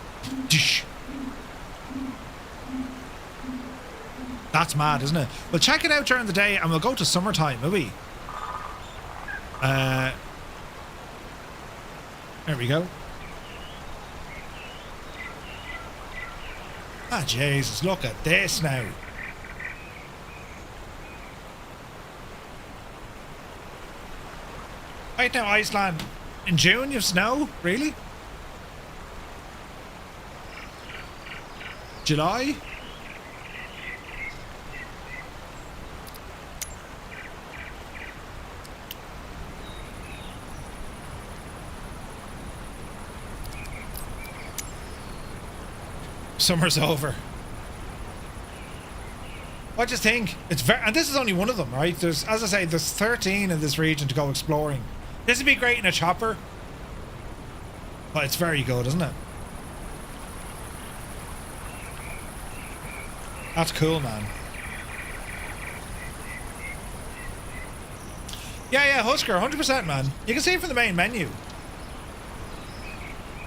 Speaker 1: That's mad, isn't it? We'll check it out during the day and we'll go to summertime, will we? There we go. Ah, Jesus, look at this now. Right now, Iceland, in June you have snow? Really? July? Summer's over. What do you think? It's very, and this is only one of them, right? There's, as I say, there's 13 in this region to go exploring. This would be great in a chopper, but it's very good, isn't it? That's cool, man. Yeah, Husker, 100%, man. You can see it from the main menu.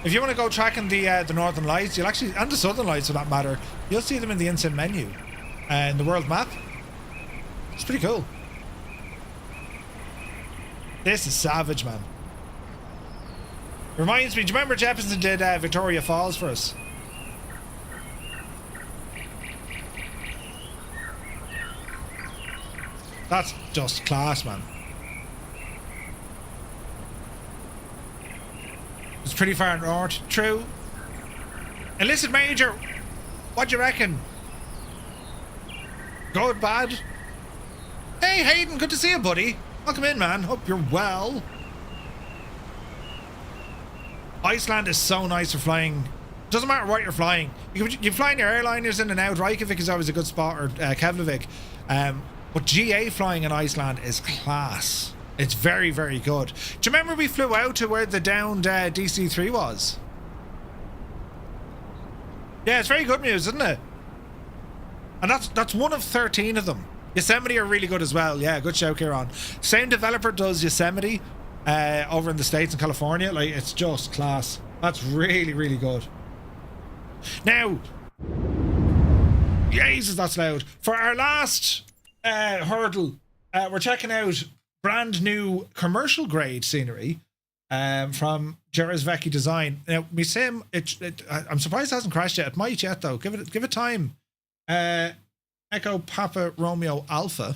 Speaker 1: If you want to go tracking the Northern Lights, you'll actually, and the Southern Lights for that matter, you'll see them in the instant menu in the world map. It's pretty cool. This is savage, man. Reminds me, do you remember Jefferson did Victoria Falls for us? That's just class, man. It's pretty far north. True. Illicit Major, what do you reckon? Good, bad? Hey, Hayden, good to see you, buddy. Welcome in, man. Hope you're well. Iceland is so nice for flying. Doesn't matter what you're flying. You fly in your airliners in and out. Reykjavik is always a good spot, or Keflavik. But GA flying in Iceland is class. It's very, very good. Do you remember we flew out to where the downed DC-3 was? Yeah, it's very good news, isn't it? And that's one of 13 of them. Yosemite are really good as well. Yeah, good shout, Kieran. Same developer does Yosemite over in the States in California. Like, it's just class. That's really, really good. Now, Jesus, that's loud. For our last hurdle, we're checking out brand new commercial grade scenery from Drzewiecki Design. Now, my sim, I'm surprised it hasn't crashed yet. It might yet though. Give it time. Echo Papa Romeo Alpha.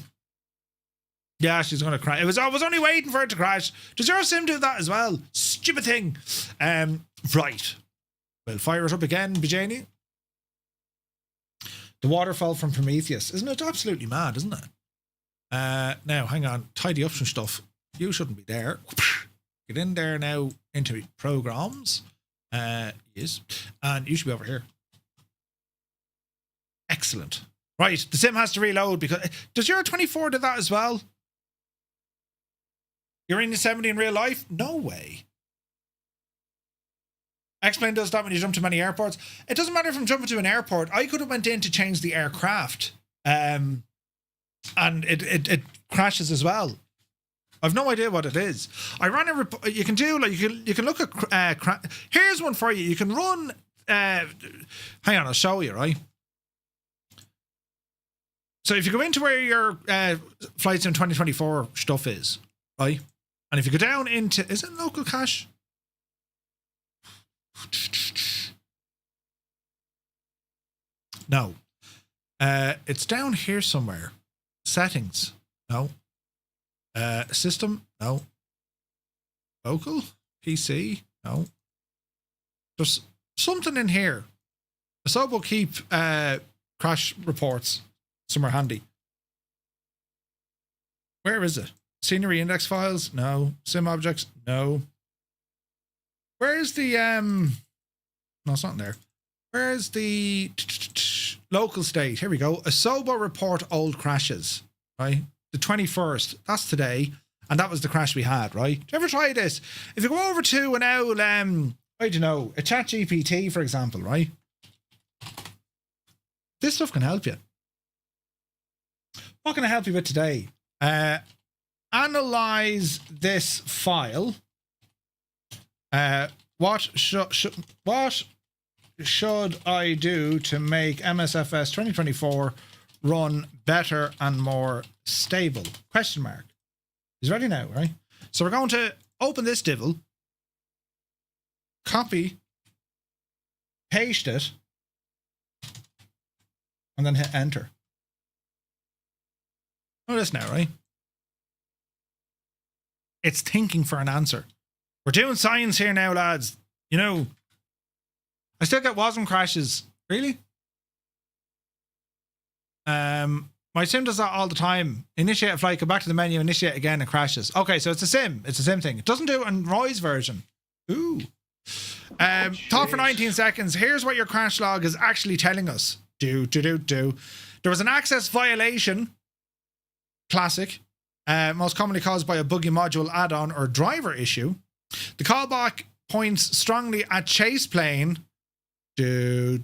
Speaker 1: Yeah, she's gonna crash. I was only waiting for it to crash. Does your sim do that as well? Stupid thing. Right. We'll fire it up again, Bajani. The waterfall from Prometheus. Isn't it absolutely mad, isn't it? Now, hang on. Tidy up some stuff. You shouldn't be there. Get in there now into programs. Yes. And you should be over here. Excellent. Right. The sim has to reload because... Does your 24 do that as well? You're in the 70 in real life? No way. X-Plane does that when you jump to many airports. It doesn't matter if I'm jumping to an airport. I could have went in to change the aircraft. And it crashes as well. I've no idea what it is. I ran a you can do like you can look at here's one for you. You can run hang on, I'll show you, right? So if you go into where your Flight Sim 2024 stuff is, right? And if you go down into, is it local cache? No. It's down here somewhere. Settings. No. System. No. Local. PC. No. There's something in here. So we'll keep crash reports somewhere handy. Where is it? Scenery index files? No. Sim objects? No. Where's the no, it's not in there. Where's the local state? Here we go. Asobo report old crashes. Right? The 21st. That's today. And that was the crash we had, right? Did you ever try this? If you go over to an old I don't know, a ChatGPT, for example, right? This stuff can help you. What can I help you with today? Analyze this file. What should I do to make MSFS 2024 run better and more stable? Question mark. He's ready now, right? So we're going to open this divil, copy, paste it, and then hit enter. Notice now, right? It's thinking for an answer. We're doing science here now, lads. You know, I still get WASM crashes. Really? My sim does that all the time. Initiate a flight, go back to the menu, initiate again, and crashes. Okay, so it's a sim. It's a sim thing. It doesn't do it on Roy's version. Ooh. Thought for 19 seconds. Here's what your crash log is actually telling us. There was an access violation. Classic. Most commonly caused by a buggy module add-on or driver issue. The callback points strongly at chase plane. Your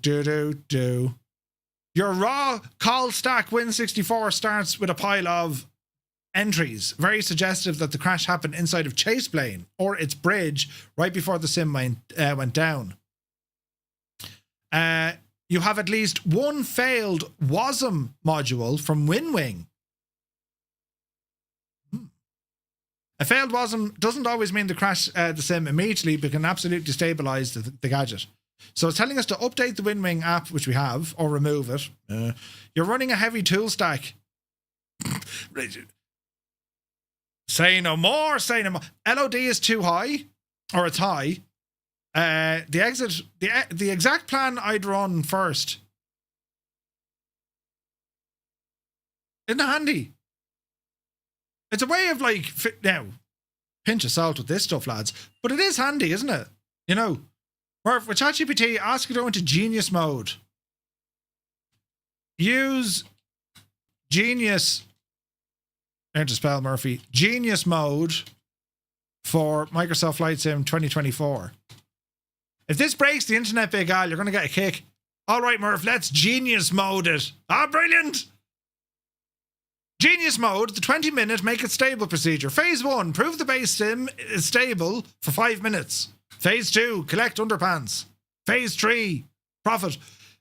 Speaker 1: raw call stack Win64 starts with a pile of entries, very suggestive that the crash happened inside of chase plane or its bridge right before the sim went down. You have at least one failed WASM module from WinWing. A failed WASM doesn't always mean to crash the sim immediately, but can absolutely stabilize the gadget. So it's telling us to update the WinWing app, which we have, or remove it. You're running a heavy tool stack. Say no more, say no more. LOD is too high, or it's high. The exact plan I'd run first. Isn't it handy? It's a way of like, now, pinch of salt with this stuff, lads. But it is handy, isn't it? You know, or with ChatGPT, ask it to go into genius mode. Use genius, learn to spell, Murphy, genius mode for Microsoft Flight Sim 2024. If this breaks the internet, Big Al, you're going to get a kick. All right, Murph, let's genius mode it. Ah, brilliant. Genius mode, the 20-minute make it stable procedure. Phase 1, prove the base sim is stable for 5 minutes. Phase 2, collect underpants. Phase 3, profit.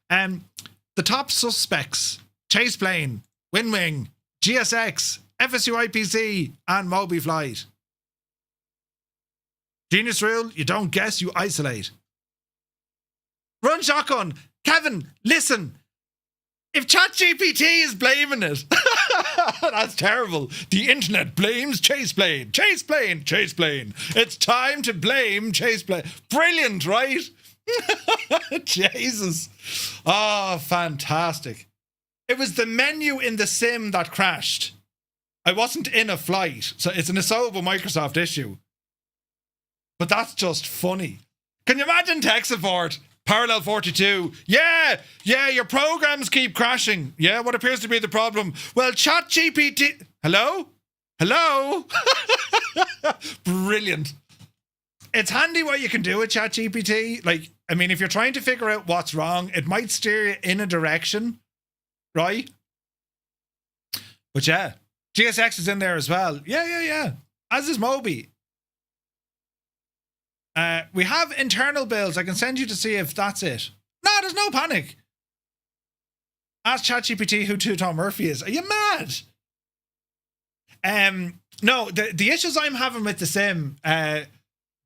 Speaker 1: The top suspects, Chase Plane, Winwing, GSX, FSU IPC, and Moby Flight. Genius rule, you don't guess, you isolate. Run shotgun. Kevin, listen. If ChatGPT is blaming it, that's terrible. The internet blames Chase Plane. Chase Plane. Chase Plane. It's time to blame Chase Plane. Brilliant, right? Jesus. Oh, fantastic. It was the menu in the sim that crashed. I wasn't in a flight, so it's an Asobo Microsoft issue. But that's just funny. Can you imagine tech support? Parallel 42. Yeah, your programs keep crashing. Yeah, what appears to be the problem? Well, ChatGPT... Hello? Brilliant. It's handy what you can do with ChatGPT. Like, I mean, if you're trying to figure out what's wrong, it might steer you in a direction, right? But yeah, GSX is in there as well. Yeah. As is Moby. We have internal builds. I can send you to see if that's it. No, there's no panic. Ask ChatGPT who Tom Murphy is. Are you mad? No, the issues I'm having with the sim, the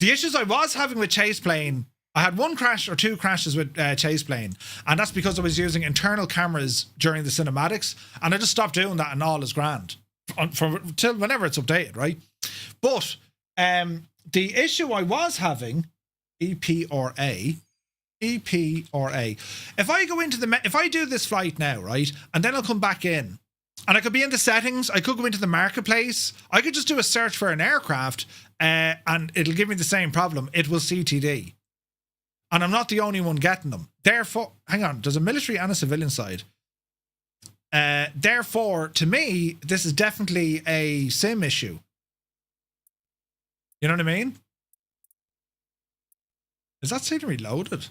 Speaker 1: issues I was having with Chase Plane, I had one crash or two crashes with Chase Plane, and that's because I was using internal cameras during the cinematics, and I just stopped doing that and all is grand. Till whenever it's updated, right? But the issue I was having, EPRA. If I go into if I do this flight now, right, and then I'll come back in, and I could be in the settings, I could go into the marketplace, I could just do a search for an aircraft, and it'll give me the same problem. It will CTD. And I'm not the only one getting them. Therefore, hang on, there's a military and a civilian side. Therefore, to me, this is definitely a sim issue. You know what I mean? Is that scenery loaded?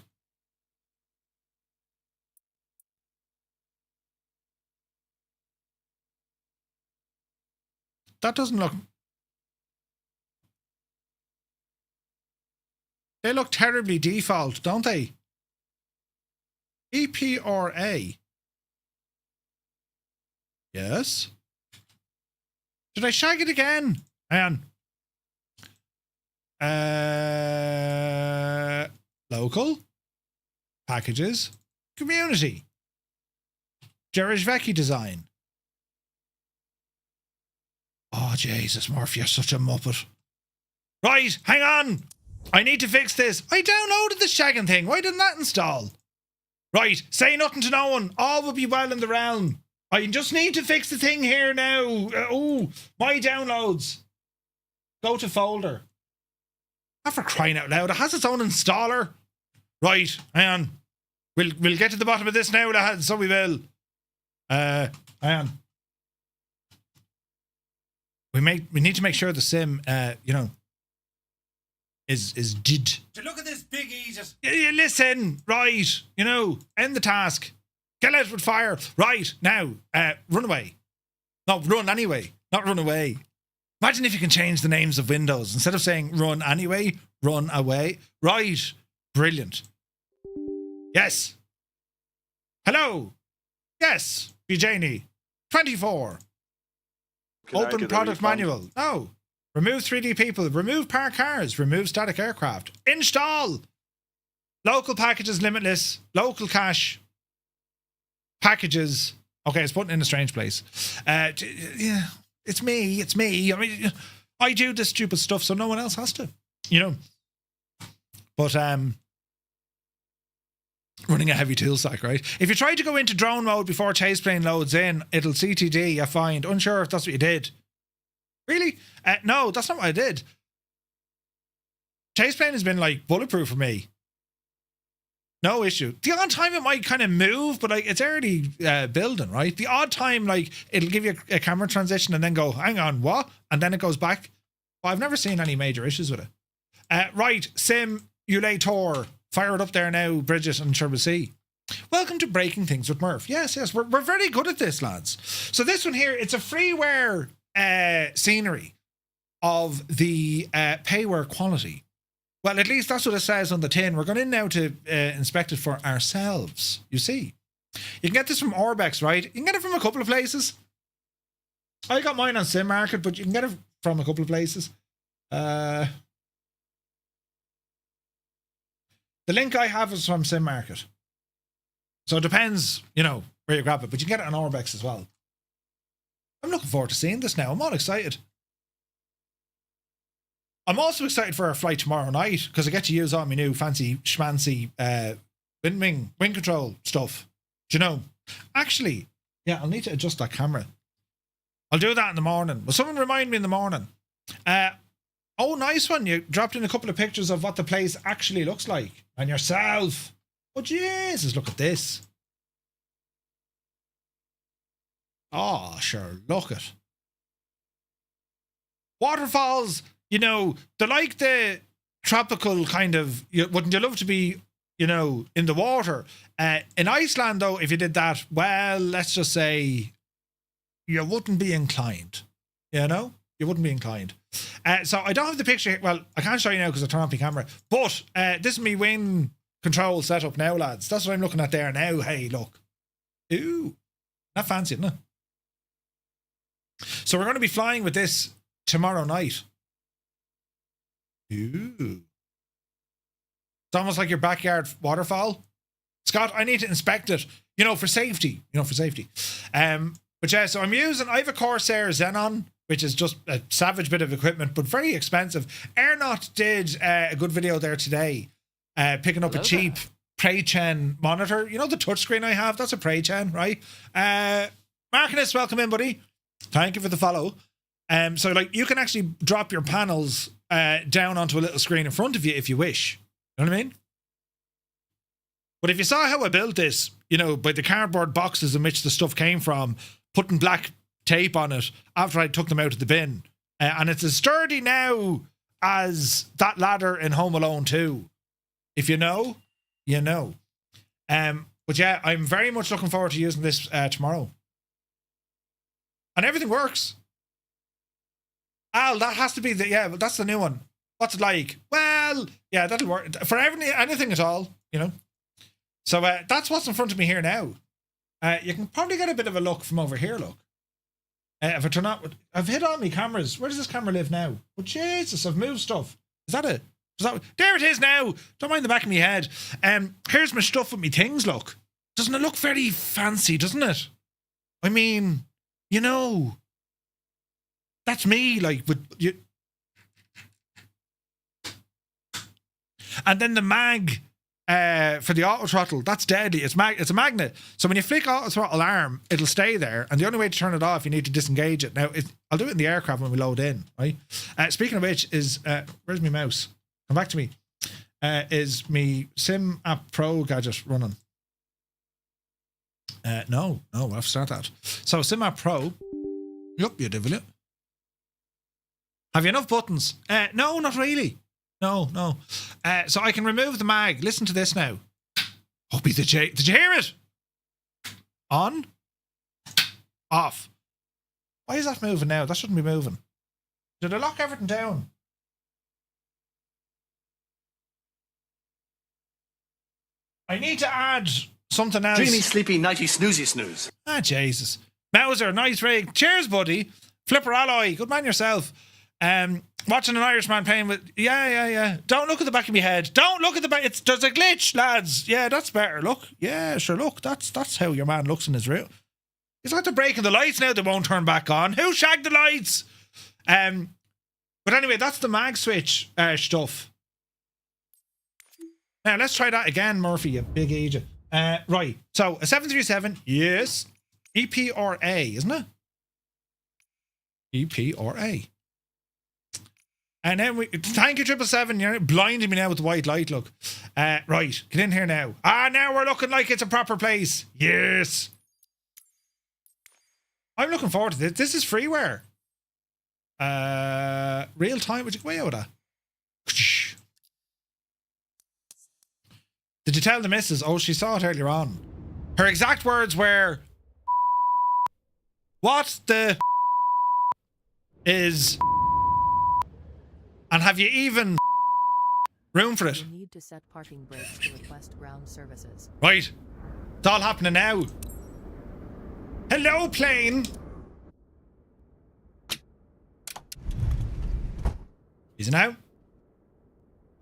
Speaker 1: That doesn't look... They look terribly default, don't they? EPRA. Yes. Did I shag it again? Hang on. Local. Packages. Community. Drzewiecki Design. Oh, Jesus, Murphy, you're such a muppet. Right, hang on. I need to fix this. I downloaded the shagging thing. Why didn't that install? Right, say nothing to no one. All will be well in the realm. I just need to fix the thing here now. My downloads. Go to folder. Not for crying out loud. It has its own installer. Right, hang on. We'll get to the bottom of this now, lads. So we will. Hang on. We need to make sure the sim, is did. To look at this big Jesus. Listen, right, end the task. Get out with fire. Right, now, run away. No, run anyway, not run away. Imagine if you can change the names of windows. Instead of saying run anyway, run away. Right, brilliant. Yes. Hello. Yes, Bjani. 24. Open product manual. No. Remove 3D people. Remove parked cars. Remove static aircraft. Install. Local packages limitless. Local cache. Packages. Okay, it's putting in a strange place. Yeah, it's me. I mean, I do this stupid stuff so no one else has to. But running a heavy tool stack, right? If you try to go into drone mode before Chase Plane loads in, it'll CTD, I find. Unsure if that's what you did. Really? No, that's not what I did. Chase Plane has been like bulletproof for me. No issue. The odd time it might kind of move, but like it's already building, right? The odd time, like it'll give you a camera transition and then go, hang on, what? And then it goes back. Well, I've never seen any major issues with it. Right, simulator. Fire it up there now, Bridget, and sure we'll see. Welcome to Breaking Things with Murph. Yes, we're very good at this, lads. So this one here, it's a freeware scenery of the payware quality. Well, at least that's what it says on the tin. We're going in now to inspect it for ourselves, you see. You can get this from Orbex, right? You can get it from a couple of places. I got mine on Sim Market, but you can get it from a couple of places. The link I have is from Sim Market. So it depends, you know, where you grab it, but you can get it on Orbex as well. I'm looking forward to seeing this now. I'm all excited. I'm also excited for our flight tomorrow night because I get to use all my new fancy schmancy wind control stuff. Do you know? Actually, yeah, I'll need to adjust that camera. I'll do that in the morning. Will someone remind me in the morning? Oh, nice one. You dropped in a couple of pictures of what the place actually looks like. And yourself. Oh, Jesus, look at this. Oh, sure, look at. Waterfalls, you know, they're like the tropical kind of, wouldn't you love to be, you know, in the water? In Iceland, though, if you did that, well, let's just say you wouldn't be inclined, you know? You wouldn't be inclined. So I don't have the picture. Well, I can't show you now because I turned off my camera. But this is me wind control setup now, lads. That's what I'm looking at there now. Hey, look. Ooh. Not fancy, isn't it? So we're going to be flying with this tomorrow night. Ooh. It's almost like your backyard waterfall. Scott, I need to inspect it, you know, for safety. But yeah, so I have a Corsair Xenon, which is just a savage bit of equipment, but very expensive. Airnaut did a good video there today, picking up a cheap Preychen monitor. You know the touchscreen I have? That's a Preychen, right? Markinus, welcome in, buddy. Thank you for the follow. So like you can actually drop your panels down onto a little screen in front of you if you wish. You know what I mean? But if you saw how I built this, you know, by the cardboard boxes in which the stuff came from, putting black tape on it after I took them out of the bin. And it's as sturdy now as that ladder in Home Alone 2. If you know, you know. But yeah, I'm very much looking forward to using this tomorrow. And everything works. Al, that has to be that's the new one. What's it like? Well, yeah, that'll work. For anything at all, you know. So that's what's in front of me here now. You can probably get a bit of a look from over here, look. If I turn out, I've hit all my cameras. Where does this camera live now? Oh, Jesus, I've moved stuff. Is that it? There it is now. Don't mind the back of my head. Here's my stuff with me things, look. Doesn't it look very fancy, doesn't it? I mean, you know, that's me, like, with you. And then the mag for the auto throttle, that's deadly. It's a magnet. So when you flick auto throttle arm, it'll stay there. And the only way to turn it off, you need to disengage it. Now, I'll do it in the aircraft when we load in, right? Speaking of which, where's my mouse? Come back to me. Is me Sim App Pro gadget running? No, I'll have to start that. So Sim App Pro. Yup, you did, will you? Have you enough buttons? No, not really. No. So I can remove the mag. Listen to this now. Did you hear it? On. Off. Why is that moving now? That shouldn't be moving. Did I lock everything down? I need to add something else.
Speaker 2: Dreamy, sleepy, nighty, snoozy, snooze.
Speaker 1: Ah, Jesus. Mauser, nice rig. Cheers, buddy. Flipper Alloy, good man yourself. Watching an Irishman playing with... Yeah. Don't look at the back of my head. Don't look at the back... There's a glitch, lads. Yeah, that's better. Look. Yeah, sure, look. That's how your man looks in his room. He's like they're breaking the lights now. They won't turn back on. Who shagged the lights? But anyway, that's the mag switch stuff. Now, let's try that again, Murphy, you big agent. Right. So, a 737, yes. EPRA, isn't it? EPRA. And then thank you, 777. You're blinding me now with the white light, look. Right, get in here now. Now we're looking like it's a proper place. Yes. I'm looking forward to this. This is freeware. Real time. Would you go away with that? Did you tell the missus? Oh, she saw it earlier on. Her exact words were, what the is... And have you even room for it.
Speaker 3: You need to set parking brakes to request ground services.
Speaker 1: Right. It's all happening now. Hello, plane. Is it now?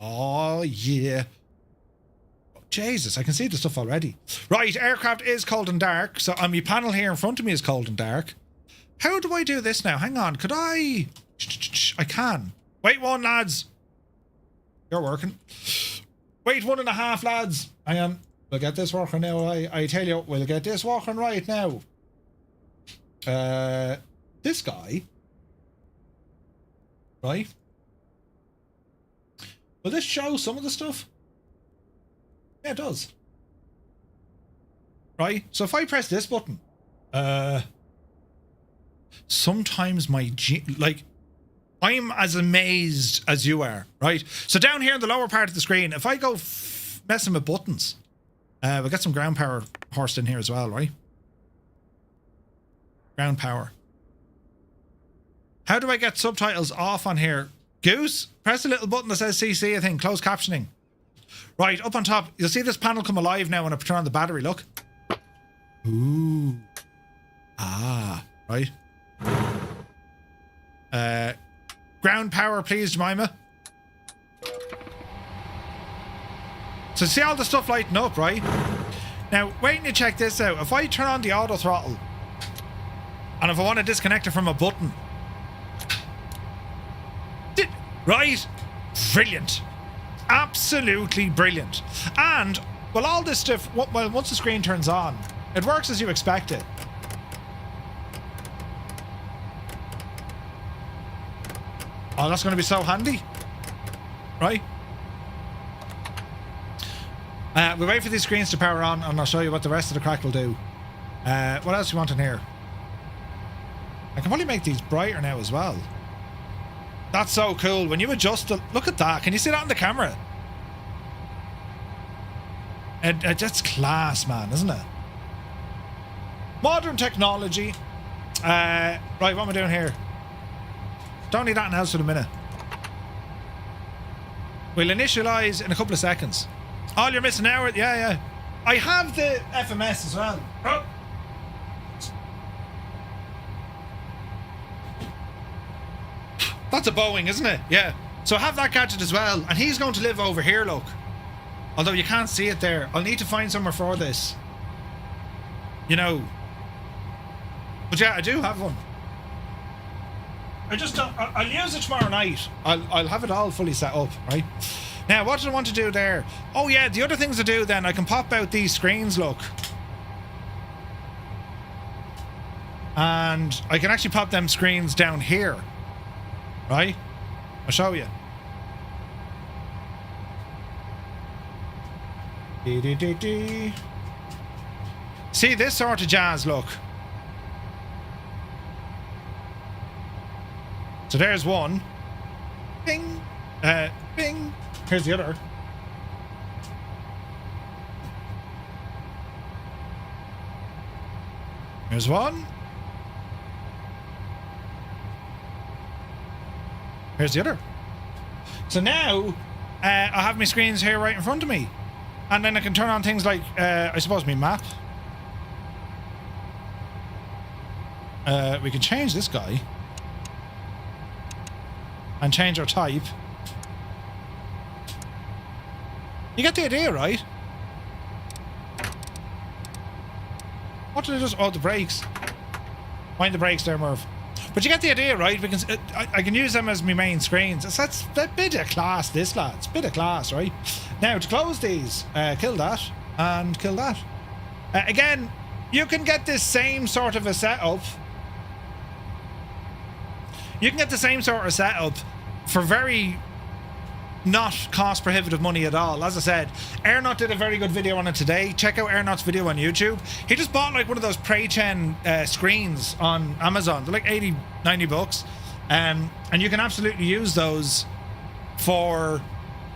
Speaker 1: Oh, yeah. Oh, Jesus, I can see the stuff already. Right, aircraft is cold and dark. So on my panel here in front of me is cold and dark. How do I do this now? Hang on. Could I... I can. Wait one, lads. You're working. Wait 1.5, lads. Hang on. We'll get this working now. I tell you, we'll get this working right now. This guy. Right. Will this show some of the stuff? Yeah, it does. Right. So if I press this button, sometimes my like, I'm as amazed as you are, right? So down here in the lower part of the screen, if I go messing with buttons, we'll get some ground power horsed in here as well, right? Ground power. How do I get subtitles off on here? Goose, press the little button that says CC, I think, closed captioning. Right, up on top, you'll see this panel come alive now when I turn on the battery, look. Ooh. Ah, right. Ground power, please, Jemima. So see all the stuff lighting up, right? Now, waiting to check this out. If I turn on the auto throttle, and if I want to disconnect it from a button, right? Brilliant. Absolutely brilliant. And, well, all this stuff, well, once the screen turns on, it works as you expect it. Oh, that's going to be so handy. Right? We'll wait for these screens to power on and I'll show you what the rest of the crack will do. What else do you want in here? I can probably make these brighter now as well. That's so cool. When you adjust the... Look at that. Can you see that on the camera? That's class, man, isn't it? Modern technology. Right, what am I doing here? Don't need that else for the minute. We'll initialize in a couple of seconds. All you're missing now... Yeah. I have the FMS as well. Oh. That's a Boeing, isn't it? Yeah. So I have that gadget as well. And he's going to live over here, look. Although you can't see it there. I'll need to find somewhere for this. You know. But yeah, I do have one. I just don't... I'll use it tomorrow night. I'll have it all fully set up, right? Now, what did I want to do there? Oh yeah, the other things to do then, I can pop out these screens, look. And I can actually pop them screens down here. Right? I'll show you. See this sort of jazz, look. So there's one. Bing. Bing. Here's the other. Here's one. Here's the other. So now, I have my screens here right in front of me. And then I can turn on things like, I suppose, my map. We can change this guy. And change our type. You get the idea, right? What did I just... Oh, the brakes. Mind the brakes there, Merv. But you get the idea, right? Because I can use them as my main screens. That's a bit of class, this, lads. Bit of class, right? Now, to close these, kill that and kill that. Again, you can get this same sort of a setup. You can get the same sort of setup for very not cost prohibitive money at all. As I said, Airnot did a very good video on it today. Check out Airnot's video on YouTube. He just bought like one of those Pre-Chen screens on Amazon. They're like 80, 90 bucks. And you can absolutely use those for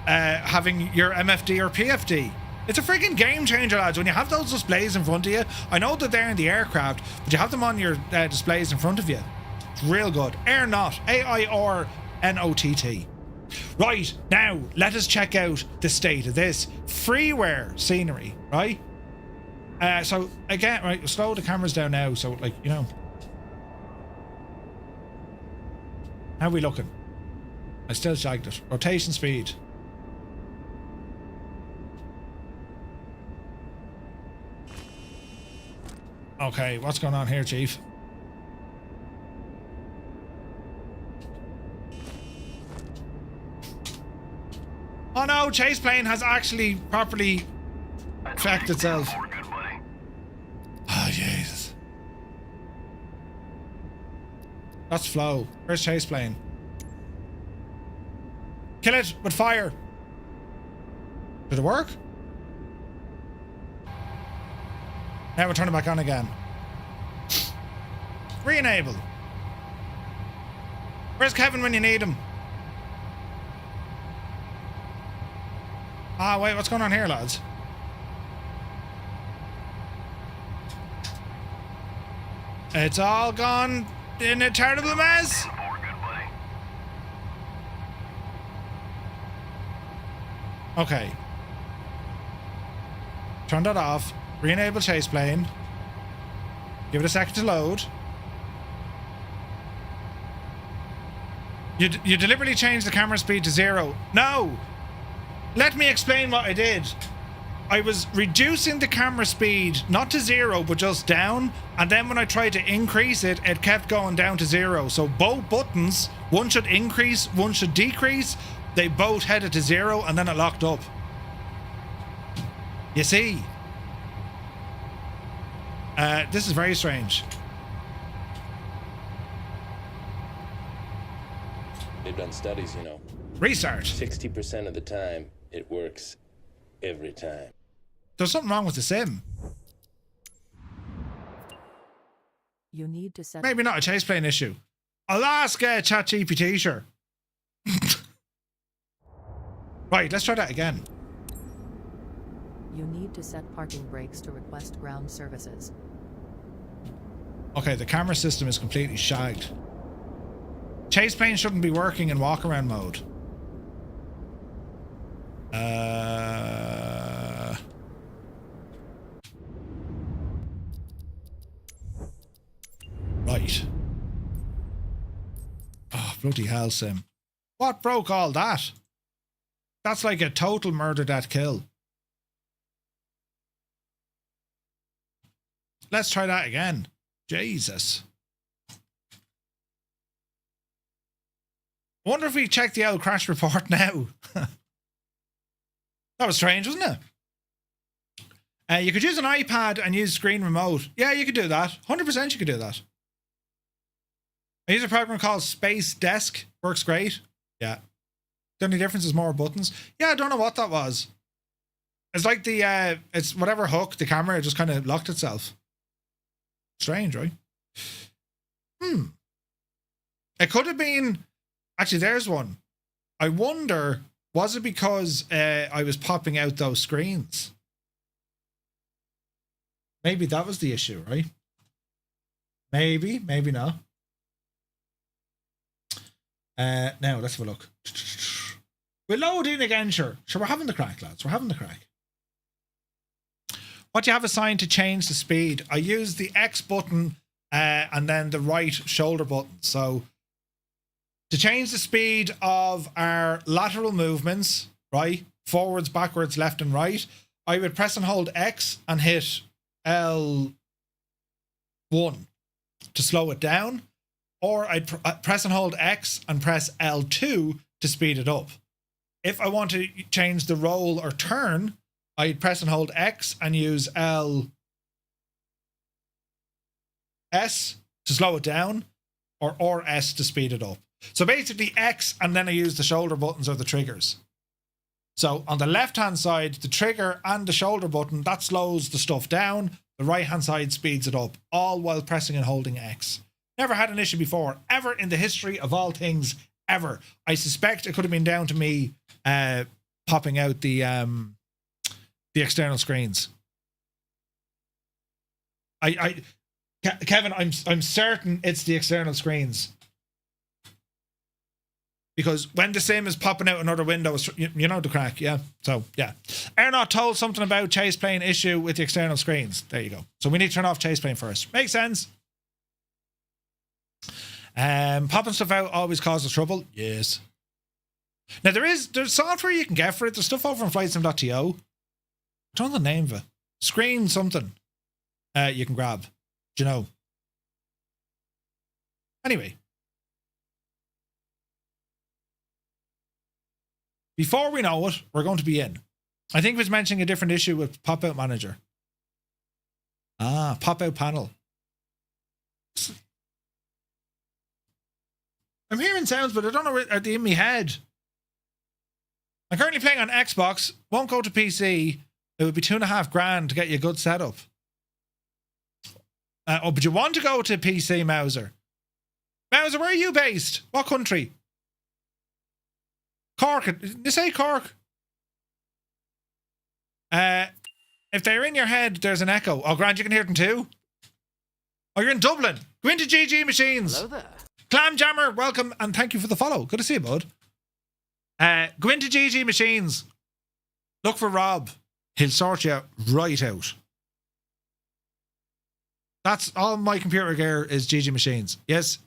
Speaker 1: having your MFD or PFD. It's a freaking game changer, lads. When you have those displays in front of you, I know that they're in the aircraft, but you have them on your displays in front of you. It's real good. Airnot, AIRNOTT. Right, now, let us check out the state of this freeware scenery, right? So, again, right, we'll slow the cameras down now, so, like, you know. How are we looking? I still shagged it. Rotation speed. Okay, what's going on here, Chief? Oh no, chase plane has actually properly tracked itself. Oh, Jesus. That's flow. Where's chase plane? Kill it with fire. Did it work? Now we'll turn it back on again. Re-enable. Where's Kevin when you need him? Ah, wait, what's going on here, lads? It's all gone in a terrible mess. Okay. Turn that off. Re-enable chase plane. Give it a second to load. You deliberately changed the camera speed to 0. No! Let me explain what I did. I was reducing the camera speed, not to 0, but just down. And then when I tried to increase it, it kept going down to 0. So both buttons, one should increase, one should decrease. They both headed to 0 and then it locked up. You see? This is very strange.
Speaker 4: They've done studies, you know.
Speaker 1: Restart.
Speaker 4: 60% of the time, it works every time.
Speaker 1: There's something wrong with the sim.
Speaker 3: You need to set.
Speaker 1: Maybe not a chase plane issue. I'll ask ChatGPT, sure. Right, let's try that again.
Speaker 3: You need to set parking brakes to request ground services.
Speaker 1: Okay, the camera system is completely shagged. Chase plane shouldn't be working in walk around mode. Right. Oh, bloody hell, Sim. What broke all that? That's like a total murder that kill. Let's try that again. Jesus. I wonder if we check the old crash report now. That was strange, wasn't it? You could use an iPad and use screen remote. Yeah, you could do that. 100% you could do that. I use a program called Space Desk. Works great. Yeah. The only difference is more buttons. Yeah, I don't know what that was. It's like the, it's whatever hook, the camera just kind of locked itself. Strange, right? It could have been... Actually, there's one. I wonder, was it because I was popping out those screens? Maybe that was the issue, right? Maybe, maybe not. Now, let's have a look. We'll load in again, sure. Sure, we're having the crack, lads. We're having the crack. What do you have assigned to change the speed? I use the X button and then the right shoulder button. So to change the speed of our lateral movements, right? Forwards, backwards, left and right, I would press and hold X and hit L1 to slow it down. Or I'd press and hold X and press L2 to speed it up. If I want to change the roll or turn, I'd press and hold X and use LS to slow it down, or S to speed it up. So basically X, and then I use the shoulder buttons or the triggers. So on the left-hand side, the trigger and the shoulder button, that slows the stuff down. The right-hand side speeds it up, all while pressing and holding X. Never had an issue before, ever in the history of all things, ever. I suspect it could have been down to me popping out the external screens. Kevin, I'm certain it's the external screens. Because when the sim is popping out another window, you know the crack, yeah. So, yeah. Airnaut told something about chase plane issue with the external screens. There you go. So we need to turn off chase plane first. Makes sense. Popping stuff out always causes trouble. Yes. Now there's software you can get for it. There's stuff over on flightsim.to. I don't know the name of it. Screen something. You can grab. Do you know? Anyway. Before we know it, we're going to be in. I think it was mentioning a different issue with pop-out manager. Ah, pop-out panel. I'm hearing sounds, but I don't know are they in my head. I'm currently playing on Xbox. Won't go to PC. It would be $2.5 grand to get you a good setup. But you want to go to PC, Mauser? Mauser, where are you based? What country? Cork. They say Cork. If they're in your head, there's an echo. Oh, Grant, you can hear them too. Oh, you're in Dublin. Go into GG Machines.
Speaker 2: Hello there.
Speaker 1: Clam Jammer, welcome and thank you for the follow. Good to see you, bud. Go into GG Machines. Look for Rob. He'll sort you right out. That's all my computer gear is GG Machines. Yes.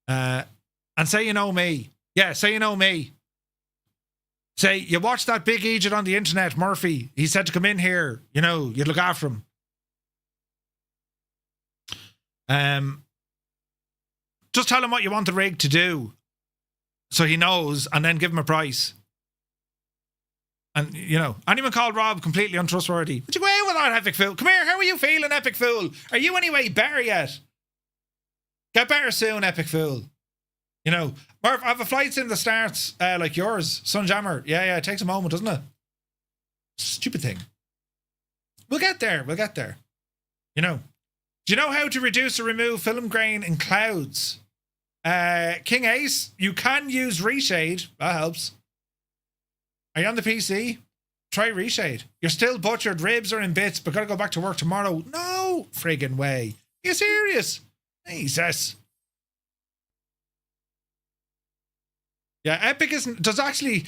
Speaker 1: And say you know me. Yeah, say you know me. Say, you watch that big idiot on the internet, Murphy. He said to come in here. You know, you'd look after him. Just tell him what you want the rig to do. So he knows, and then give him a price. And, you know, anyone called Rob completely untrustworthy. Would you go out with that, Epic Fool? Come here, how are you feeling, Epic Fool? Are you anyway better yet? Get better soon, Epic Fool. You know, Murph, I have a flight sim that starts like yours, Sunjammer. Yeah, it takes a moment, doesn't it? Stupid thing. We'll get there. You know. Do you know how to reduce or remove film grain in clouds? King Ace, you can use Reshade. That helps. Are you on the PC? Try Reshade. You're still butchered. Ribs are in bits, but gotta go back to work tomorrow. No friggin' way. Are you serious? Jesus. Yeah, Epic isn't...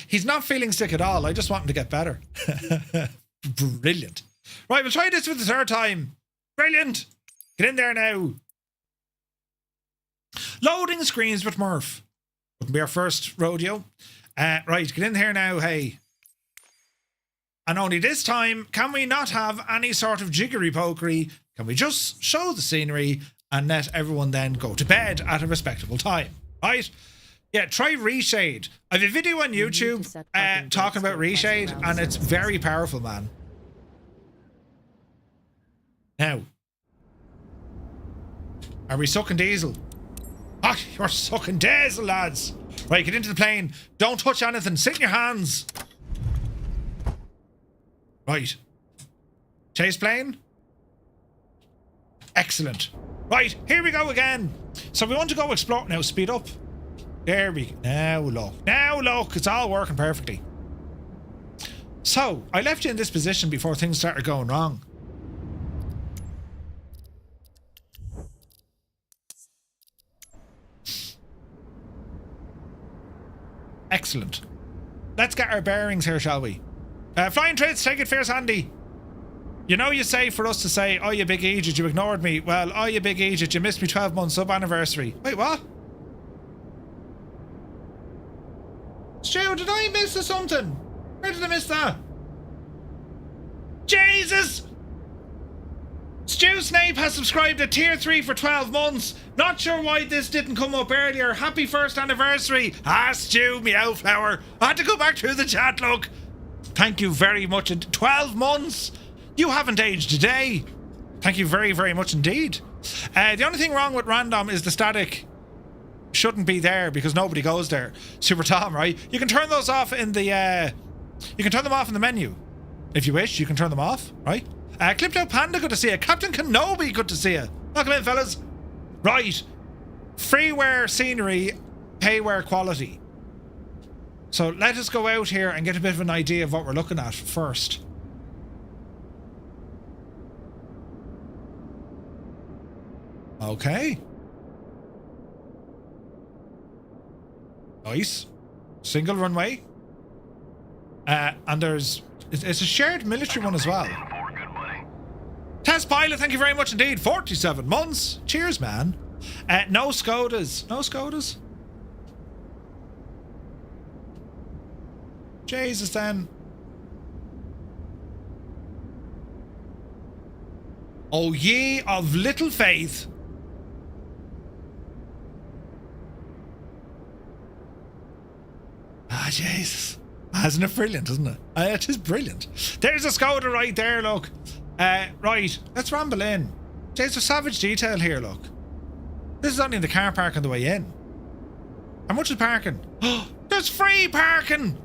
Speaker 1: He's not feeling sick at all. I just want him to get better. Brilliant. Right, we'll try this for the third time. Brilliant. Get in there now. Loading screens with Murph. Wouldn't be our first rodeo. Right, get in here now, hey. And only this time, can we not have any sort of jiggery-pokery? Can we just show the scenery and let everyone then go to bed at a respectable time? Right? Yeah, try Reshade. I have a video on YouTube talking about Reshade, and it's very powerful, man. Now. Are we sucking diesel? Ah, you're sucking diesel, lads. Right, get into the plane. Don't touch anything. Sit in your hands. Right. Chase plane. Excellent. Right, here we go again. So we want to go explore. Now, speed up. There we go. Now look. It's all working perfectly. So, I left you in this position before things started going wrong. Excellent. Let's get our bearings here, shall we? Flying Trades, take it fierce handy. You know you say for us to say, oh, you big idiot, you ignored me. Well, oh, you big idiot, you missed me 12 months sub-anniversary. Wait, what? Stu, did I miss something? Where did I miss that? Jesus! Stu Snape has subscribed at tier 3 for 12 months. Not sure why this didn't come up earlier. Happy first anniversary. Ah, Stu, Meowflower. I had to go back through the chat, look. Thank you very much. 12 months? You haven't aged a day. Thank you very, very much indeed. The only thing wrong with random is the static shouldn't be there because nobody goes there. Super Tom, right? You can turn those off in the... you can turn them off in the menu. If you wish, you can turn them off, right? Clipped Out Panda, good to see you. Captain Kenobi, good to see you. Welcome in, fellas. Right. Freeware scenery, payware quality. So let us go out here and get a bit of an idea of what we're looking at first. Okay. Nice. Single runway. And there's... It's a shared military one as well. Test pilot, thank you very much indeed. 47 months. Cheers, man. No Skodas. No Skodas? Jesus, then. O ye of little faith. Ah, Jesus. Isn't it brilliant, isn't it? It is brilliant. There's a Skoda right there, look. Right, let's ramble in. There's a savage detail here, look. This is only in the car park on the way in. How much is parking? Oh, there's free parking!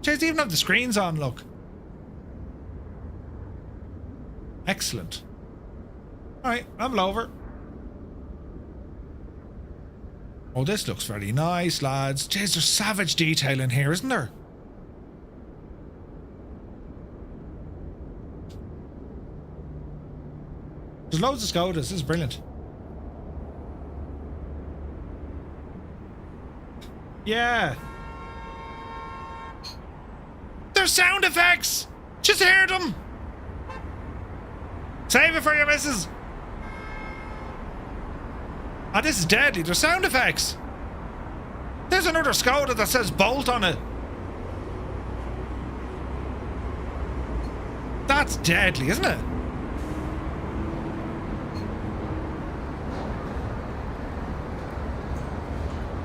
Speaker 1: Jeez, they even have the screens on, look. Excellent. Alright, ramble over. Oh, this looks very nice, lads. Jeez, there's savage detail in here, isn't there? There's loads of Skodas. This is brilliant. Yeah. There's sound effects! Just heard them! Save it for your missus! Ah, this is deadly. There's sound effects. There's another Skoda that says Bolt on it. That's deadly, isn't it?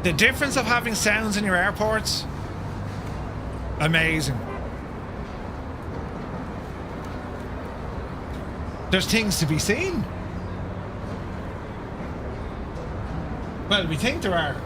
Speaker 1: The difference of having sounds in your airports, amazing. There's things to be seen. Well, we think there are.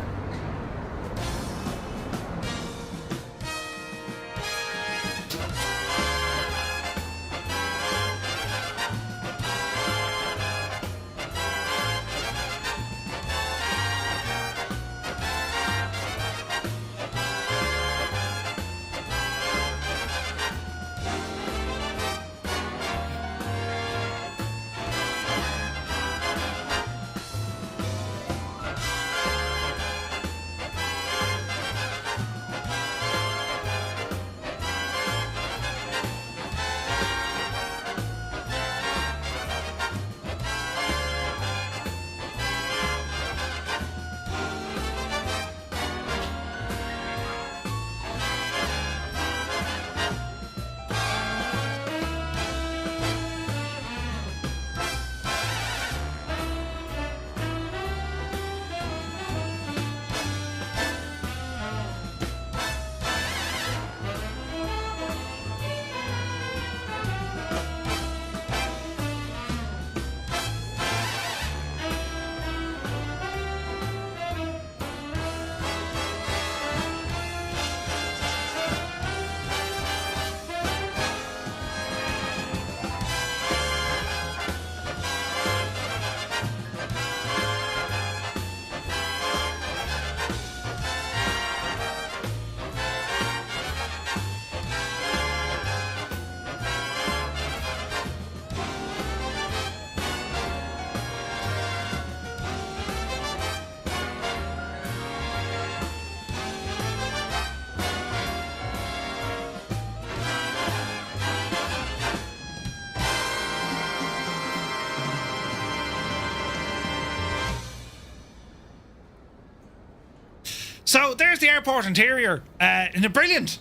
Speaker 1: So there's the airport interior, in a brilliant,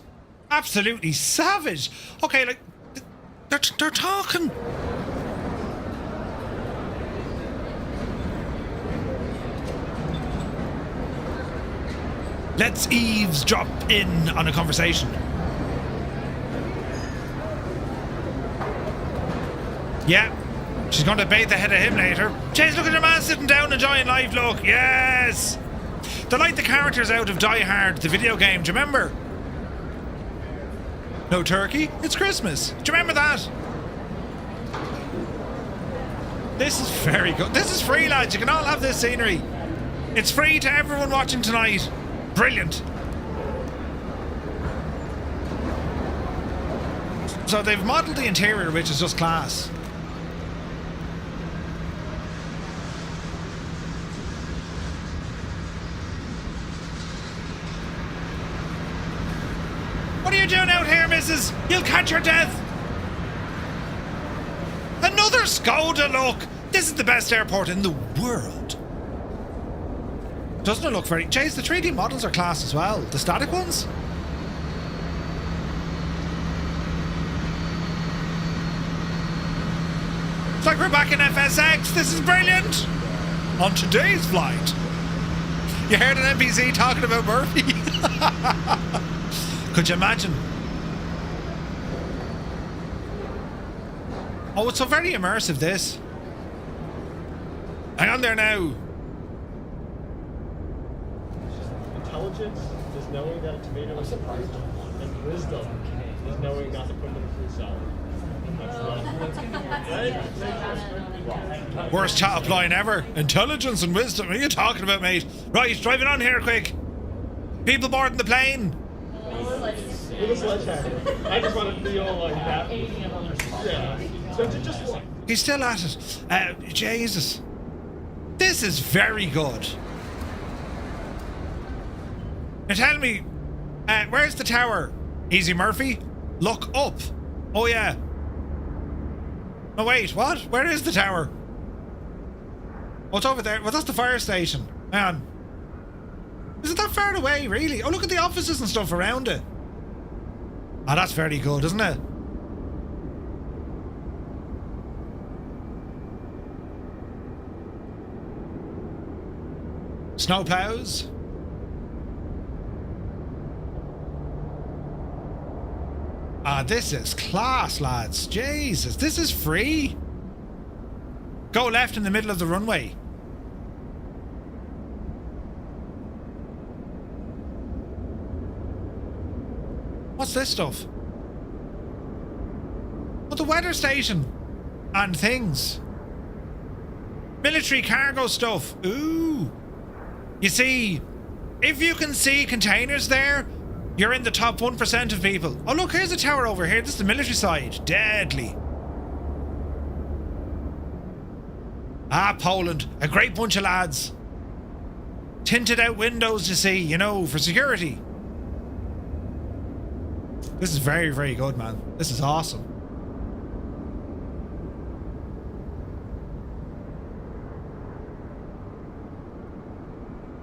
Speaker 1: absolutely savage. Okay, like they're talking. Let's eavesdrop in on a conversation. Yeah, she's going to bathe the head of him later. Jeez, look at the man sitting down enjoying life, look. Yes! They're like the characters out of Die Hard, the video game. Do you remember? No turkey? It's Christmas. Do you remember that? This is very good. This is free, lads. You can all have this scenery. It's free to everyone watching tonight. Brilliant. So they've modelled the interior, which is just class. you doing out here, missus? You'll catch your death. Another Skoda, look. This is the best airport in the world. Doesn't it look very... Jeez, the 3D models are class as well. The static ones. It's like we're back in FSX. This is brilliant. On today's flight. You heard an NPC talking about Murphy? Could you imagine? Oh, it's so very immersive, this. Hang on there now.
Speaker 5: Intelligence is knowing that a tomato is a fruit, and wisdom is knowing not to put it in a fruit salad.
Speaker 1: Worst chat applying ever. Intelligence and wisdom. What are you talking about, mate? Right, driving on here quick. People boarding the plane.
Speaker 5: With a sledgehammer. I just want to feel like that. Yeah. So just one.
Speaker 1: He's still at it. Jesus. This is very good. Now tell me, where's the tower? Easy Murphy? Look up. Oh yeah. No wait, what? Where is the tower? Oh, it's over there. Well, that's the fire station. Hang on. Is it that far away, really? Oh, look at the offices and stuff around it. Oh, that's very good, isn't it? Snowplows. Ah, this is class, lads. Jesus, this is free. Go left in the middle of the runway. What's this stuff? Oh, the weather station. And things. Military cargo stuff. Ooh. You see, if you can see containers there, you're in the top 1% of people. Oh look, here's a tower over here. This is the military side. Deadly. Ah, Poland. A great bunch of lads. Tinted out windows, you see, you know, for security. This is very, very good, man. This is awesome.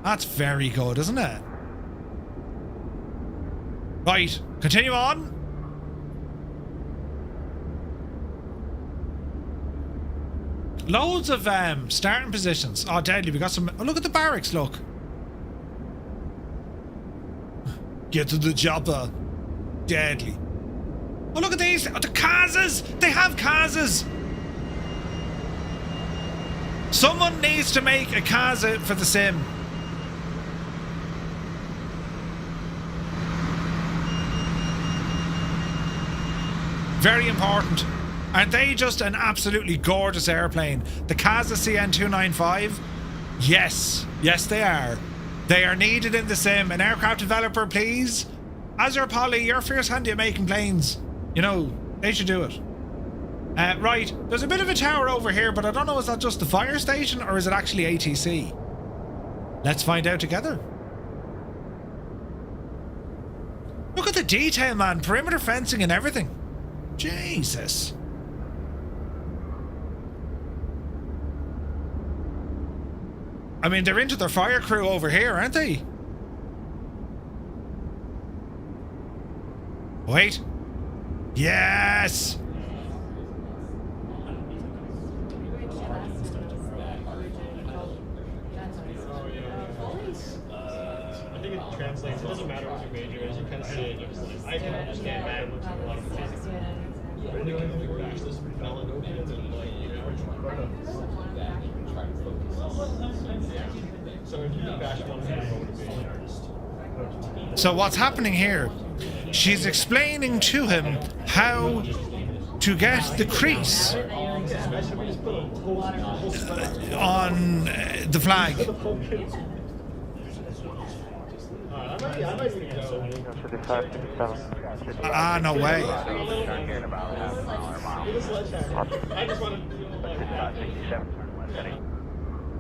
Speaker 1: That's very good, isn't it? Right, continue on. Loads of starting positions. Oh, deadly. We got some... Oh, look at the barracks, look. Get to the chopper. Deadly. Oh, look at these. Oh, the casas. They have casas. Someone needs to make a casa for the sim. Very important. Aren't they just an absolutely gorgeous airplane? The Casa CN295? Yes. Yes, they are. They are needed in the sim. An aircraft developer, please. Azure Polly, you're fierce handy at making planes. You know, they should do it. Right. There's a bit of a tower over here, but I don't know, is that just the fire station or is it actually ATC? Let's find out together. Look at the detail, man. Perimeter fencing and everything. Jesus. I mean, they're into their fire crew over here, aren't they? Wait. Yes!
Speaker 5: I think it translates. It doesn't matter what your major is. You kind of see it. I can understand that. It looks like a lot of physics. Really can bash this melon open and like, you know, so if you can bash one hand, what would it be?
Speaker 1: So what's happening here? She's explaining to him how to get the crease on the flag. Ah, no way.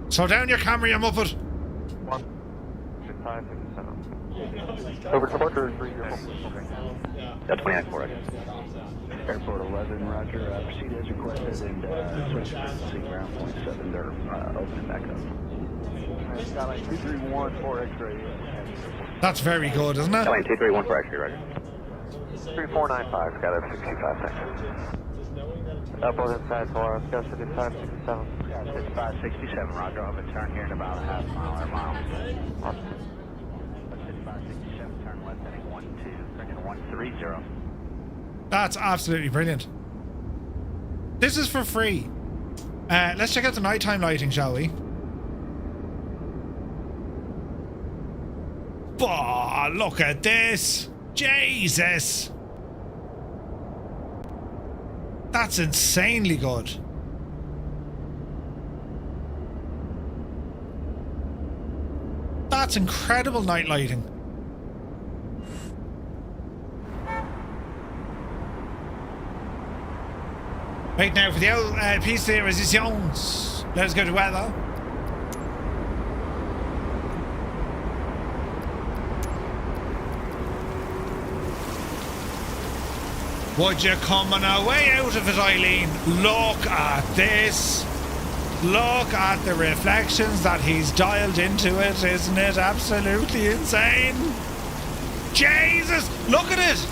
Speaker 1: Slow down your camera, you muppet.
Speaker 6: Over departure 30. Okay.
Speaker 5: Yeah.
Speaker 6: 29 correct. Airport 11, roger. Proceed as requested and switch frequency ground point 7. They're opening back up. Skyline 231 for X-ray.
Speaker 1: That's very good, isn't it?
Speaker 6: Skyline 231 for X-ray, roger. 3495, Skyline 65 seconds. Up on inside for us, Sky 5567. Yeah, 5567, roger. I'll turn here in about a half mile or a mile. 5567, turn left heading 12, correction 130.
Speaker 1: That's absolutely brilliant. This is for free. Let's check out the nighttime lighting, shall we? Oh, look at this. Jesus. That's insanely good. That's incredible night lighting. Right now for the piece de resistance. Let's go to weather. Would you come on our way out of it, Eileen? Look at this. Look at the reflections that he's dialed into it. Isn't it absolutely insane? Jesus, look at it.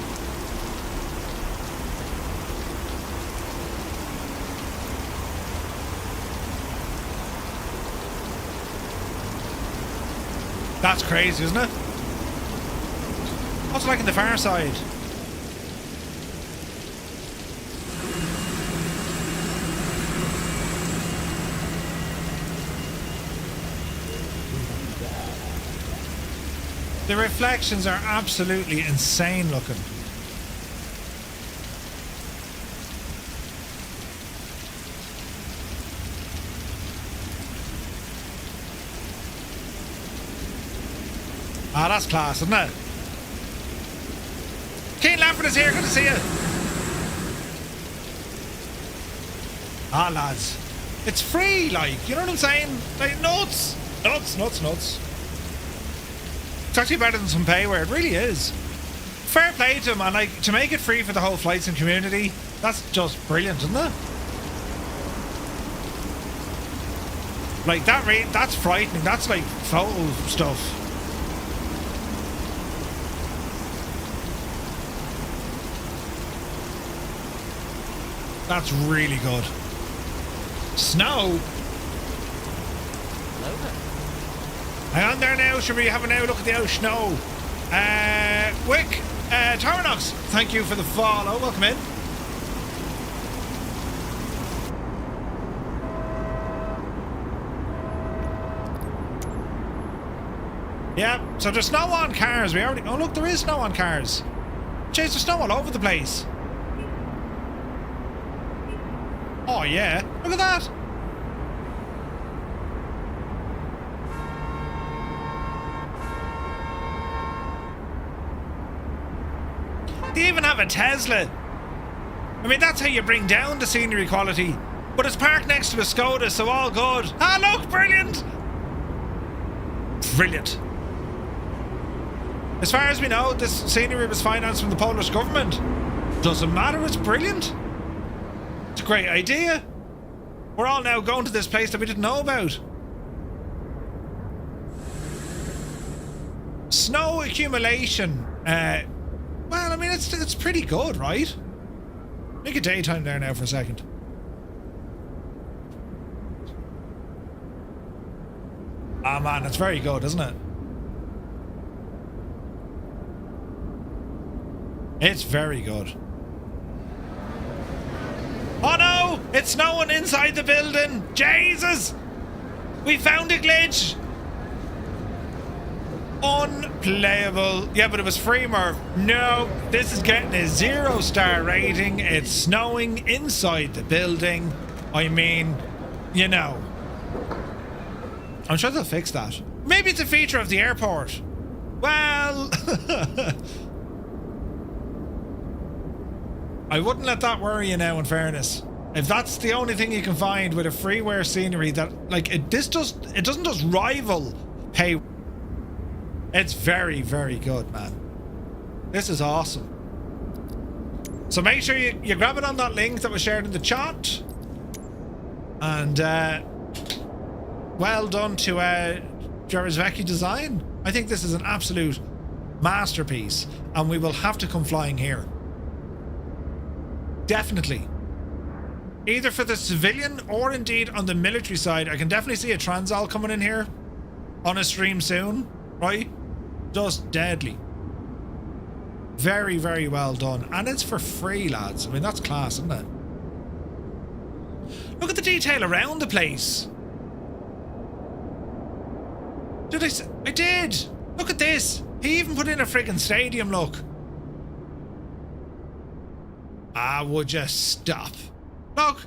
Speaker 1: That's crazy, isn't it? What's it like in the far side? The reflections are absolutely insane looking. Ah, that's class, isn't it? Keen Lamford is here, good to see you. Ah, lads. It's free, like, you know what I'm saying? Like, nuts. Nuts, nuts, nuts. It's actually better than some payware, it really is. Fair play to them, and like, to make it free for the whole flights and community, that's just brilliant, isn't it? Like, that's frightening, that's like photo stuff. That's really good. Snow? Hang on there now, should we have a now look at the snow? Wick, Tornox, thank you for the follow, welcome in. Yeah, so there's snow on cars, we already, oh look, there is snow on cars. Jeez, there's snow all over the place. Oh yeah, look at that. They even have a Tesla. I mean, that's how you bring down the scenery quality. But it's parked next to a Skoda, so all good. Ah, look, brilliant. Brilliant. As far as we know, this scenery was financed from the Polish government. Doesn't matter, it's brilliant. It's a great idea. We're all now going to this place that we didn't know about. Snow accumulation. Well, I mean, it's pretty good, right? Make it daytime there now for a second. Ah, man, it's very good, isn't it? It's very good. Oh no! It's snowing inside the building! Jesus! We found a glitch! Unplayable. Yeah, but it was free, Murph. No, this is getting a 0-star rating. It's snowing inside the building. I mean, you know. I'm sure they'll fix that. Maybe it's a feature of the airport. Well... I wouldn't let that worry you now, in fairness. If that's the only thing you can find with a freeware scenery that, like, it doesn't just rival pay. It's very, very good, man. This is awesome. So make sure you grab it on that link that was shared in the chat. And well done to Drzewiecki Design. I think this is an absolute masterpiece, and we will have to come flying here. Definitely. Either for the civilian or indeed on the military side. I can definitely see a Transall coming in here on a stream soon, right? Just deadly. Very, very well done. And it's for free, lads. I mean, that's class, isn't it? Look at the detail around the place. Did I did. Look at this. He even put in a friggin' stadium, look. Ah, would you stop? Look.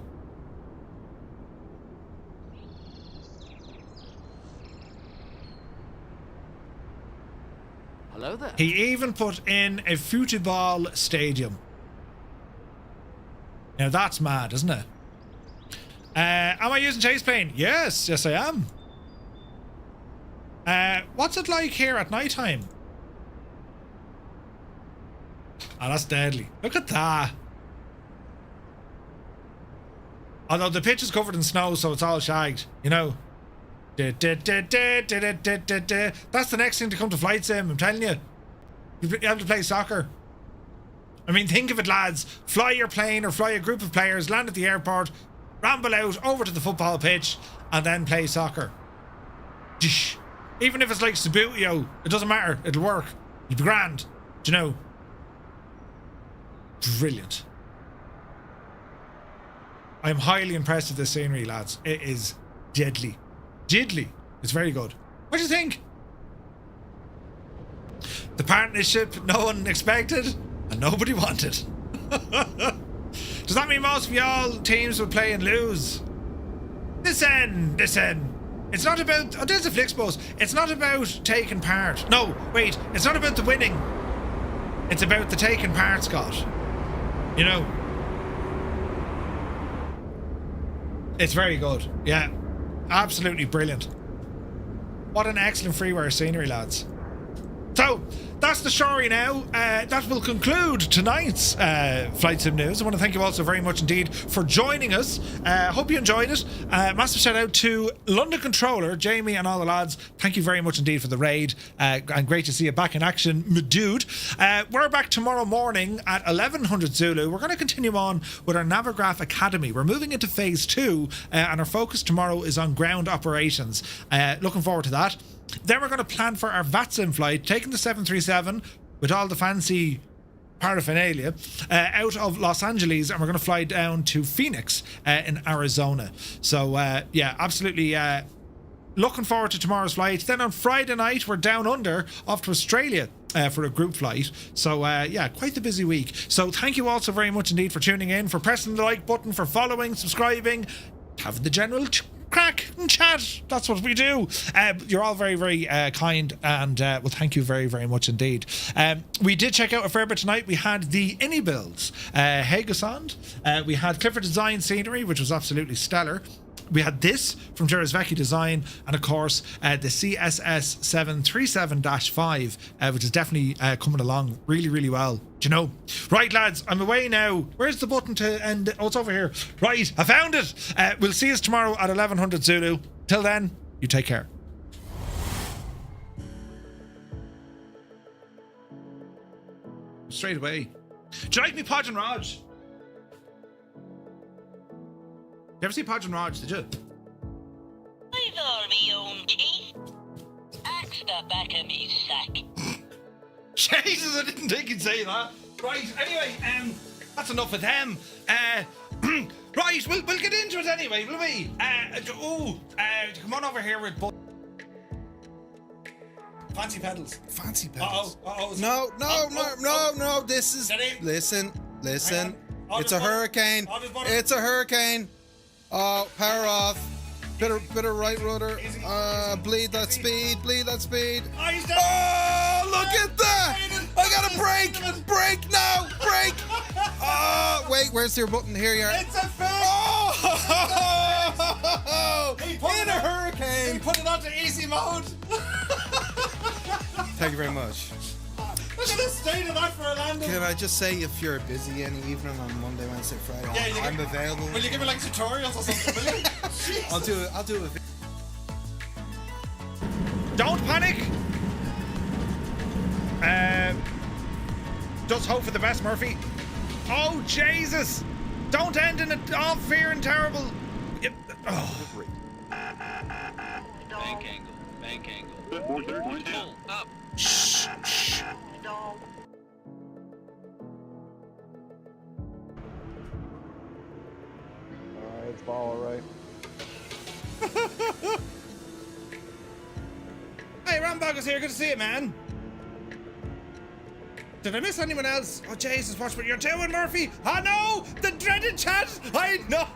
Speaker 2: Hello there.
Speaker 1: He even put in a football stadium. Now that's mad, isn't it? Am I using chase plane? Yes, yes I am. What's it like here at night time? Oh, that's deadly. Look at that. Although the pitch is covered in snow, so it's all shagged, you know. That's the next thing to come to Flight Sim, I'm telling you. You have to play soccer. I mean, think of it, lads. Fly your plane or fly a group of players, land at the airport, ramble out over to the football pitch, and then play soccer. Even if it's like Sabutio, it doesn't matter. It'll work. You'll be grand. Do you know? Brilliant. I'm highly impressed with this scenery, lads. It is deadly. Deadly. It's very good. What do you think? The partnership no one expected and nobody wanted. Does that mean most of y'all teams would play and lose? Listen. It's not about... Oh, there's a Flixbus. It's not about taking part. No, wait. It's not about the winning. It's about the taking part, Scott. You know? It's very good. Yeah. Absolutely brilliant. What an excellent freeware scenery, lads. So, that's the story now. That will conclude tonight's Flight Sim News. I want to thank you all so very much indeed for joining us. Hope you enjoyed it. Massive shout out to London Controller, Jamie and all the lads. Thank you very much indeed for the raid. And great to see you back in action, my dude. We're back tomorrow morning at 1100 Zulu. We're going to continue on with our Navigraph Academy. We're moving into phase 2 and our focus tomorrow is on ground operations. Looking forward to that. Then we're going to plan for our VATSIM flight, taking the 737 with all the fancy paraphernalia out of Los Angeles, and we're going to fly down to Phoenix in Arizona. So yeah, absolutely looking forward to tomorrow's flight. Then on Friday night we're down under off to Australia for a group flight. So yeah, quite the busy week. So thank you all so very much indeed for tuning in, for pressing the like button, for following, subscribing, having the general crack and chat. That's what we do. You're all very, very kind, and well, thank you very, very much indeed. We did check out a fair bit tonight. We had the iniBuilds Haugesund. We had Cli4D Design scenery, which was absolutely stellar. We had this from Drzewiecki Design, and of course the CSS 737-5, which is definitely coming along really, really well. Do you know? Right, lads, I'm away now. Where's the button to end? Oh, it's over here. Right, I found it. We'll see us tomorrow at 1100 Zulu. Till then, you take care. Straight away. Do you like me, Podge and Raj? You ever see Podge and Raj, did you?
Speaker 7: I've all me own teeth. Axe the back of me sack.
Speaker 1: Jesus, I didn't think you'd say that. Right, anyway, that's enough of them. Right, we'll get into it anyway, will we? Come on over here with fancy pedals.
Speaker 8: Fancy pedals.
Speaker 1: Uh-oh.
Speaker 8: No. This is... Listen. It's a hurricane. It's a hurricane. Oh, power off. Bit of right rudder. Bleed that speed. Oh, look at that! I gotta brake! Brake now! Brake! Oh, wait, where's your button? Here you are.
Speaker 1: It's a fake!
Speaker 8: Oh! In a hurricane!
Speaker 1: He put it onto easy mode.
Speaker 8: Thank you very much.
Speaker 5: Look at the state of that for a landing.
Speaker 8: Can I just say, if you're busy any evening on Monday, Wednesday, Friday,
Speaker 5: Yeah,
Speaker 8: I'm available.
Speaker 5: Will you give me like tutorials or something? Will you?
Speaker 8: I'll do it. I'll do it.
Speaker 1: Don't panic. Just hope for the best, Murphy. Oh Jesus! Don't end in all fear and terrible. Yep. Oh.
Speaker 9: Bank angle. Pull up.
Speaker 1: Shh. Shh.
Speaker 6: Alright, it's ball right.
Speaker 1: Hey, Rambog is here. Good to see you, man. Did I miss anyone else? Oh, Jesus, watch what you're doing, Murphy. Oh, no! The dreaded chat! I know!